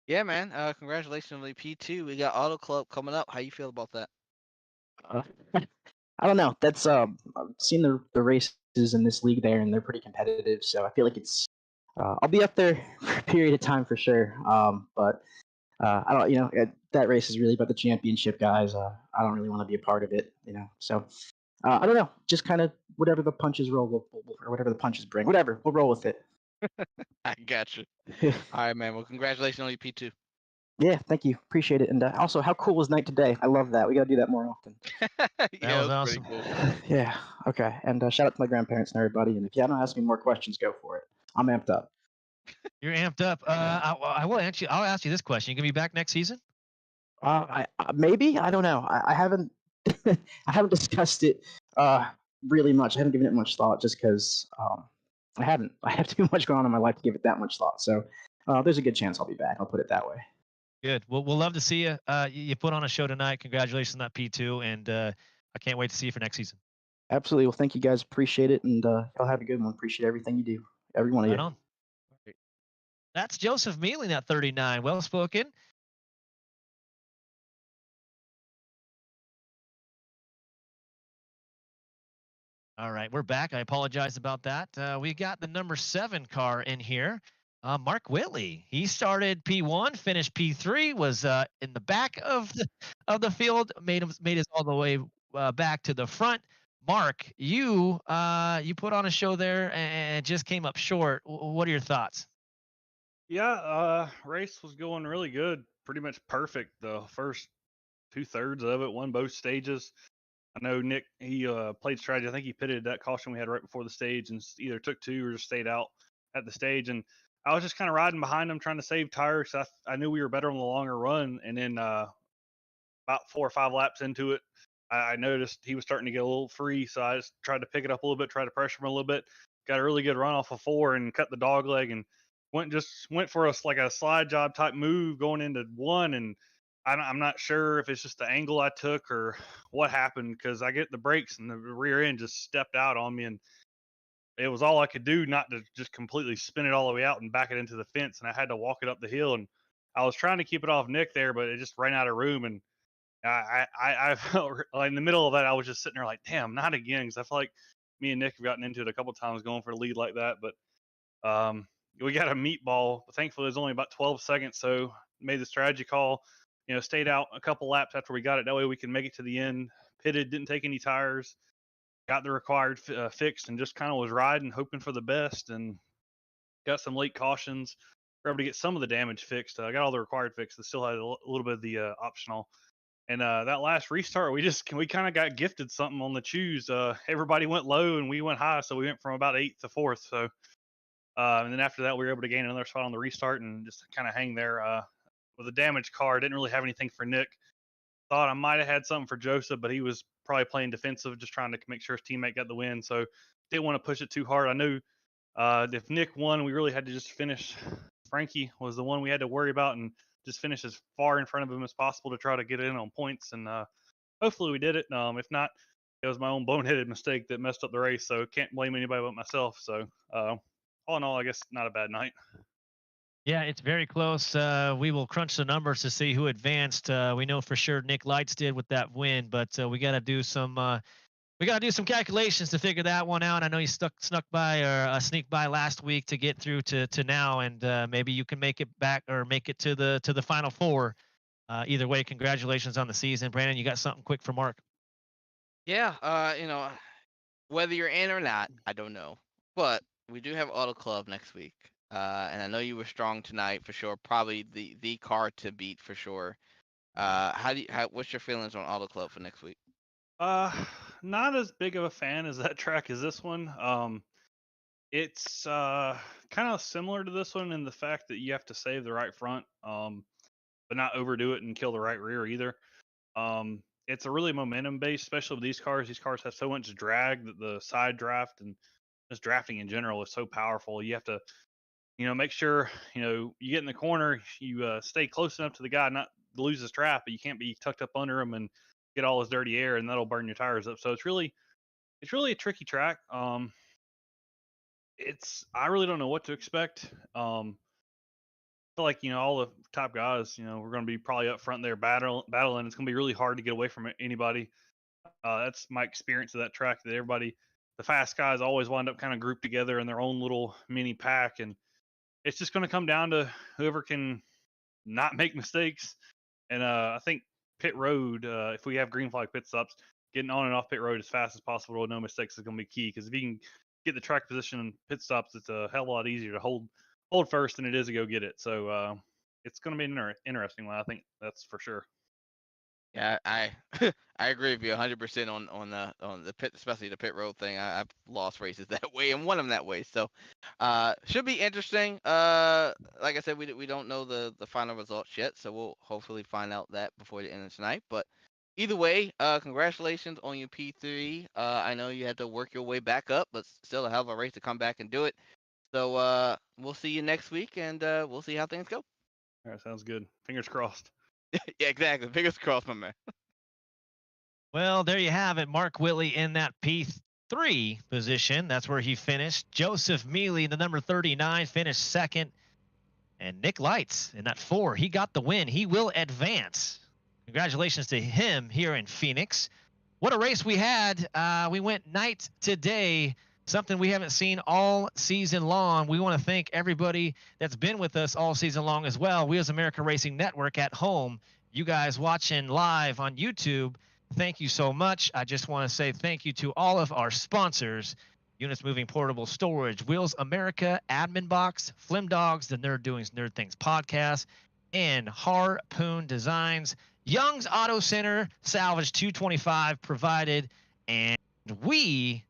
[SPEAKER 3] Yeah, man. Congratulations on the P2. We got Auto Club coming up. How you feel about that?
[SPEAKER 8] Uh, I don't know. That's I've seen the races in this league there, and they're pretty competitive. So I feel like it's I'll be up there for a period of time for sure. But I don't, that race is really about the championship, guys. I don't really want to be a part of it, So I don't know. Just kind of whatever the punches roll, or whatever the punches bring, whatever. We'll roll with it.
[SPEAKER 3] I got you. All right, man. Well, congratulations on your P2.
[SPEAKER 8] Yeah, thank you. Appreciate it. And also, how cool was Night Today? I love that. We got to do that more often.
[SPEAKER 3] Yeah,
[SPEAKER 2] was
[SPEAKER 3] it was
[SPEAKER 2] awesome.
[SPEAKER 3] pretty cool.
[SPEAKER 8] Yeah. Okay. And shout out to my grandparents and everybody. And if you don't ask me more questions, go for it. I'm amped up.
[SPEAKER 2] You're amped up. I will answer. I'll ask you this question. You gonna be back next season?
[SPEAKER 8] Maybe I don't know. I haven't I haven't discussed it really much. I haven't given it much thought just because I haven't. I have too much going on in my life to give it that much thought. So there's a good chance I'll be back. I'll put it that way.
[SPEAKER 2] Good. Well, we'll love to see you. You put on a show tonight. Congratulations on that P2, and I can't wait to see you for next season.
[SPEAKER 8] Absolutely. Well, thank you guys. Appreciate it, and y'all have a good one. Appreciate everything you do, every one of
[SPEAKER 2] Right
[SPEAKER 8] you.
[SPEAKER 2] on. That's Joseph Mealing at 39. Well spoken. All right, we're back. I apologize about that. We got the number 7 car in here. Mark Whitley. He started P1, finished P3, was in the back of the field, made us all the way back to the front. Mark, you put on a show there and just came up short. What are your thoughts?
[SPEAKER 4] Yeah, race was going really good, pretty much perfect. The first 2/3 of it, won both stages. I know Nick, he played strategy. I think he pitted that caution we had right before the stage and either took 2 or just stayed out at the stage. And I was just kind of riding behind him, trying to save tires. I knew we were better on the longer run. And then about 4 or 5 laps into it, I noticed he was starting to get a little free. So I just tried to pick it up a little bit, try to pressure him a little bit. Got a really good run off of 4 and cut the dog leg and went for us like a slide job type move going into 1. And I'm not sure if it's just the angle I took or what happened because I get the brakes and the rear end just stepped out on me, and it was all I could do not to just completely spin it all the way out and back it into the fence, and I had to walk it up the hill. And I was trying to keep it off Nick there, but it just ran out of room, and I felt in the middle of that I was just sitting there like, damn, not again, because I feel like me and Nick have gotten into it a couple times going for a lead like that, but we got a meatball. Thankfully, it was only about 12 seconds, so made the strategy call. Stayed out a couple laps after we got it. That way we can make it to the end. Pitted, didn't take any tires, got the required fixed, and just kind of was riding, hoping for the best, and got some late cautions. Were able to get some of the damage fixed. I got all the required fixed. Still had a little bit of the optional. And that last restart, we kind of got gifted something on the choose. Everybody went low and we went high, so we went from about 8th to 4th. So, and then after that, we were able to gain another spot on the restart and just kind of hang there. With a damaged car, didn't really have anything for Nick. Thought I might have had something for Joseph, but he was probably playing defensive, just trying to make sure his teammate got the win. So didn't want to push it too hard. I knew if Nick won, we really had to just finish. Frankie was the one we had to worry about and just finish as far in front of him as possible to try to get in on points. And hopefully we did it. If not, it was my own boneheaded mistake that messed up the race. So can't blame anybody but myself. So all in all, I guess not a bad night.
[SPEAKER 2] Yeah, it's very close. We will crunch the numbers to see who advanced. We know for sure Nick Lights did with that win, but we got to do some calculations to figure that one out. I know you snuck by or sneaked by last week to get through to now, and maybe you can make it back or make it to the final 4. Either way, congratulations on the season, Brandon. You got something quick for Mark?
[SPEAKER 3] Yeah, whether you're in or not, I don't know, but we do have Auto Club next week. And I know you were strong tonight for sure. Probably the car to beat for sure. What's your feelings on Auto Club for next week?
[SPEAKER 4] Not as big of a fan as that track as this one. It's kind of similar to this one in the fact that you have to save the right front, but not overdo it and kill the right rear either. It's a really momentum based, especially with these cars. These cars have so much drag that the side draft and just drafting in general is so powerful. You have to make sure, you get in the corner, you stay close enough to the guy, not lose his trap, but you can't be tucked up under him and get all his dirty air, and that'll burn your tires up. So it's really it's really a tricky track. I really don't know what to expect. I feel like all the top guys, we're going to be probably up front there battling. It's going to be really hard to get away from anybody. That's my experience of that track. That the fast guys always wind up kind of grouped together in their own little mini pack, and it's just going to come down to whoever can not make mistakes. And I think pit road, if we have green flag pit stops, getting on and off pit road as fast as possible with no mistakes is going to be key. Because if you can get the track position and pit stops, it's a hell of a lot easier to hold first than it is to go get it. So it's going to be an interesting one. I think that's for sure.
[SPEAKER 3] Yeah, I I agree with you 100% on the pit, especially the pit road thing. I've lost races that way and won them that way. So should be interesting. Like I said, we don't know the final results yet, so we'll hopefully find out that before the end of tonight. But either way, congratulations on your P3. I know you had to work your way back up, but still a hell of a race to come back and do it. So we'll see you next week, and we'll see how things go.
[SPEAKER 4] All right, sounds good. Fingers crossed.
[SPEAKER 3] Yeah, exactly. Fingers crossed, my man.
[SPEAKER 2] Well, there you have it. Mark Whitley in that P3 position. That's where he finished. Joseph Mealy, the number 39, finished second. And Nick Lights in that 4. He got the win. He will advance. Congratulations to him here in Phoenix. What a race we had. We went night to day, something we haven't seen all season long. We want to thank everybody that's been with us all season long as well. Wheels America Racing Network at home. You guys watching live on YouTube, thank you so much. I just want to say thank you to all of our sponsors. Units Moving Portable Storage, Wheels America, Admin Box, Flim Dogs, the Nerd Doings Nerd Things podcast, and Harpoon Designs. Young's Auto Center, Salvage 225 provided, and we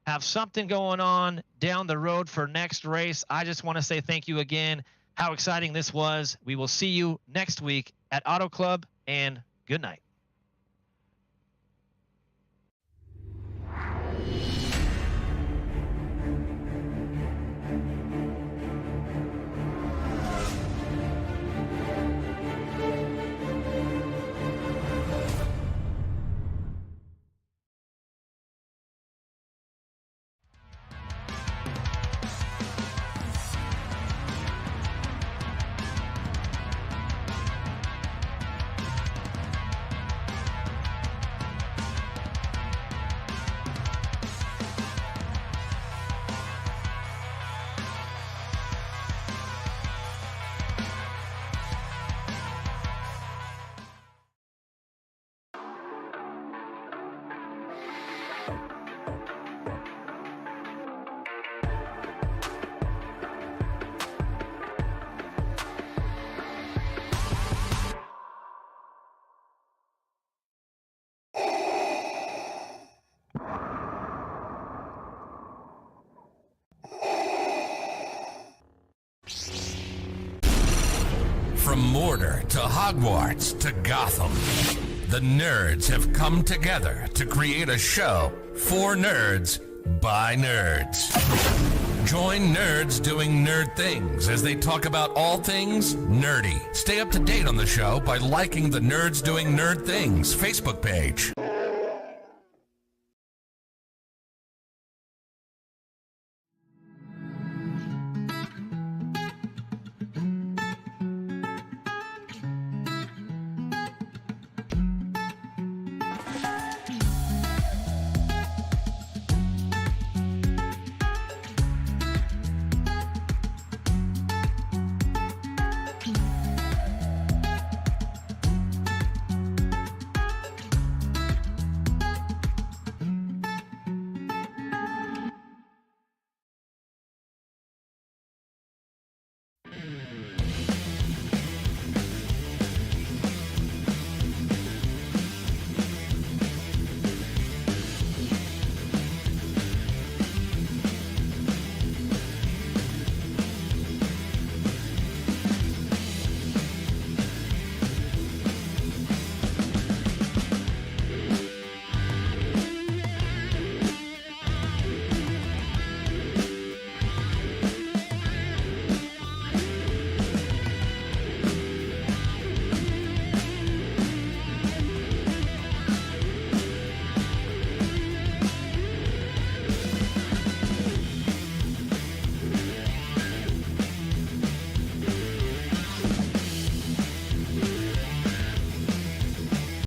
[SPEAKER 2] have something going on down the road for next race. I just want to say thank you again. How exciting this was. We will see you next week at Auto Club, and good night.
[SPEAKER 1] From Mordor to Hogwarts to Gotham, the nerds have come together to create a show for nerds by nerds. Join nerds doing nerd things as they talk about all things nerdy. Stay up to date on the show by liking the Nerds Doing Nerd Things Facebook page.